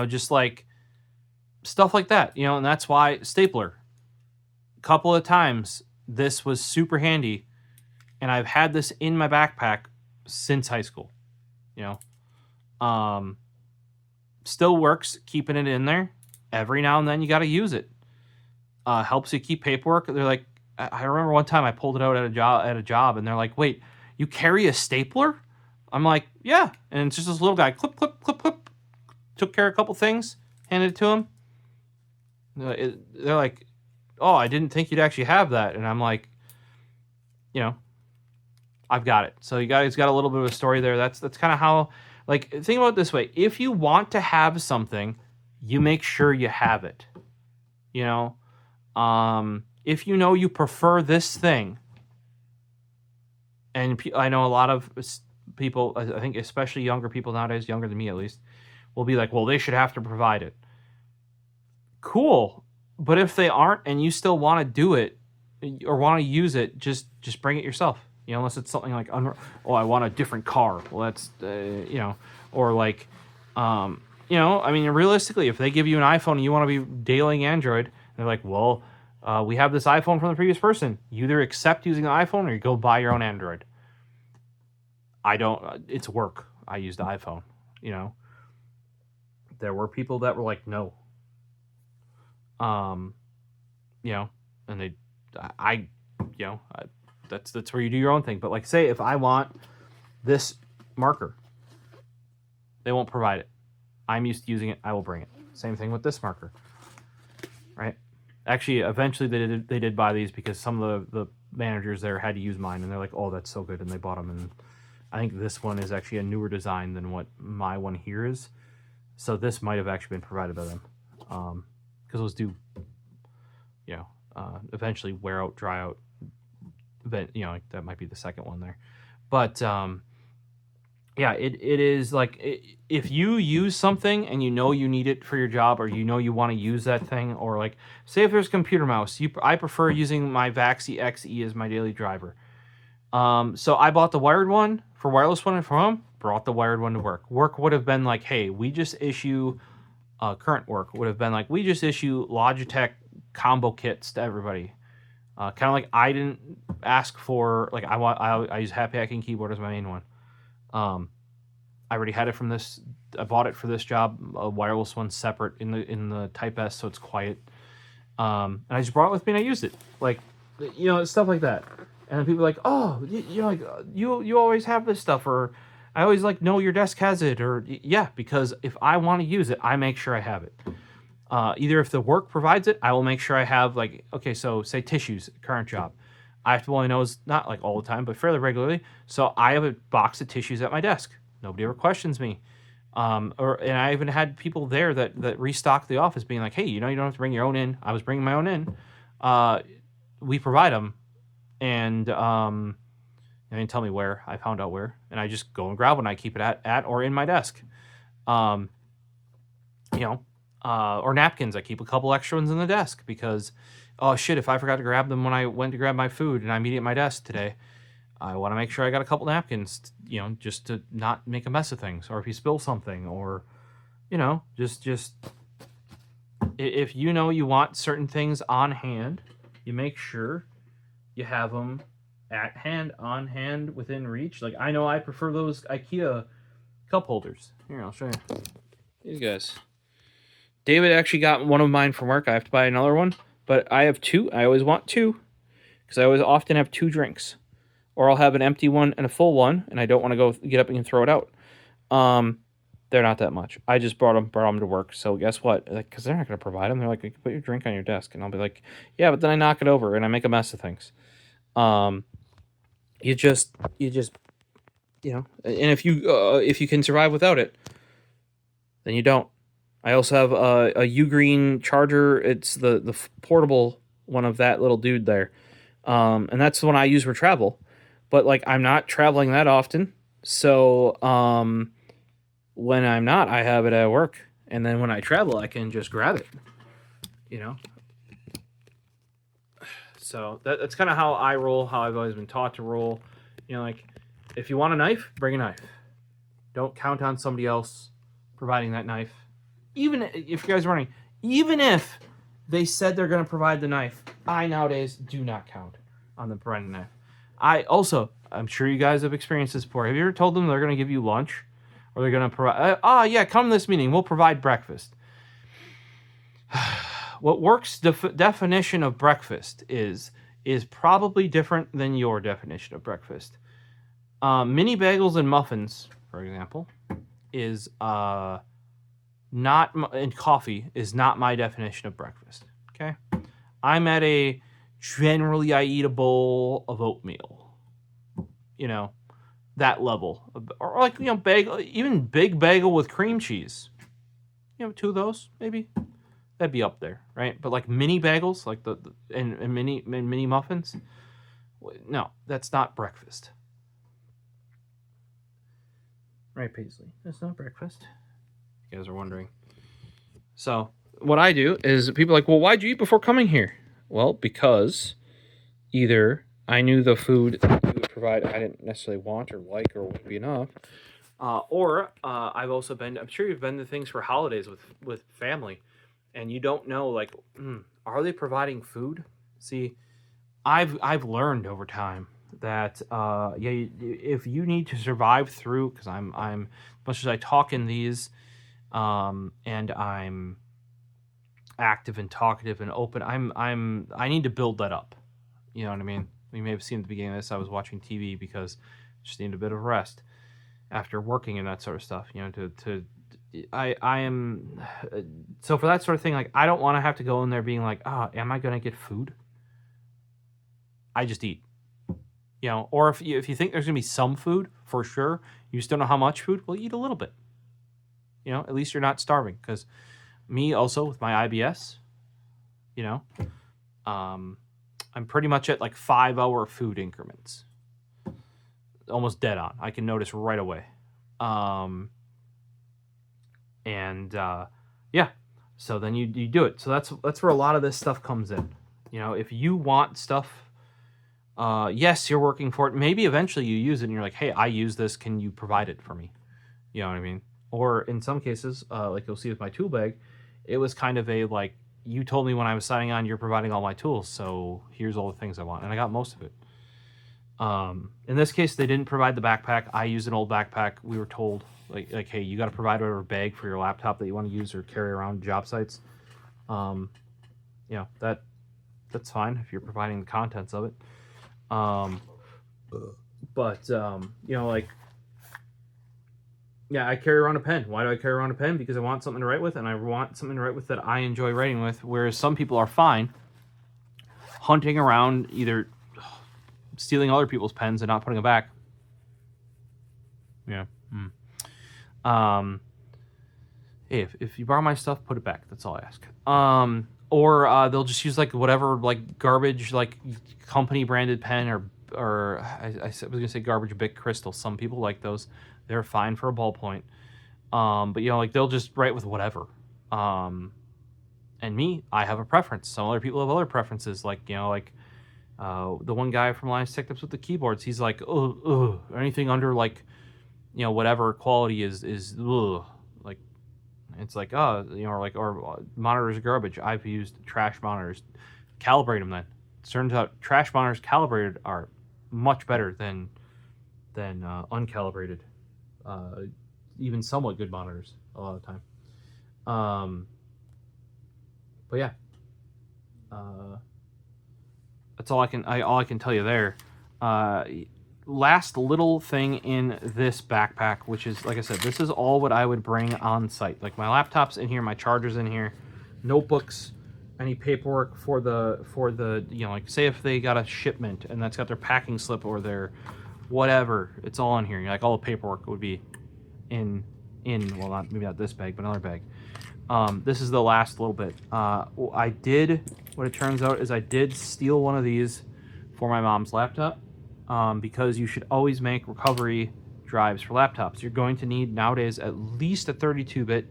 Just like stuff like that, and that's why stapler. A couple of times, this was super handy, and I've had this in my backpack since high school. Still works, keeping it in there. Every now and then you got to use it. Helps you keep paperwork. They're like, I remember one time I pulled it out at a job, and they're like, "Wait, you carry a stapler?" I'm like, "Yeah," and it's just this little guy, clip, clip, clip, clip. Took care of a couple things, handed it to him. They're like, "Oh, I didn't think you'd actually have that," and I'm like, I've got it. So you guys got a little bit of a story there. That's kind of how. Like, think about it this way: if you want to have something, you make sure you have it. If you prefer this thing, and I know a lot of people, I think especially younger people nowadays, younger than me at least, will be like, well, they should have to provide it. Cool. But if they aren't and you still want to do it or want to use it, just bring it yourself. Unless it's something like, I want a different car. Well, that's, or like, realistically, if they give you an iPhone and you want to be dailying Android, they're like, well, we have this iPhone from the previous person. You either accept using the iPhone or you go buy your own Android. I don't, it's work. I use the iPhone, There were people that were like, no. And that's where you do your own thing. But like, say if I want this marker, they won't provide it. I'm used to using it. I will bring it. Same thing with this marker, right? Actually, eventually they did buy these because some of the managers there had to use mine, and they're like, oh, that's so good, and they bought them. And I think this one is actually a newer design than what my one here is. So this might have actually been provided by them, because those do, eventually wear out, dry out. Like that might be the second one there, but it is like, if you use something and you need it for your job, or you want to use that thing, or like, say if there's a computer mouse, I prefer using my Vaxi XE as my daily driver. So I bought the wired one for wireless one from home, brought the wired one to work. Work would have been like, hey, we just issue, current work would have been like, we just issue Logitech combo kits to everybody. Kind of like I didn't ask for, like, I use Happy Hacking Keyboard as my main one. I already had it from this. I bought it for this job. A wireless one separate in the Type S, so it's quiet. And I just brought it with me and I used it. Like, stuff like that. And then people are like, oh, you always have this stuff, or I always like, no, your desk has it, or yeah, because if I want to use it, I make sure I have it. Either if the work provides it, I will make sure I have, like, okay, so say tissues, current job. I have to only know, it's not like all the time, but fairly regularly. So I have a box of tissues at my desk. Nobody ever questions me. And I even had people there that restocked the office being like, hey, you don't have to bring your own in. I was bringing my own in. We provide them. And they didn't tell me where. I found out where. And I just go and grab one. I keep it at or in my desk. Or napkins. I keep a couple extra ones in the desk because, oh shit, if I forgot to grab them when I went to grab my food and I meet at my desk today, I want to make sure I got a couple napkins, just to not make a mess of things. Or if you spill something, or, just if you want certain things on hand, you make sure you have them at hand, on hand, within reach. Like, I know I prefer those IKEA cup holders. Here, I'll show you. These guys. David actually got one of mine from work. I have to buy another one, but I have two. I always want two because I always often have two drinks, or I'll have an empty one and a full one, and I don't want to go get up and throw it out. They're not that much. I just brought them to work. So guess what? Because they're not going to provide them. They're like, you can put your drink on your desk, and I'll be like, yeah, but then I knock it over and I make a mess of things. You just, and if you can survive without it, then you don't. I also have a Ugreen charger. It's the portable one of that little dude there. And that's the one I use for travel. But like I'm not traveling that often. So when I'm not, I have it at work. And then when I travel, I can just grab it. You know? So that's kind of how I roll, how I've always been taught to roll. You know, like if you want a knife, bring a knife. Don't count on somebody else providing that knife. Even if you guys are wondering, even if they said they're going to provide the knife, I nowadays do not count on them providing the knife. I'm sure you guys have experienced this before. Have you ever told them they're going to give you lunch? Or they're going to provide, yeah, come to this meeting. We'll provide breakfast. What works definition of breakfast is probably different than your definition of breakfast. Mini bagels and muffins, for example, is not, and coffee is not my definition of breakfast. Okay, generally I eat a bowl of oatmeal. You know, that level, or like bagel, even big bagel with cream cheese. 2 of those maybe. That'd be up there, right? But like mini bagels, like and mini muffins, no, that's not breakfast, right, Paisley? That's not breakfast. You guys are wondering. So what I do is people are like, well, why'd you eat before coming here? Well, because either I knew the food that you would provide I didn't necessarily want or like or would be enough, or I've also been. I'm sure you've been to things for holidays with family. And you don't know, like, are they providing food? See, I've learned over time that if you need to survive through, because I'm as much as I talk in these, and I'm active and talkative and open, I need to build that up. You know what I mean? You may have seen at the beginning of this, I was watching TV because I just needed a bit of rest after working and that sort of stuff. I am so for that sort of thing, like I don't want to have to go in there being like, am I gonna get food? I just eat, or if you think there's gonna be some food for sure, you just don't know how much food, well, eat a little bit. At least you're not starving. Because me also with my IBS, I'm pretty much at like 5-hour food increments, almost dead on. I can notice right away. So then you do it. So that's where a lot of this stuff comes in. If you want stuff, yes, you're working for it. Maybe eventually you use it and you're like, hey, I use this. Can you provide it for me? You know what I mean? Or in some cases, like you'll see with my tool bag, it was kind of a like, you told me when I was signing on, you're providing all my tools. So here's all the things I want. And I got most of it. In this case, they didn't provide the backpack. I used an old backpack. We were told like, hey, you got to provide whatever bag for your laptop that you want to use or carry around job sites. That's fine if you're providing the contents of it. I carry around a pen. Why do I carry around a pen? Because I want something to write with, and I want something to write with that I enjoy writing with. Whereas some people are fine hunting around, either stealing other people's pens and not putting them back. Yeah. Hey, if you borrow my stuff, put it back. That's all I ask. Or they'll just use like whatever like garbage like company branded pen or I was gonna say garbage Bic Crystal. Some people like those. They're fine for a ballpoint. But like they'll just write with whatever. And me, I have a preference. Some other people have other preferences. Like the one guy from Linus Tech Tips with the keyboards, he's like, anything under like, whatever quality is like, it's like, or monitors are garbage. I've used trash monitors. Calibrate them then. It turns out trash monitors calibrated are much better than uncalibrated, even somewhat good monitors a lot of the time. But yeah, that's all I can tell you there. Last little thing in this backpack, which is, like I said, this is all what I would bring on site. Like my laptop's in here, my charger's in here, notebooks, any paperwork for the like say if they got a shipment and that's got their packing slip or their whatever, it's all in here. Like all the paperwork would be in well, maybe not this bag, but another bag. This is the last little bit. What it turns out is I did steal one of these for my mom's laptop, because you should always make recovery drives for laptops. You're going to need nowadays at least a 32-bit.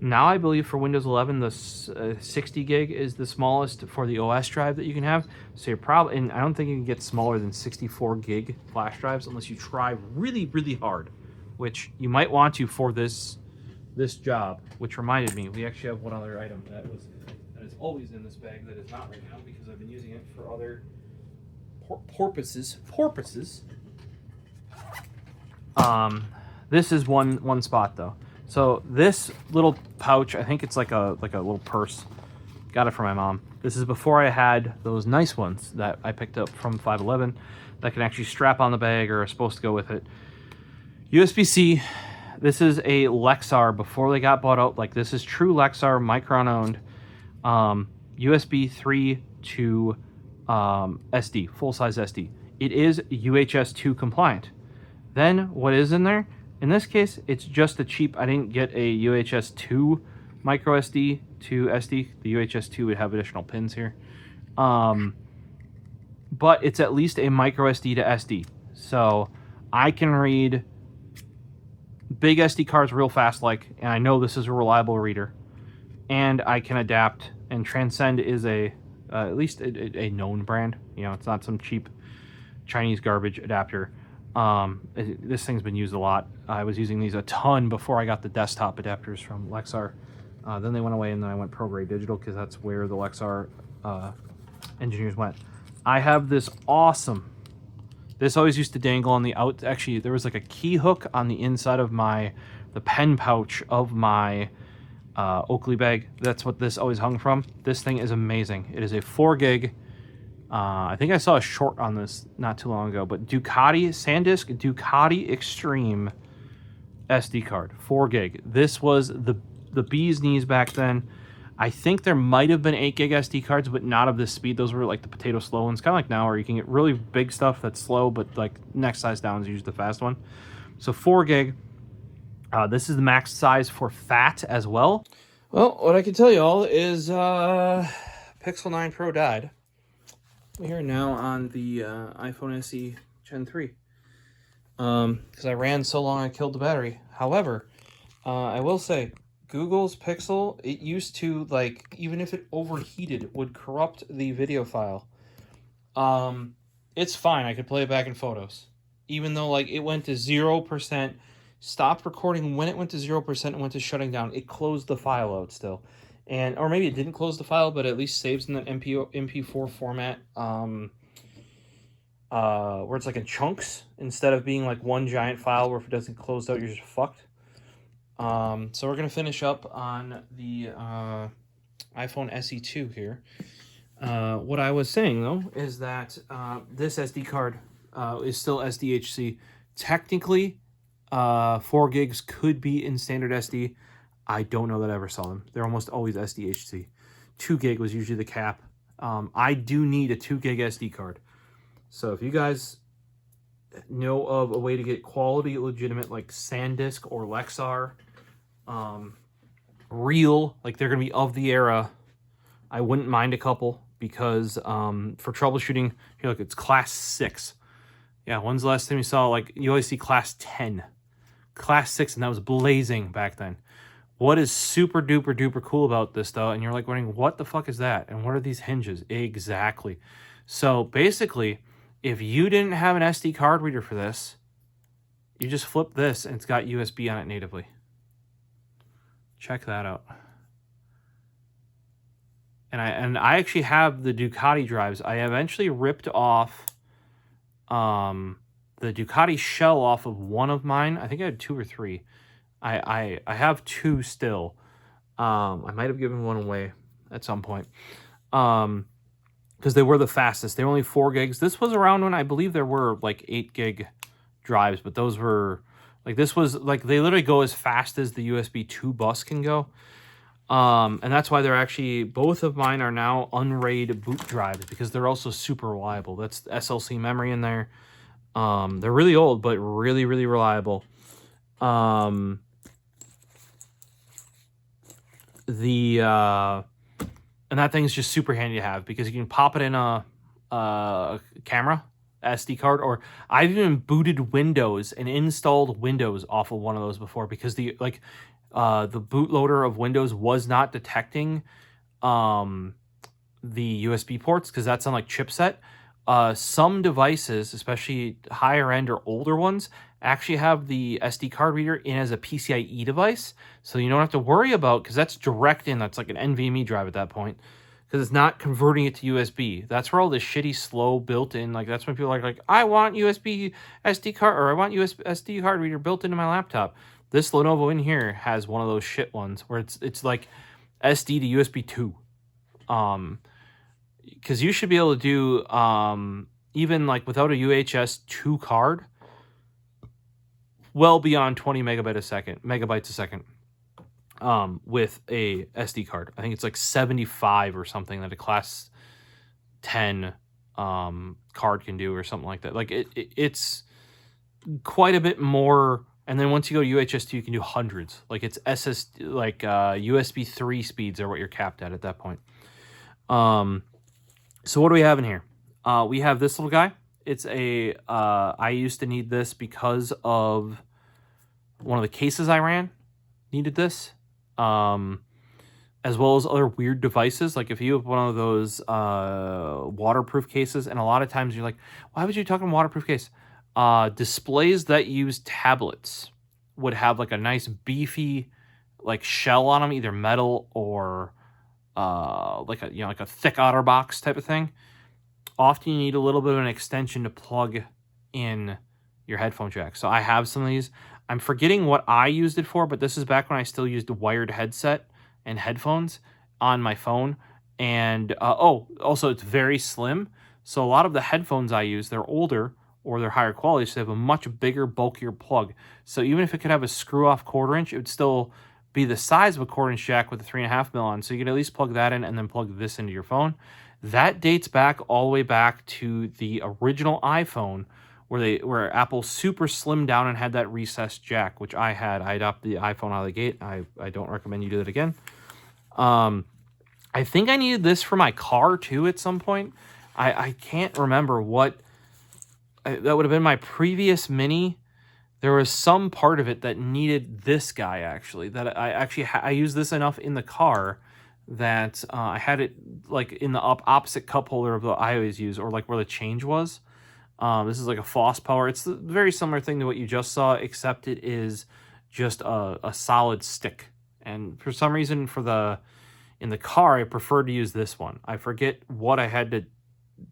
Now I believe for Windows 11 the 60 gig is the smallest for the OS drive that you can have. So you're probably, and I don't think you can get smaller than 64 gig flash drives unless you try really, really hard, which you might want to for this job. Which reminded me, we actually have one other item that is always in this bag that is not right now because I've been using it for other purposes. This is one spot though. So this little pouch, I think it's like a little purse. Got it from my mom. This is before I had those nice ones that I picked up from 511 that can actually strap on the bag or are supposed to go with it. USB-C. This is a Lexar before they got bought out. Like, this is true Lexar, Micron owned. USB 3 to SD, full size SD. It is UHS 2 compliant. Then what is in there? In this case, it's just a cheap, I didn't get a UHS 2 micro SD to SD. The UHS 2 would have additional pins here. But it's at least a micro SD to SD. So I can read big SD cards real fast, and I know this is a reliable reader. And I can adapt, and Transcend is at least a known brand. You know, it's not some cheap Chinese garbage adapter. This thing's been used a lot. I was using these a ton before I got the desktop adapters from Lexar. Then they went away, and then I went ProGrade Digital because that's where the Lexar engineers went. I have this awesome. This always used to dangle on the out. Actually, there was like a key hook on the inside of the pen pouch of my Oakley bag. That's what this always hung from. This thing is amazing. It is a 4 gig. I think I saw a short on this not too long ago, but SanDisk Ducati Extreme SD card, 4 gig. This was the bee's knees back then. I think there might have been 8 gig SD cards, but not of this speed. Those were like the potato slow ones, kind of like now, where you can get really big stuff that's slow, but like next size down is usually the fast one. So 4 gig. This is the max size for FAT as well. Well, what I can tell you all is Pixel 9 Pro died. We are now on the iPhone SE Gen 3. Because I ran so long I killed the battery. However, I will say, Google's Pixel, it used to, like, even if it overheated, would corrupt the video file. It's fine. I could play it back in photos. Even though, like, it went to 0%, stopped recording when it went to 0% and went to shutting down. It closed the file out still. Or maybe it didn't close the file, but at least saves in that MP4 format, where it's like in chunks instead of being like one giant file where if it doesn't close out, you're just fucked. So we're gonna finish up on the iPhone SE2 here. What I was saying though is that this SD card is still SDHC. Technically, 4 gigs could be in standard SD. I don't know that I ever saw them. They're almost always SDHC. 2 gig was usually the cap. I do need a 2 gig SD card. So if you guys know of a way to get quality, legitimate, like SanDisk or Lexar, real, like they're going to be of the era, I wouldn't mind a couple because for troubleshooting, here, look, it's class 6. Yeah, when's the last time you saw, like, you always see class 10. Class 6, and that was blazing back then. What is super duper duper cool about this though, and you're like wondering, what the fuck is that? And what are these hinges? Exactly. So basically, if you didn't have an SD card reader for this, you just flip this and it's got USB on it natively. Check that out. And I actually have the Ducati drives. I eventually ripped off the Ducati shell off of one of mine. I think I had 2 or 3. I have 2 still. I might have given one away at some point. Because they were the fastest. They were only 4 gigs. This was around when I believe there were like 8 gig drives, but those were like, this was like, they literally go as fast as the USB 2 bus can go. And that's why they're actually, both of mine are now unraid boot drives because they're also super reliable. That's SLC memory in there. They're really old, but really, really and that thing's just super handy to have because you can pop it in a camera SD card, or I've even booted Windows and installed Windows off of one of those before because the bootloader of Windows was not detecting the USB ports because that's on like chipset. Some devices, especially higher end or older ones, actually have the SD card reader in as a PCIe device, so you don't have to worry about, because that's direct in, that's like an NVMe drive at that point, because it's not converting it to USB. That's where all this shitty slow built in, like that's when people are like I want USB SD card, or I want USB SD card reader built into my laptop. This Lenovo in here has one of those shit ones where it's like SD to USB 2. Because you should be able to do even like without a UHS 2 card, well beyond 20 megabytes a second with a SD card. I think it's like 75 or something that a class 10 card can do, or something like that. Like it's quite a bit more. And then once you go to UHS 2, you can do hundreds. Like it's USB 3 speeds are what you're capped at that point. So what do we have in here? We have this little guy. It's a, I used to need this because of one of the cases I ran needed this, as well as other weird devices. Like if you have one of those waterproof cases, and a lot of times you're like, why would you talk about waterproof case? Displays that use tablets would have like a nice beefy like shell on them, either metal or like a thick OtterBox type of thing. Often you need a little bit of an extension to plug in your headphone jack. So I have some of these. I'm forgetting what I used it for, but this is back when I still used a wired headset and headphones on my phone. And also it's very slim. So a lot of the headphones I use, they're older or they're higher quality, so they have a much bigger, bulkier plug. So even if it could have a screw-off 1/4 inch, it would still be the size of a 1/4 inch jack with a 3.5 mil on. So you can at least plug that in and then plug this into your phone. That dates back all the way back to the original iPhone, where Apple super slimmed down and had that recessed jack, which I had. I adopted the iPhone out of the gate. I don't recommend you do that again. I think I needed this for my car too at some point. I can't remember what. That would have been my previous Mini. There was some part of it that needed this guy, actually. That I used this enough in the car that I had it like in the opposite cup holder of the I always use, or like where the change was. This is like a Foss Power. It's a very similar thing to what you just saw, except it is just a solid stick. And for some reason, in the car, I preferred to use this one. I forget what I had to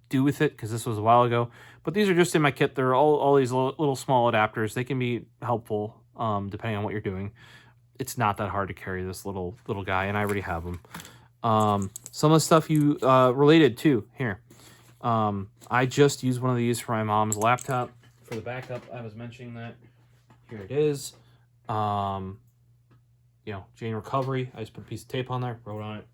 do with it because this was a while ago. But these are just in my kit. They're all these little small adapters. They can be helpful depending on what you're doing. It's not that hard to carry this little guy, and I already have them. Some of the stuff you related to here. I just used one of these for my mom's laptop for the backup. I was mentioning that. Here it is. Jane Recovery. I just put a piece of tape on there, wrote on it.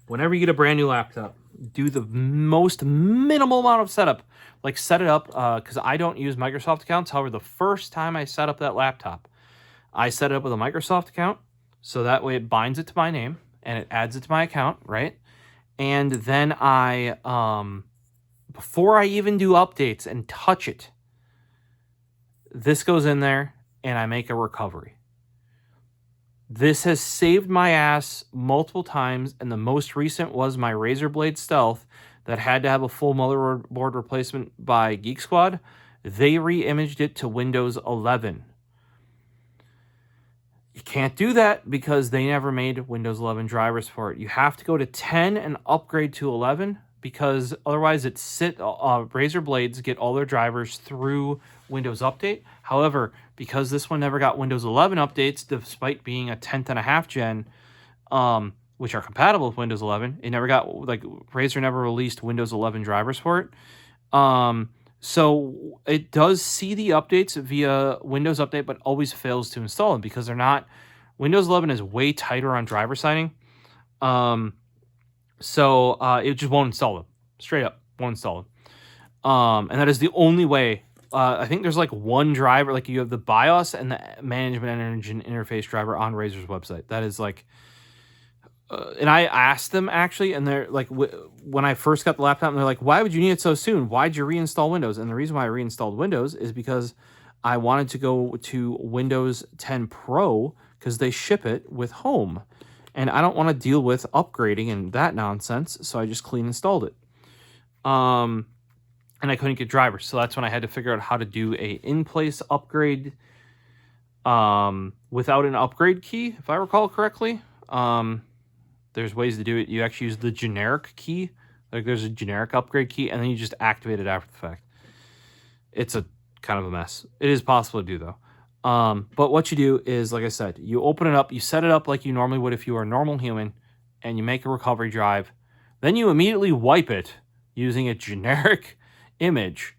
Whenever you get a brand new laptop, do the most minimal amount of setup. Like set it up, because I don't use Microsoft accounts. However, the first time I set up that laptop, I set it up with a Microsoft account. So that way it binds it to my name and it adds it to my account, right? And then before I even do updates and touch it, this goes in there and I make a recovery. This has saved my ass multiple times, and the most recent was my Razer Blade Stealth that had to have a full motherboard replacement by Geek Squad. They re-imaged it to Windows 11. You can't do that because they never made Windows 11 drivers for it. You have to go to 10 and upgrade to 11 because otherwise Razer Blades get all their drivers through Windows Update. However, because this one never got Windows 11 updates, despite being a 10th and a half gen, which are compatible with Windows 11, it never got, Razer never released Windows 11 drivers for it. So it does see the updates via Windows Update, but always fails to install them because they're not. Windows 11 is way tighter on driver signing. So it just won't install them. Straight up, won't install them. And that is the only way I think there's like one driver, like you have the BIOS and the management engine interface driver on Razer's website. That is like, and I asked them actually, and they're like, when I first got the laptop, and they're like, why would you need it so soon? Why'd you reinstall Windows? And the reason why I reinstalled Windows is because I wanted to go to Windows 10 Pro because they ship it with Home. And I don't want to deal with upgrading and that nonsense, so I just clean installed it. And I couldn't get drivers, so that's when I had to figure out how to do a in-place upgrade without an upgrade key, if I recall correctly. There's ways to do it. You actually use the generic key. Like there's a generic upgrade key, and then you just activate it after the fact. It's a kind of a mess. It is possible to do, though. But what you do is, like I said, you open it up, you set it up like you normally would if you were a normal human, and you make a recovery drive. Then you immediately wipe it using a generic image.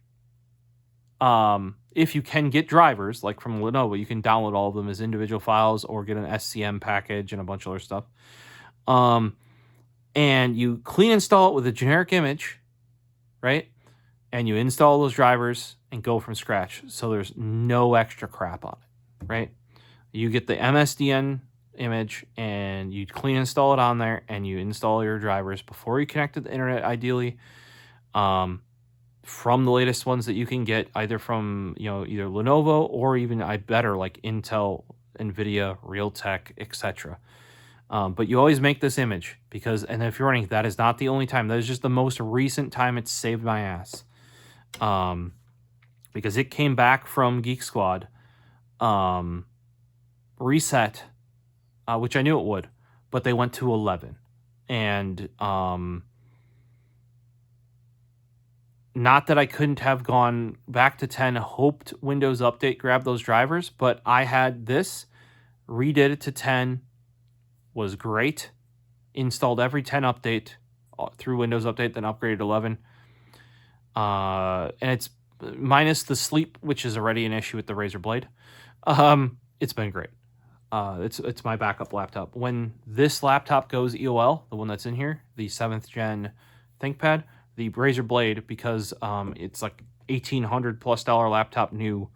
If you can get drivers, like from Lenovo, you can download all of them as individual files or get an SCM package and a bunch of other stuff. And you clean install it with a generic image, right? And you install those drivers and go from scratch. So there's no extra crap on it, right? You get the MSDN image and you clean install it on there, and you install your drivers before you connect to the internet, ideally, from the latest ones that you can get, either from, either Lenovo or even better like Intel, NVIDIA, Realtek, etc. But you always make this image and if you're running, that is not the only time. That is just the most recent time it's saved my ass. Because it came back from Geek Squad, reset, which I knew it would, but they went to 11. And not that I couldn't have gone back to 10, hoped Windows Update grabbed those drivers, but I had this, redid it to 10, was great, installed every 10 update through Windows Update, then upgraded 11. And it's minus the sleep, which is already an issue with the Razer Blade. It's been great. It's my backup laptop. When this laptop goes EOL, the one that's in here, the 7th gen ThinkPad, the Razer Blade, because it's like $1,800+ laptop new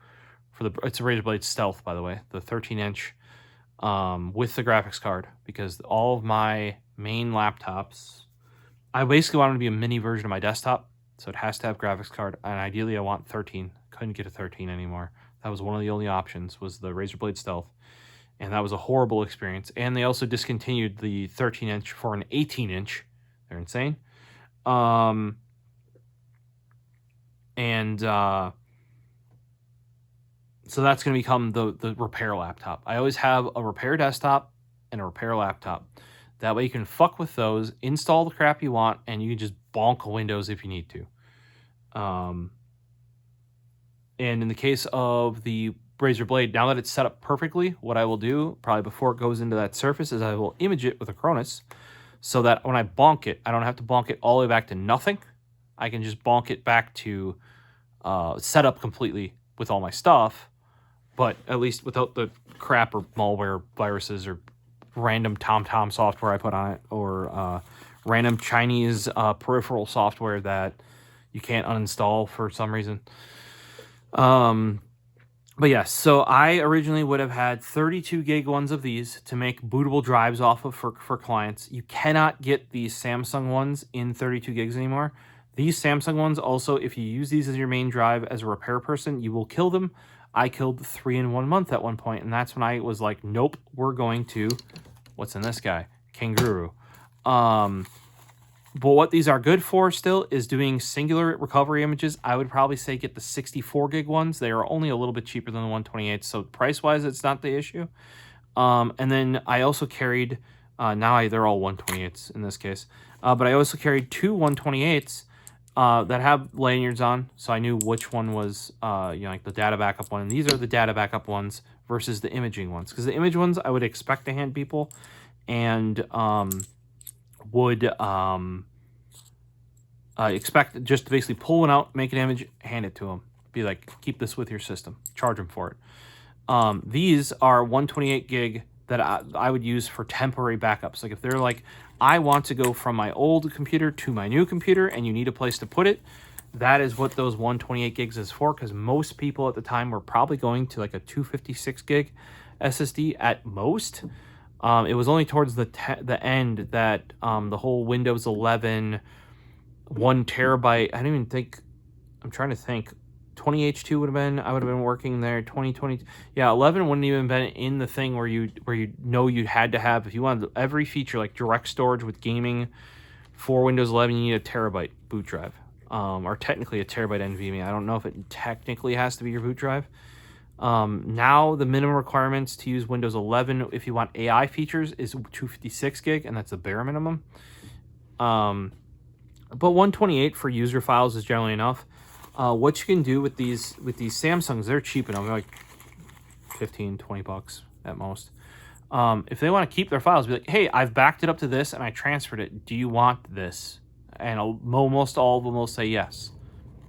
it's a Razer Blade Stealth, by the way, the 13-inch with the graphics card, because all of my main laptops, I basically want it to be a mini version of my desktop, so it has to have graphics card, and ideally I want 13. Couldn't get a 13 anymore. That was one of the only options, was the Razer Blade Stealth, and that was a horrible experience. And they also discontinued the 13-inch for an 18-inch. They're insane. So that's going to become the repair laptop. I always have a repair desktop and a repair laptop. That way you can fuck with those, install the crap you want, and you can just bonk Windows if you need to. And in the case of the Razer Blade, now that it's set up perfectly, what I will do, probably before it goes into that Surface, is I will image it with Acronis, so that when I bonk it, I don't have to bonk it all the way back to nothing. I can just bonk it back to set up completely with all my stuff, but at least without the crap or malware, viruses, or random TomTom software I put on it, or random Chinese peripheral software that you can't uninstall for some reason. But yes, so I originally would have had 32 gig ones of these to make bootable drives off of for clients. You cannot get these Samsung ones in 32 gigs anymore. These Samsung ones also, if you use these as your main drive as a repair person, you will kill them. I killed 3 in 1 month at one point, and that's when I was like, nope, we're going to, what's in this guy? Kangaroo. But what these are good for still is doing singular recovery images. I would probably say get the 64 gig ones. They are only a little bit cheaper than the 128, so price-wise, it's not the issue. And then I also carried, they're all 128s in this case, but I also carried 2 128s that have lanyards on, so I knew which one was, like the data backup one. And these are the data backup ones versus the imaging ones, because the image ones I would expect to hand people, and would expect just to basically pull one out, make an image, hand it to them, be like, keep this with your system, charge them for it. These are 128 gig that I would use for temporary backups. Like if they're like, I want to go from my old computer to my new computer and you need a place to put it, that is what those 128 gigs is for, because most people at the time were probably going to like a 256 gig SSD at most. It was only towards the end that the whole Windows 11 1 terabyte, I don't even think, I'm trying to think, 20H2 would have been, I would have been working there. 2020, yeah, 11 wouldn't even been in the thing where you know you had to have, if you wanted every feature like direct storage with gaming for Windows 11, you need a terabyte boot drive, or technically a terabyte NVMe. I don't know if it technically has to be your boot drive. Now the minimum requirements to use Windows 11 if you want AI features is 256 gig, and that's the bare minimum. But 128 for user files is generally enough. What you can do with these Samsungs, they're cheap enough. They're like 15, 20 bucks at most. If they want to keep their files, be like, hey, I've backed it up to this and I transferred it. Do you want this? And almost all of them will say yes.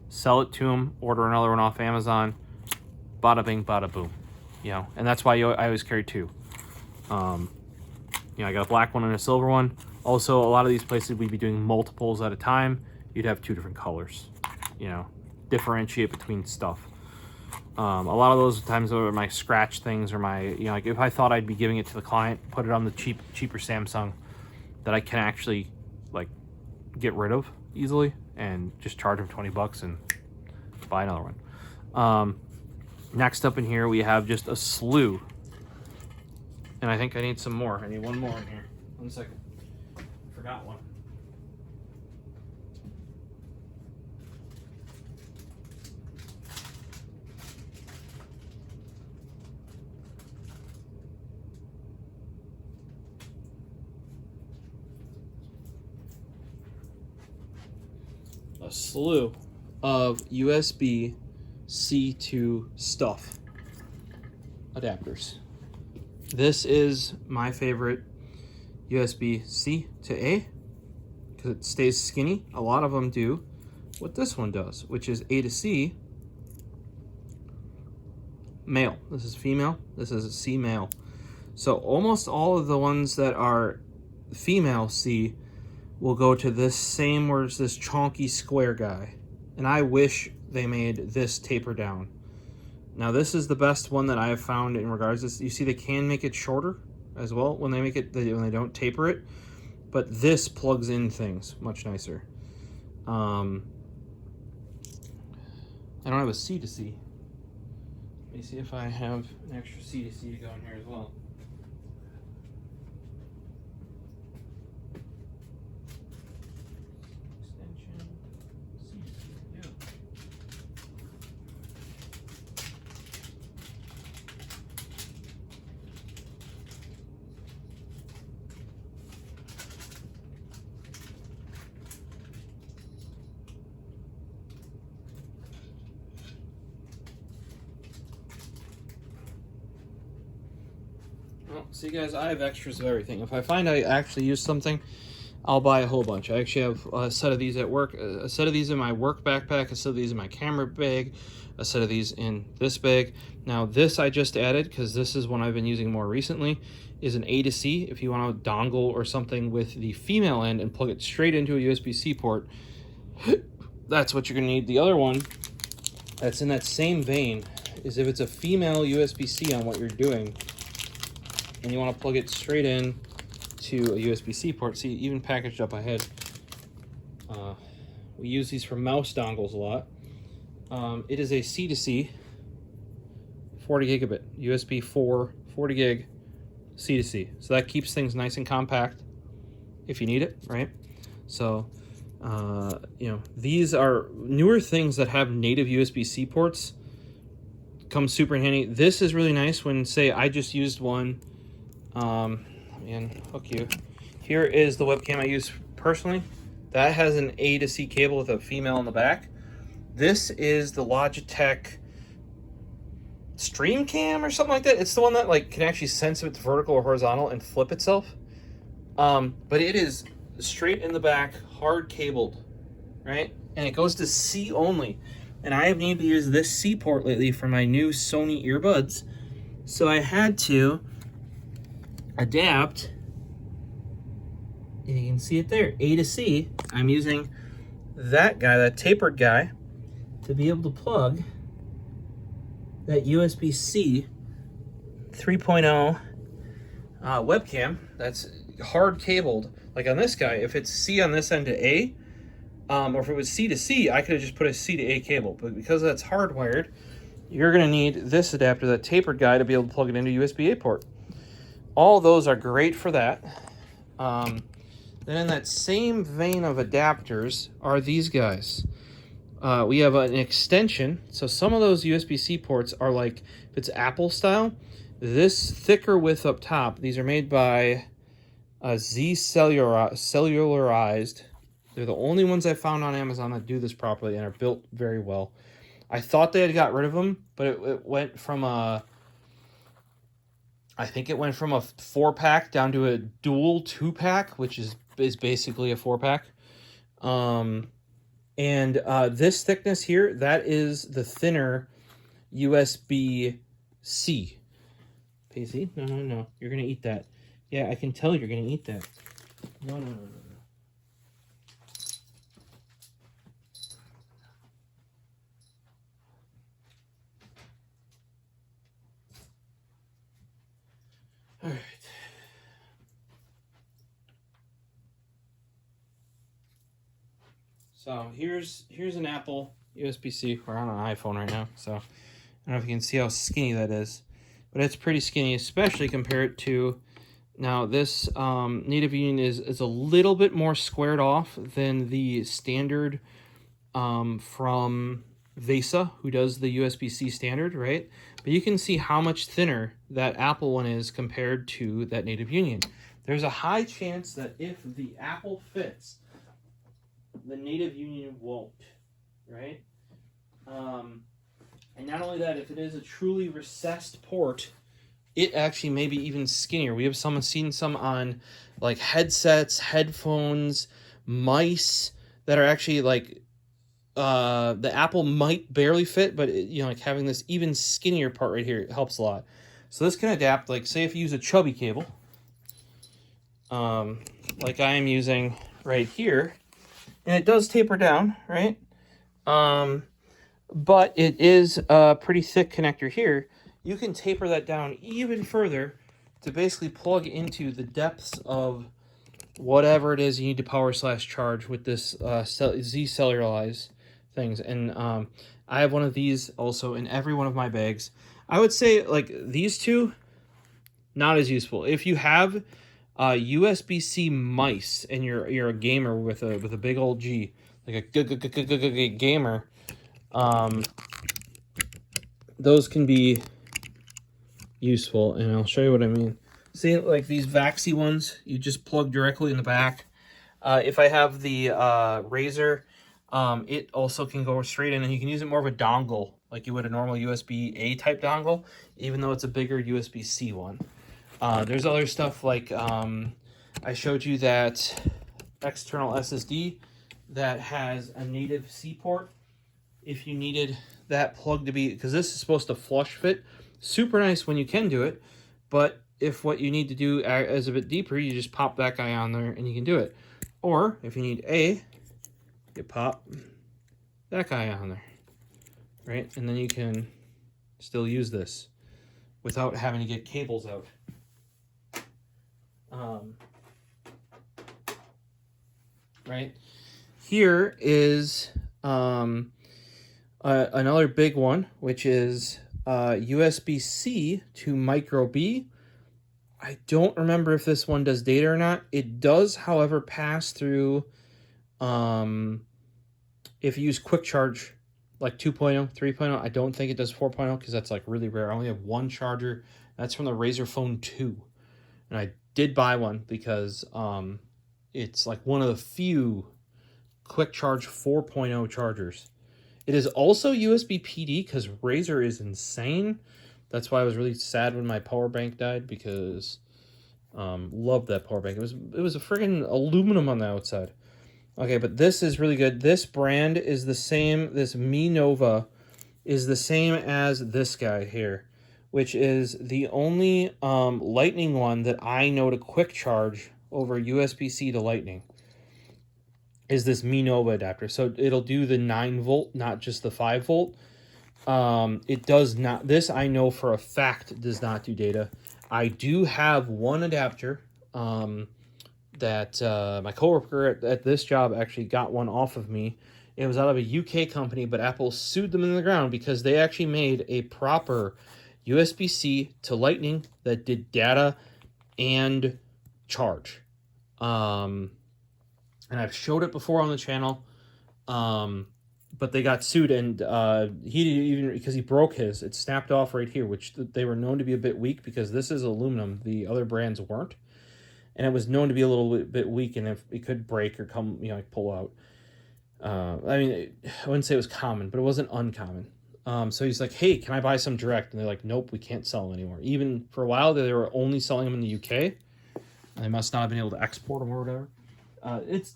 Sell it to them, order another one off Amazon. Bada bing, bada boom. You know, and that's why I always carry two. You know, I got a black one and a silver one. Also, a lot of these places we'd be doing multiples at a time. You'd have two different colors, you know, differentiate between stuff. A lot of those times are my scratch things, or my, you know, like if I thought I'd be giving it to the client, put it on the cheaper Samsung that I can actually like get rid of easily and just charge them 20 bucks and buy another one. Next up in here, we have just a slew. And I think I need some more. I need one more in here. 1 second. Forgot one. A slew of USB-C to stuff adapters. This is my favorite USB-C to A because it stays skinny. A lot of them do what this one does, which is A to C male. This is female. This is C male. So almost all of the ones that are female C will go to this same, where it's this chonky square guy. And I wish they made this taper down. Now this is the best one that I have found in regards to this. You see they can make it shorter as well when they make it, when they don't taper it. But this plugs in things much nicer. I don't have a C to C. Let me see if I have an extra C to C to go in here as well. Well, see guys, I have extras of everything. If I find I actually use something, I'll buy a whole bunch. I actually have a set of these at work, a set of these in my work backpack, a set of these in my camera bag, a set of these in this bag. Now this I just added because this is one I've been using more recently, is an A to C. If you want a dongle or something with the female end and plug it straight into a USB-C port, that's what you're gonna need. The other one that's in that same vein is if it's a female USB-C on what you're doing, and you want to plug it straight in to a USB-C port. See, even packaged up ahead. We use these for mouse dongles a lot. It is a C to C, 40 gigabit, USB 4, 40 gig, C to C. So that keeps things nice and compact if you need it, right? So, you know, these are newer things that have native USB-C ports. Come super handy. This is really nice when, say, I just used one. And hook you. Here is the webcam I use personally. That has an A to C cable with a female in the back. This is the Logitech Stream Cam or something like that. It's the one that like can actually sense if it's vertical or horizontal and flip itself. But it is straight in the back, hard cabled, right? And it goes to C only. And I have needed to use this C port lately for my new Sony earbuds. So I had to adapt, and you can see it there, A to C. I'm using that guy, that tapered guy, to be able to plug that USB-C 3.0 webcam that's hard cabled. Like on this guy, if it's C on this end to A, or if it was C to C, I could have just put a C to A cable. But because that's hardwired, you're going to need this adapter, that tapered guy, to be able to plug it into USB-A port. All those are great for that. Then in that same vein of adapters are these guys. We have an extension. So some of those USB-C ports are like, if it's Apple style, this thicker width up top. These are made by Z Cellularized. They're the only ones I found on Amazon that do this properly and are built very well. I thought they had got rid of them, but it went from a, I think it went from a 4-pack down to a dual 2-pack, which is basically a 4-pack. This thickness here, that is the thinner USB-C. PC? No. You're going to eat that. Yeah, I can tell you're going to eat that. No. All right. So here's an Apple USB-C. We're on an iPhone right now, so I don't know if you can see how skinny that is, but it's pretty skinny, especially compared to, now this Native Union is a little bit more squared off than the standard from VESA, who does the USB-C standard, right? But you can see how much thinner that Apple one is compared to that Native Union. There's a high chance that if the Apple fits, the Native Union won't, right? And not only that, if it is a truly recessed port, it actually may be even skinnier. We have seen some on like headsets, headphones, mice that are actually like the Apple might barely fit, but like having this even skinnier part right here helps a lot. So this can adapt, like say if you use a chubby cable, like I am using right here, and it does taper down, right? But it is a pretty thick connector here. You can taper that down even further to basically plug into the depths of whatever it is you need to power/charge with this Z Cellularized things. And I have one of these also in every one of my bags. I would say like these two, not as useful. If you have USB-C mice and you're a gamer with a big old G, like a gamer, those can be useful, and I'll show you what I mean. See, like these Vaxi ones, you just plug directly in the back. If I have the Razer, it also can go straight in, and you can use it more of a dongle, like you would a normal USB-A type dongle, even though it's a bigger USB-C one. There's other stuff like I showed you that external SSD that has a native C port. If you needed that plug to be, because this is supposed to flush fit, super nice when you can do it, but if what you need to do is a bit deeper, you just pop that guy on there and you can do it. Or if you need A, you pop that guy on there, right? And then you can still use this without having to get cables out. Right? Here is another big one, which is USB-C to micro B. I don't remember if this one does data or not. It does, however, pass through if you use quick charge like 2.0, 3.0. I don't think it does 4.0 because that's like really rare. I only have one charger. That's from the Razer Phone 2. And I did buy one because it's like one of the few quick charge 4.0 chargers. It is also USB PD because Razer is insane. That's why I was really sad when my power bank died, because loved that power bank. It was a friggin' aluminum on the outside. Okay, but this is really good. This brand is the same. This Mi Nova is the same as this guy here, which is the only Lightning one that I know to quick charge over USB-C to Lightning. is this Minova adapter. So it'll do the 9 volt, not just the 5 volt. It does not, this I know for a fact does not do data. I do have one adapter that my coworker at this job actually got one off of me. It was out of a UK company, but Apple sued them in the ground because they actually made a proper USB-C to Lightning that did data and charge. And I've showed it before on the channel, but they got sued, and he didn't even, because he broke his. It snapped off right here, which they were known to be a bit weak because this is aluminum. The other brands weren't, and it was known to be a little bit weak, and if it could break or come, like pull out. I mean, I wouldn't say it was common, but it wasn't uncommon. So he's like, hey, can I buy some direct? And they're like, nope, we can't sell them anymore. Even for a while, they were only selling them in the UK. They must not have been able to export them or whatever.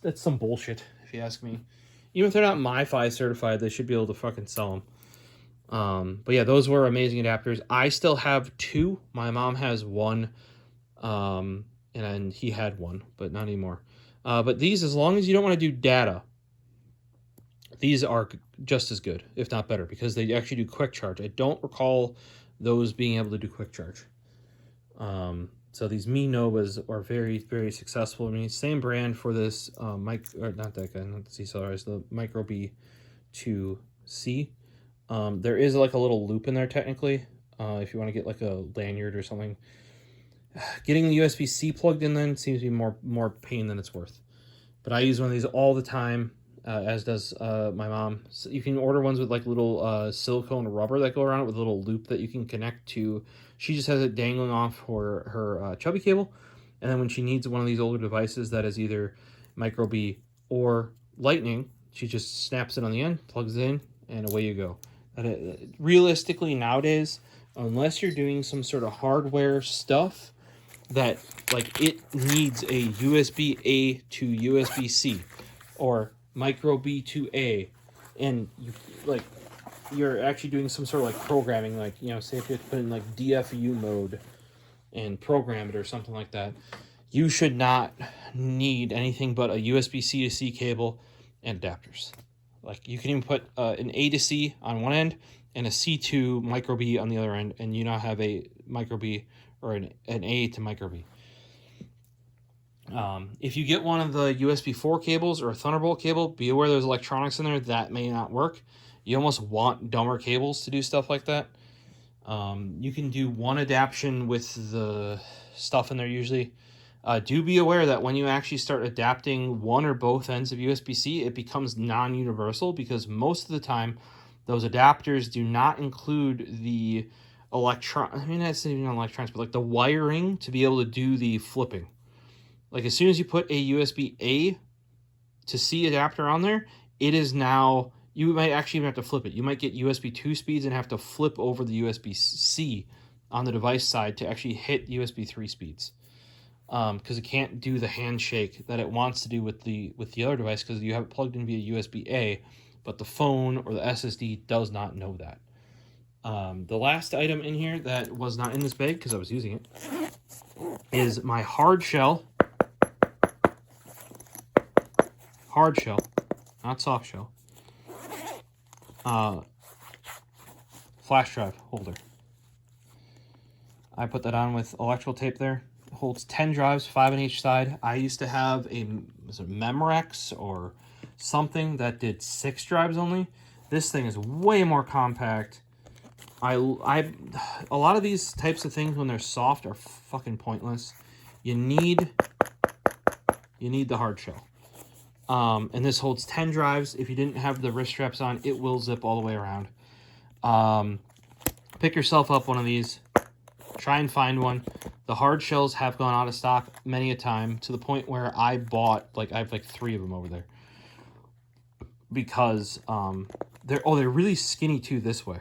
That's some bullshit, if you ask me. Even if they're not MiFi certified, they should be able to fucking sell them. But yeah, those were amazing adapters. I still have 2. My mom has one, and he had one, but not anymore. But these, as long as you don't want to do data, these are just as good, if not better, because they actually do quick charge. I don't recall those being able to do quick charge. So these Mi Novas are very, very successful. I mean, same brand for this not that guy, not the C Solaris, the Micro B2C. There is like a little loop in there technically, if you want to get like a lanyard or something. Getting the USB-C plugged in then seems to be more pain than it's worth. But I use one of these all the time, as does my mom. So you can order ones with like little silicone rubber that go around it with a little loop that you can connect to. She just has it dangling off her chubby cable. And then when she needs one of these older devices that is either Micro B or Lightning, she just snaps it on the end, plugs it in, and away you go. Realistically, nowadays, unless you're doing some sort of hardware stuff that like it needs a USB-A to USB-C or Micro B to A, and you're actually doing some sort of like programming, like, say if you have to put in like DFU mode and program it or something like that, you should not need anything but a USB-C to C cable and adapters. Like you can even put an A to C on one end and a C to Micro B on the other end, and you now have a Micro B or an A to Micro B. If you get one of the USB 4 cables or a Thunderbolt cable, be aware there's electronics in there that may not work. You almost want dumber cables to do stuff like that. You can do one adaptation with the stuff in there usually. Do be aware that when you actually start adapting one or both ends of USB-C, it becomes non-universal, because most of the time those adapters do not include the that's not even electronics, but like the wiring to be able to do the flipping. Like as soon as you put a USB-A to C adapter on there, it is now, you might actually even have to flip it. You might get USB 2 speeds and have to flip over the USB-C on the device side to actually hit USB 3 speeds. Because it can't do the handshake that it wants to do with the other device, because you have it plugged in via USB-A, but the phone or the SSD does not know that. The last item in here that was not in this bag because I was using it is my hard shell, not soft shell, flash drive holder. I put that on with electrical tape there. It holds 10 drives, 5 on each side. I used to have was it Memorex or something that did 6 drives only. This thing is way more compact. A lot of these types of things when they're soft are fucking pointless. You need the hard shell. And this holds 10 drives. If you didn't have the wrist straps on, it will zip all the way around. Pick yourself up one of these. Try and find one. The hard shells have gone out of stock many a time, to the point where I bought, I have 3 of them over there. Because they're really skinny too this way.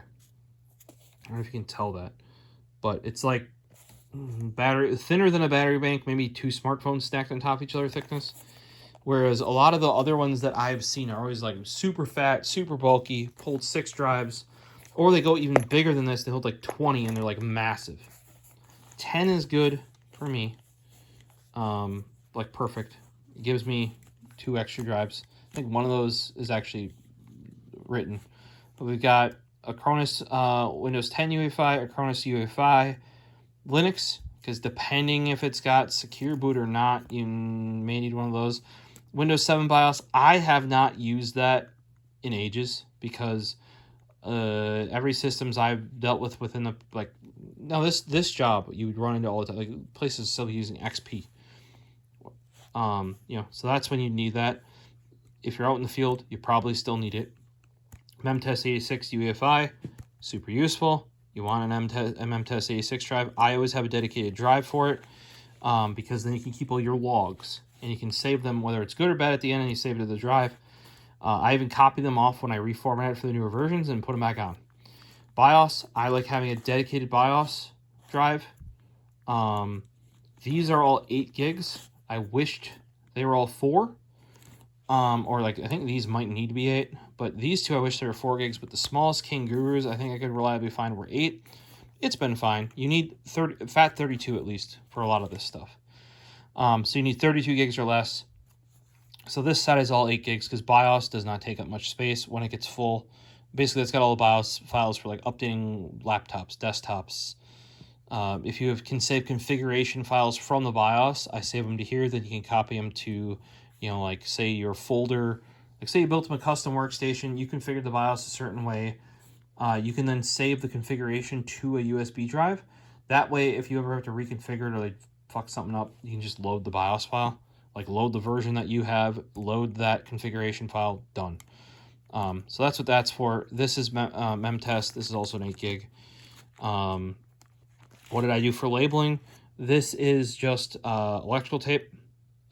I don't know if you can tell that, but it's like battery thinner than a battery bank, maybe 2 smartphones stacked on top of each other thickness. Whereas a lot of the other ones that I've seen are always like super fat, super bulky, hold 6 drives, or they go even bigger than this. They hold 20 and they're massive. 10 is good for me, perfect. It gives me 2 extra drives. I think one of those is actually written. But we've got Acronis Windows 10 UEFI, Acronis UEFI, Linux, because depending if it's got secure boot or not, you may need one of those. Windows 7 BIOS, I have not used that in ages because every systems I've dealt with within the, like, no, this job you would run into all the time, like places still using XP. You know, so that's when you need that. If you're out in the field, you probably still need it. MemTest 86 UEFI, super useful. You want an MemTest 86 drive. I always have a dedicated drive for it because then you can keep all your logs and you can save them, whether it's good or bad at the end, and you save it to the drive. I even copy them off when I reformat it for the newer versions and put them back on. BIOS, I like having a dedicated BIOS drive. These are all 8 gigs. I wished they were all 4. Or like, I think these might need to be 8, but these two I wish they were 4 gigs, but the smallest Kangaroos I think I could reliably find were 8. It's been fine. You need FAT32 at least for a lot of this stuff. So you need 32 gigs or less. So this set is all 8 gigs because BIOS does not take up much space when it gets full. Basically, it's got all the BIOS files for like updating laptops, desktops. If you can save configuration files from the BIOS, I save them to here. Then you can copy them to, you know, like say your folder. Like say you built them a custom workstation, you configured the BIOS a certain way. You can then save the configuration to a USB drive. That way, if you ever have to reconfigure it or like fuck something up, you can just load the BIOS file. Like load the version that you have, load that configuration file, done. So that's what that's for. This is MemTest. This is also an 8 gig. What did I do for labeling? This is just electrical tape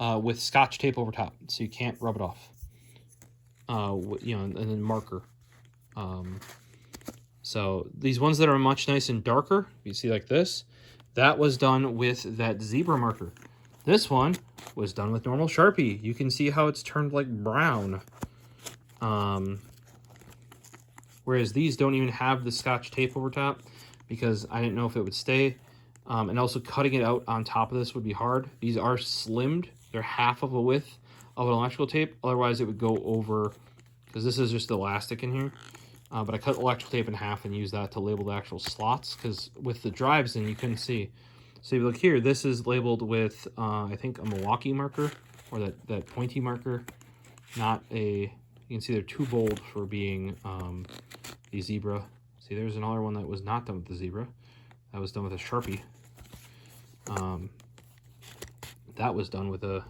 with Scotch tape over top, so you can't rub it off. You know, and then marker. So these ones that are much nice and darker, you see like this, that was done with that zebra marker. This one was done with normal Sharpie. You can see how it's turned like brown. Whereas these don't even have the Scotch tape over top because I didn't know if it would stay. And also cutting it out on top of this would be hard. These are slimmed. They're half of a width of an electrical tape. Otherwise it would go over, because this is just elastic in here. But I cut electrical tape in half and use that to label the actual slots, because with the drives in, you couldn't see. So if you look here, this is labeled with, I think, a Milwaukee marker, or that pointy marker, not a, you can see they're too bold for being the zebra. See, there's another one that was not done with the zebra. That was done with a Sharpie. That was done with the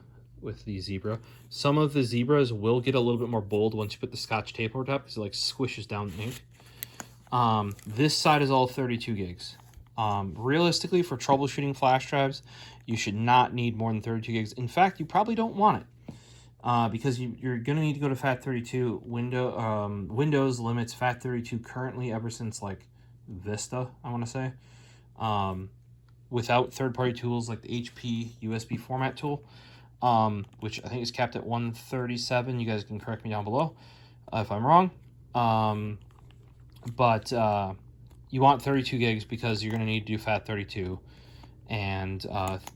zebra. Some of the zebras will get a little bit more bold once you put the Scotch tape over top, because it like squishes down the ink. This side is all 32 gigs. Realistically, for troubleshooting flash drives, you should not need more than 32 gigs. In fact, you probably don't want it because you're going to need to go to FAT32. Windows limits FAT32 currently ever since like Vista, I want to say, without third-party tools like the HP USB format tool, which I think is capped at 137. You guys can correct me down below if I'm wrong. But you want 32 gigs because you're going to need to do FAT32, and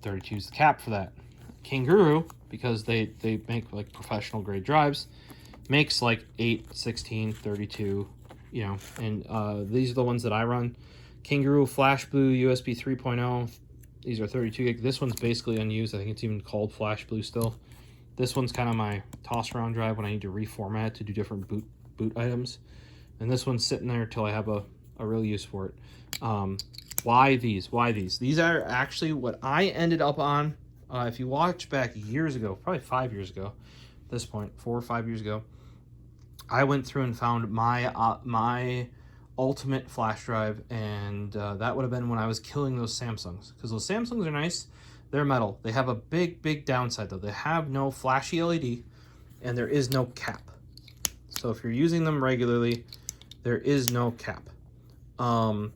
32 is the cap for that. Kangaroo, because they make like professional grade drives, makes like 8, 16, 32, you know, and these are the ones that I run. Kangaroo Flash Blue USB 3.0. These are 32 gig. This one's basically unused. I think it's even called Flash Blue still. This one's kind of my toss around drive when I need to reformat to do different boot items. And this one's sitting there till I have a real use for it. Why these? Why these? These are actually what I ended up on. If you watch back years ago, probably 5 years ago, at this point, 4 or 5 years ago, I went through and found my ultimate flash drive, and that would have been when I was killing those Samsungs, because those Samsungs are nice. They're metal. They have a big downside though. They have no flashy LED, and there is no cap. So if you're using them regularly, there is no cap. Then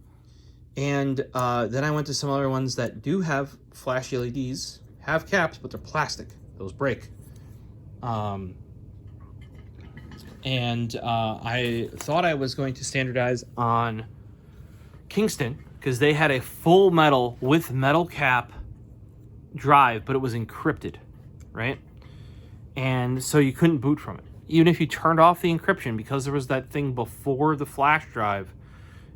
I went to some other ones that do have flashy LEDs, have caps, but they're plastic. Those break. I thought I was going to standardize on Kingston because they had a full metal with metal cap drive, but it was encrypted, right? And so you couldn't boot from it. even if you turned off the encryption, because there was that thing before the flash drive,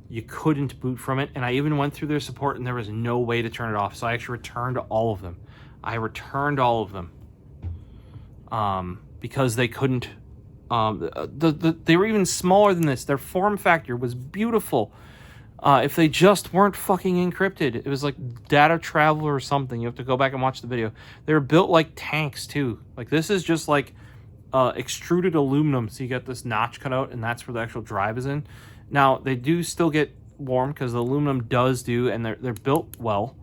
you couldn't boot from it. And I even went through their support and there was no way to turn it off. So I actually returned all of them. I returned all of them because they couldn't. They were even smaller than this. Their form factor was beautiful. If they just weren't fucking encrypted, it was like data travel or something. You have to go back and watch the video. They were built like tanks too. Like this is just like extruded aluminum. So you got this notch cut out, and that's where the actual drive is in. Now they do still get warm because the aluminum does do, and they're built well.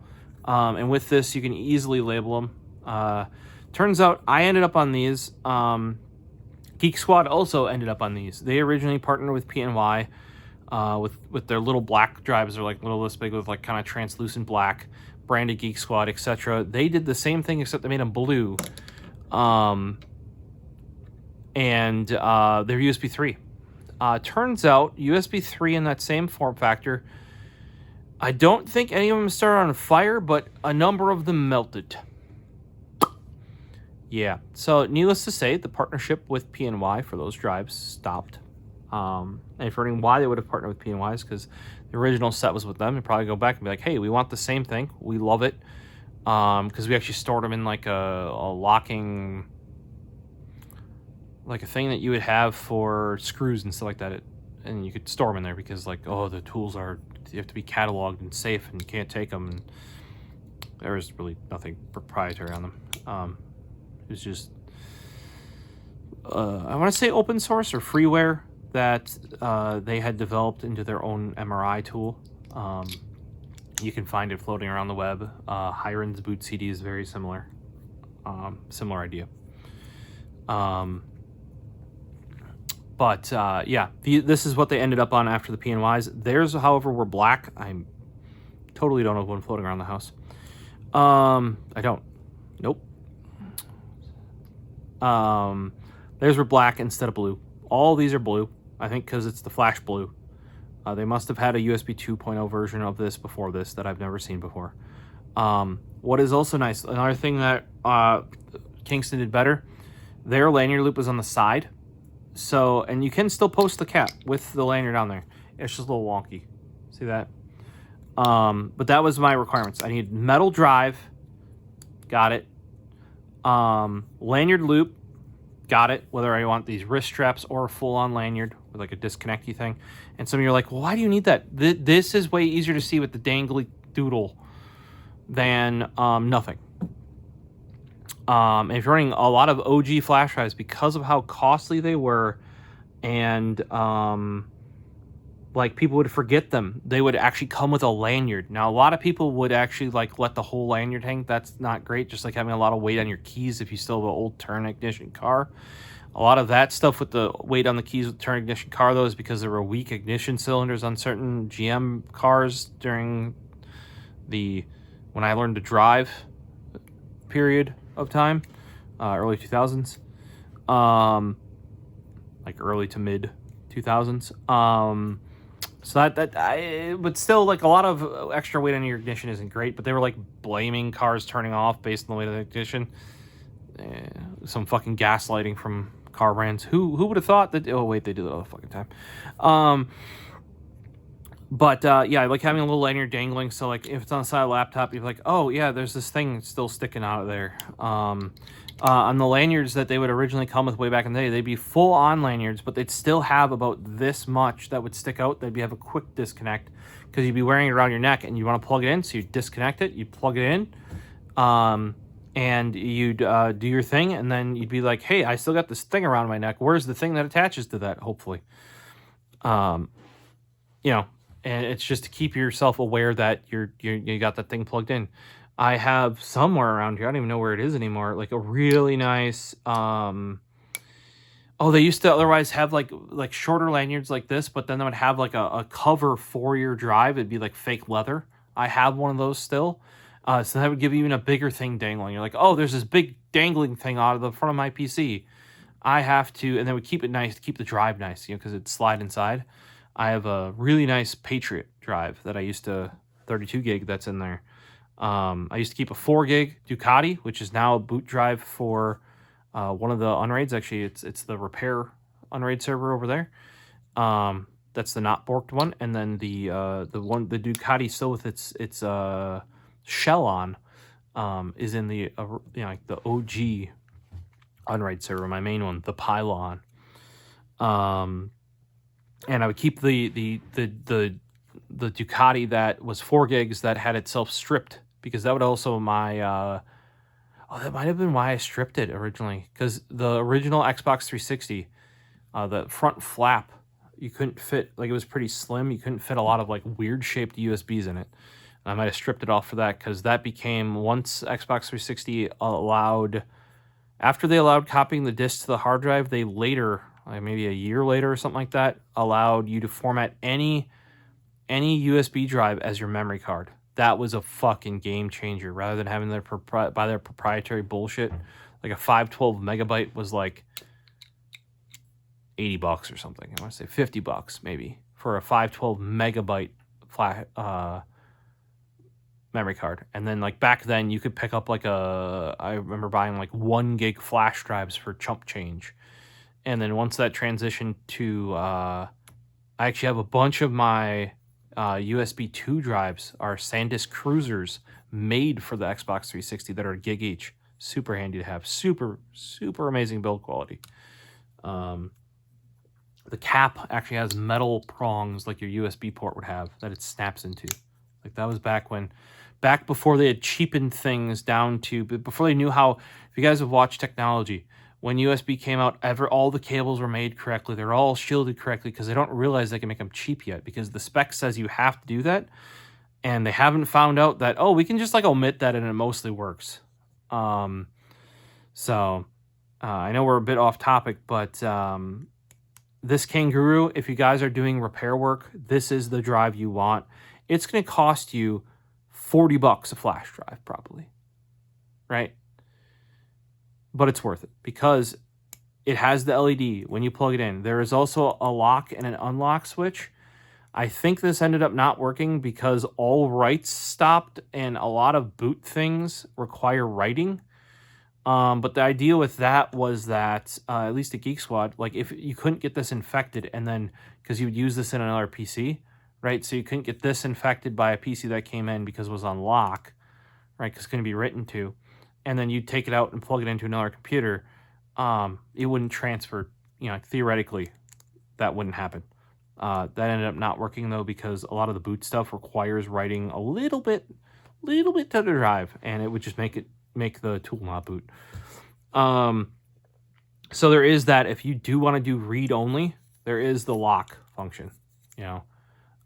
And with this, you can easily label them. Turns out I ended up on these. Geek Squad also ended up on these. They originally partnered with PNY with their little black drives. They're like little this big with like kind of translucent black, branded Geek Squad, etc. They did the same thing except they made them blue. And they're USB 3. Turns out USB 3 in that same form factor, I don't think any of them started on fire, but a number of them melted. Yeah, so needless to say, the partnership with PNY for those drives stopped. And if you're wondering why they would have partnered with PNY, is because the original set was with them. They'd probably go back and be like, hey, we want the same thing. We love it. Because we actually stored them in like a locking, like a thing that you would have for screws and stuff like that. And you could store them in there because like, oh, the tools you have to be cataloged and safe and you can't take them. And there was really nothing proprietary on them. It was just, I want to say open source or freeware that they had developed into their own MRI tool. You can find it floating around the web. Hiren's boot CD is very similar. Similar idea. This is what they ended up on after the PNYs. Theirs, however, were black. I totally don't have one floating around the house. I don't. Nope. Theirs were black instead of blue. All these are blue, I think, because it's the flash blue. They must have had a USB 2.0 version of this before this that I've never seen before. What is also nice, another thing that Kingston did better, their lanyard loop is on the side. So, and you can still post the cap with the lanyard on there. It's just a little wonky. See that? But that was my requirements. I need metal drive. Got it. Lanyard loop. Got it. Whether I want these wrist straps or a full-on lanyard with like a disconnecty thing. And some of you are like, well, why do you need that? This is way easier to see with the dangly doodle than nothing. If you're running a lot of OG flash drives, because of how costly they were, and like people would forget them, they would actually come with a lanyard. Now, a lot of people would actually like let the whole lanyard hang. That's not great. Just like having a lot of weight on your keys if you still have an old turn ignition car. A lot of that stuff with the weight on the keys with turn ignition car, though, is because there were weak ignition cylinders on certain GM cars during when I learned to drive period of time, early 2000s, like early to mid 2000s. But still, like a lot of extra weight on your ignition isn't great. But they were like blaming cars turning off based on the weight of the ignition. Some fucking gaslighting from car brands. Who would have thought that? Oh wait, they do that all the fucking time. I like having a little lanyard dangling. So like if it's on the side of the laptop, you're like, oh yeah, there's this thing still sticking out of there. On the lanyards that they would originally come with way back in the day, they'd be full on lanyards, but they'd still have about this much that would stick out. They'd have a quick disconnect because you'd be wearing it around your neck and you want to plug it in. So you disconnect it, you plug it in, and you'd do your thing, and then you'd be like, hey, I still got this thing around my neck. Where's the thing that attaches to that? Hopefully, and it's just to keep yourself aware that you got that thing plugged in. I have somewhere around here, I don't even know where it is anymore, like a really nice, they used to otherwise have like shorter lanyards like this, but then they would have like a cover for your drive. It'd be like fake leather. I have one of those still. So that would give you even a bigger thing dangling. You're like, oh, there's this big dangling thing out of the front of my PC. I have to, and they would keep it nice, to keep the drive nice, because it'd slide inside. I have a really nice Patriot drive that I used to, 32 gig that's in there. I used to keep a 4 gig Ducati, which is now a boot drive for one of the unraids. Actually, it's the repair unraid server over there. That's the not borked one, and then the Ducati still with its shell on is in the like the OG unraid server, my main one, the Pylon. And I would keep the Ducati that was 4 gigs that had itself stripped, because that would also that might have been why I stripped it originally, because the original Xbox 360, the front flap, you couldn't fit, like, it was pretty slim. You couldn't fit a lot of like weird shaped USBs in it. And I might have stripped it off for that, because that became, once Xbox 360 after they allowed copying the disc to the hard drive, they later, like maybe a year later or something like that, allowed you to format any USB drive as your memory card. That was a fucking game changer, rather than having their proprietary bullshit. Like a 512 megabyte was like $80 or something. I want to say $50 maybe for a 512 megabyte memory card. And then like back then you could pick up like I remember buying like 1 gig flash drives for chump change. And then once that transitioned to I actually have a bunch of my USB 2 drives are SanDisk Cruisers made for the Xbox 360 that are a gig each. Super handy to have. Super amazing build quality. The cap actually has metal prongs like your USB port would have that it snaps into. Like that was back before they had cheapened things down to, before they knew how, if you guys have watched technology, when USB came out, all the cables were made correctly. They're all shielded correctly, because they don't realize they can make them cheap yet, because the spec says you have to do that. And they haven't found out that, we can just like omit that and it mostly works. I know we're a bit off topic, but this Kangaroo, if you guys are doing repair work, this is the drive you want. It's going to cost you $40 a flash drive, probably, right? But it's worth it, because it has the LED when you plug it in. There is also a lock and an unlock switch. I think this ended up not working because all writes stopped, and a lot of boot things require writing. But the idea with that was that, at least at Geek Squad, like if you couldn't get this infected, and then, because you would use this in another PC, right? So you couldn't get this infected by a PC that came in because it was on lock, right? Because it couldn't be written to. And then you take it out and plug it into another computer. It wouldn't transfer, theoretically, that wouldn't happen. That ended up not working though, because a lot of the boot stuff requires writing a little bit to the drive, and it would just make the tool not boot. So there is that. If you do want to do read only, there is the lock function,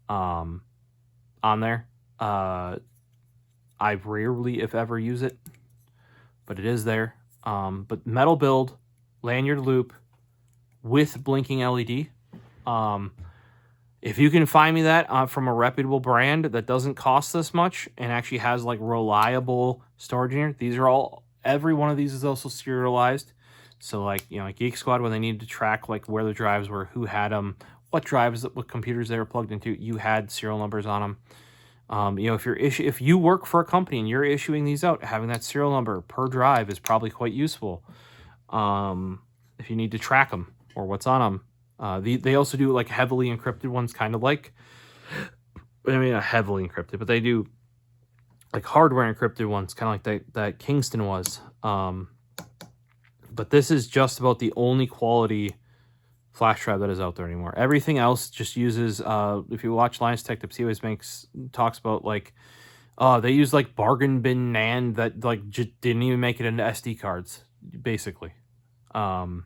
on there. I rarely, if ever, use it, but it is there. But metal build, lanyard loop with blinking LED. If you can find me that from a reputable brand that doesn't cost this much and actually has like reliable storage in here, every one of these is also serialized. So like, Geek Squad, when they needed to track like where the drives were, who had them, what computers they were plugged into, you had serial numbers on them. If you work for a company and you're issuing these out, having that serial number per drive is probably quite useful. If you need to track them or what's on them. They also do like heavily encrypted ones, kind of like, not heavily encrypted, but they do like hardware encrypted ones, kind of like that Kingston was. But this is just about the only quality flash drive that is out there anymore. Everything else just uses, if you watch Linus Tech Tips, he always talks about like, they use like bargain bin NAND that like just didn't even make it into SD cards, basically. But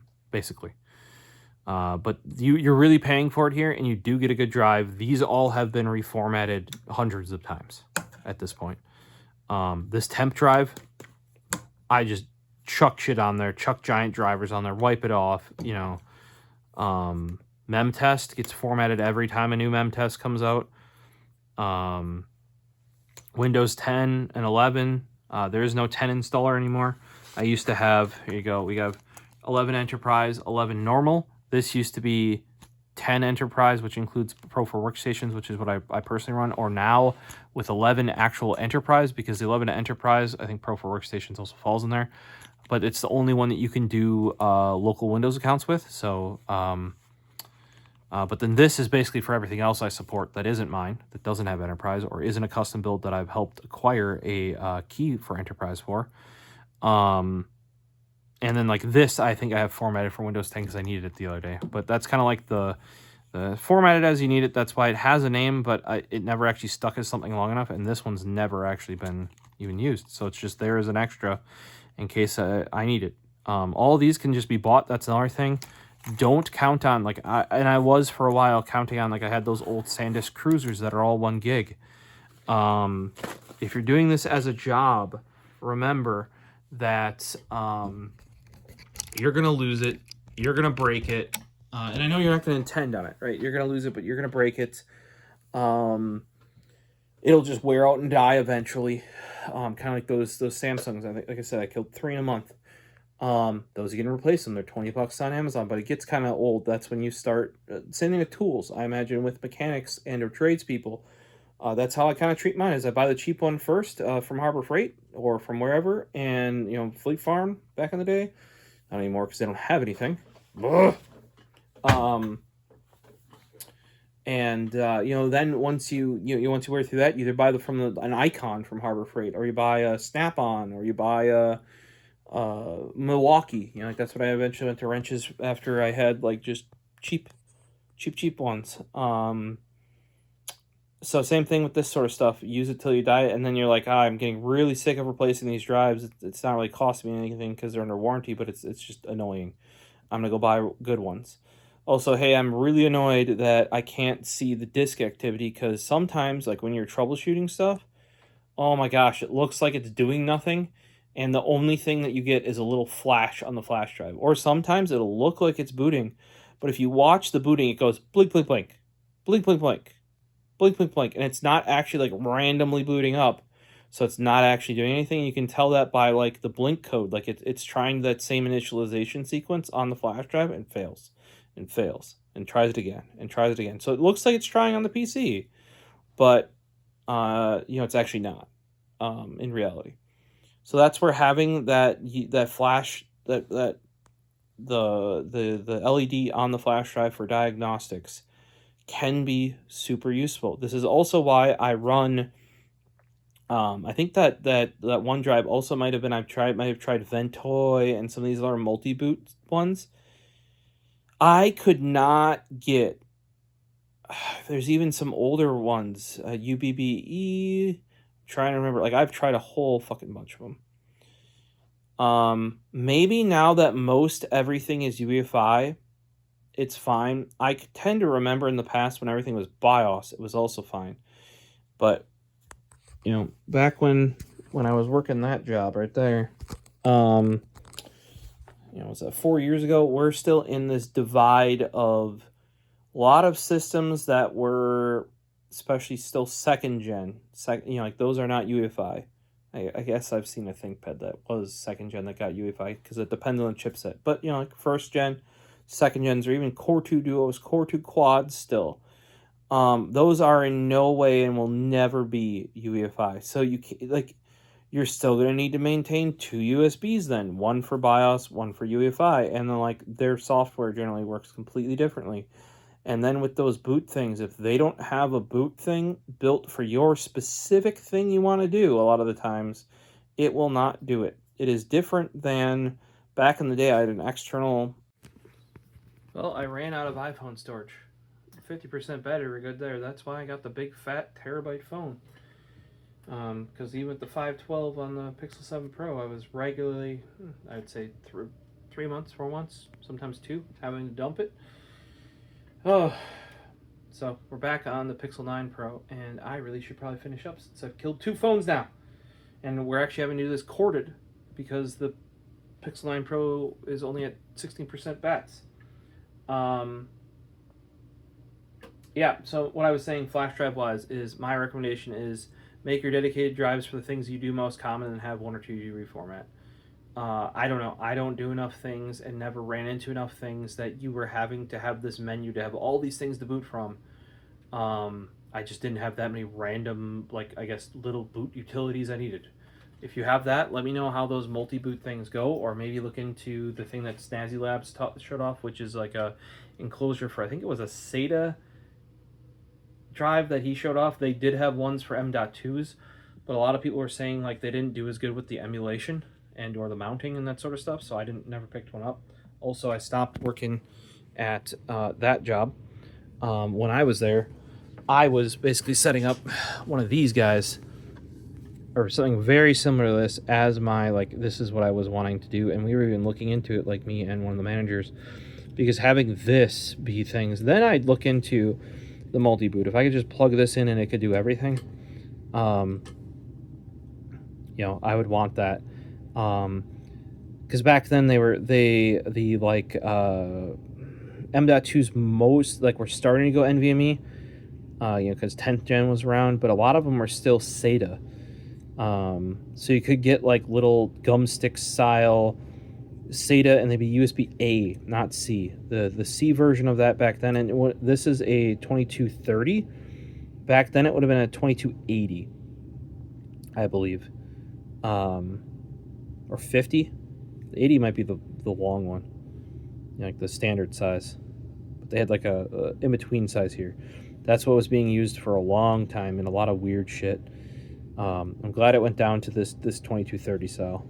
you're really paying for it here, and you do get a good drive. These all have been reformatted hundreds of times at this point. This temp drive, I just chuck shit on there, chuck giant drivers on there, wipe it off, Mem test gets formatted every time a new mem test comes out. Windows 10 and 11, there is no 10 installer anymore. I used to have, here you go, we have 11 Enterprise, 11 Normal. This used to be 10 Enterprise, which includes Pro for Workstations, which is what I personally run, or now with 11 actual Enterprise, because the 11 Enterprise, I think Pro for Workstations also falls in there. but it's the only one that you can do local Windows accounts with. So, but then this is basically for everything else I support that isn't mine, that doesn't have Enterprise, or isn't a custom build that I've helped acquire a key for Enterprise for. And then like this, I think I have formatted for Windows 10 because I needed it the other day. But that's kind of like the formatted as you need it. That's why it has a name, but it never actually stuck as something long enough. And this one's never actually been even used. So it's just there as an extra in case I need it. All of these can just be bought. That's another thing. Don't count on, like, I was for a while counting on, like, I had those old SanDisk cruisers that are all 1 gig. If you're doing this as a job, remember that you're going to lose it. You're going to break it. And I know you're not going to intend on it, right? You're going to lose it, but you're going to break it. It'll just wear out and die eventually. Kind of like those Samsungs. I think, like I said, I killed 3 in a month. Those are going to replace them. They're $20 on Amazon, but it gets kind of old. That's when you start sending with tools. I imagine with mechanics and or tradespeople. That's how I kind of treat mine. Is I buy the cheap one first from Harbor Freight or from wherever, and Fleet Farm back in the day. Not anymore because they don't have anything. Ugh. Then once you wear through that, you either buy an Icon from Harbor Freight, or you buy a Snap-on, or you buy a Milwaukee. Like that's what I eventually went to wrenches after I had like just cheap ones. So same thing with this sort of stuff. Use it till you die, and then you're like, I'm getting really sick of replacing these drives. It's not really costing me anything because they're under warranty, but it's just annoying. I'm gonna go buy good ones. Also, hey, I'm really annoyed that I can't see the disk activity because sometimes, like when you're troubleshooting stuff, oh my gosh, it looks like it's doing nothing, and the only thing that you get is a little flash on the flash drive. Or sometimes it'll look like it's booting, but if you watch the booting, it goes blink, blink, blink, blink, blink, blink, blink, blink, blink, and it's not actually like randomly booting up, so it's not actually doing anything. You can tell that by like the blink code, like it's trying that same initialization sequence on the flash drive and fails. And fails, and tries it again, and tries it again. So it looks like it's trying on the PC, but it's actually not in reality. So that's where having that flash, the LED on the flash drive for diagnostics can be super useful. This is also why I run. I think that one drive also might have tried Ventoy and some of these other multi-boot ones. I could not get, there's even some older ones, UBBE, trying to remember, like I've tried a whole fucking bunch of them. Maybe now that most everything is UEFI, it's fine. I tend to remember in the past when everything was BIOS, it was also fine. But, back when I was working that job right there, was that 4 years ago? We're still in this divide of a lot of systems that were, especially still second gen. Like those are not UEFI. I guess I've seen a ThinkPad that was second gen that got UEFI because it depends on the chipset. But like first gen, second gens, or even Core 2 Duos, Core 2 Quads still. Those are in no way and will never be UEFI. So you're still going to need to maintain 2 USBs then. One for BIOS, one for UEFI. And then, like, their software generally works completely differently. And then with those boot things, if they don't have a boot thing built for your specific thing you want to do, a lot of the times, it will not do it. It is different than back in the day. I had an external... Well, I ran out of iPhone storage. 50% battery, good there. That's why I got the big, fat, terabyte phone. Because even with the 512 on the Pixel 7 Pro, I was regularly, I would say 3 months, 4 months, sometimes 2, having to dump it. Oh, so we're back on the Pixel 9 Pro, and I really should probably finish up since I've killed 2 phones now. And we're actually having to do this corded because the Pixel 9 Pro is only at 16% bats. Yeah, so what I was saying flash drive wise is my recommendation is make your dedicated drives for the things you do most common and have 1 or 2 you reformat. I don't know. I don't do enough things and never ran into enough things that you were having to have this menu to have all these things to boot from. I just didn't have that many random, like, I guess, little boot utilities I needed. if you have that, let me know how those multi-boot things go, or maybe look into the thing that Snazzy Labs showed off, which is like a enclosure for, I think it was a SATA drive that he showed off. They did have ones for M.2s, but a lot of people were saying like they didn't do as good with the emulation and or the mounting and that sort of stuff, so I never picked one up. Also, I stopped working at that job. When I was there, I was basically setting up one of these guys, or something very similar to this, as my, like, this is what I was wanting to do, and we were even looking into it, like me and one of the managers, because having this be things, then I'd look into the multi-boot. If I could just plug this in and it could do everything, you know, I would want that. Because back then the M.2's most, like, were starting to go NVMe, you know, because 10th gen was around, but a lot of them were still SATA. So you could get like little gum stick style SATA, and they'd be USB A, not C. The C version of that back then, and this is a 2230. Back then it would have been a 2280, I believe, or 50. The 80 might be the long one, you know, like the standard size. But they had like a in between size here. That's what was being used for a long time, and a lot of weird shit. I'm glad it went down to this 2230 cell.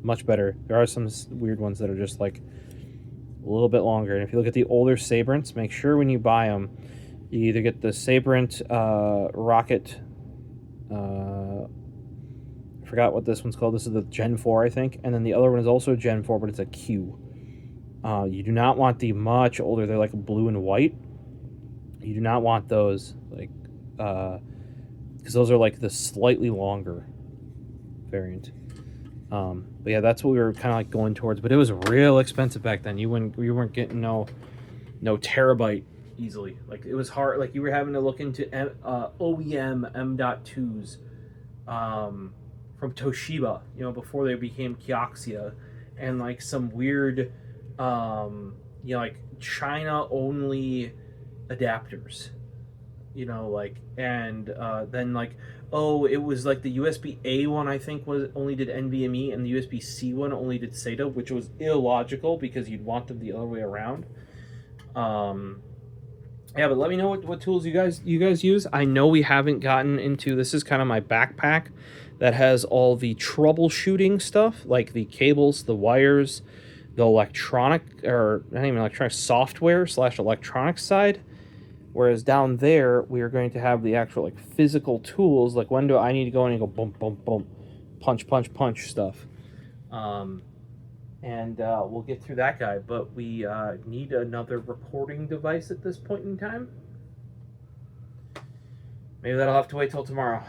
Much better. There are some weird ones that are just like a little bit longer. And if you look at the older Sabrents, make sure when you buy them, you either get the Sabrent Rocket. I forgot what this one's called. This is the Gen 4, I think. And then the other one is also Gen 4, but it's a Q. You do not want the much older. They're like blue and white. You do not want those, like, because those are like the slightly longer variant. But yeah, that's what we were kind of like going towards. But it was real expensive back then. You weren't getting no terabyte easily. Like, it was hard. Like, you were having to look into OEM M.2s from Toshiba, you know, before they became Kioxia, and like some weird, you know, like China only adapters, you know, like, and then like, oh, it was like the USB A one, I think, was only did NVMe, and the USB C one only did SATA, which was illogical because you'd want them the other way around. Yeah, but let me know what tools you guys use. I know we haven't gotten into, this is kind of my backpack that has all the troubleshooting stuff, like the cables, the wires, the electronic, or not even electronic, software / electronics side. Whereas down there, we are going to have the actual like physical tools, like when do I need to go in and go boom, boom, boom, punch, punch, punch stuff. And we'll get through that guy, but we need another recording device at this point in time. Maybe that'll have to wait till tomorrow.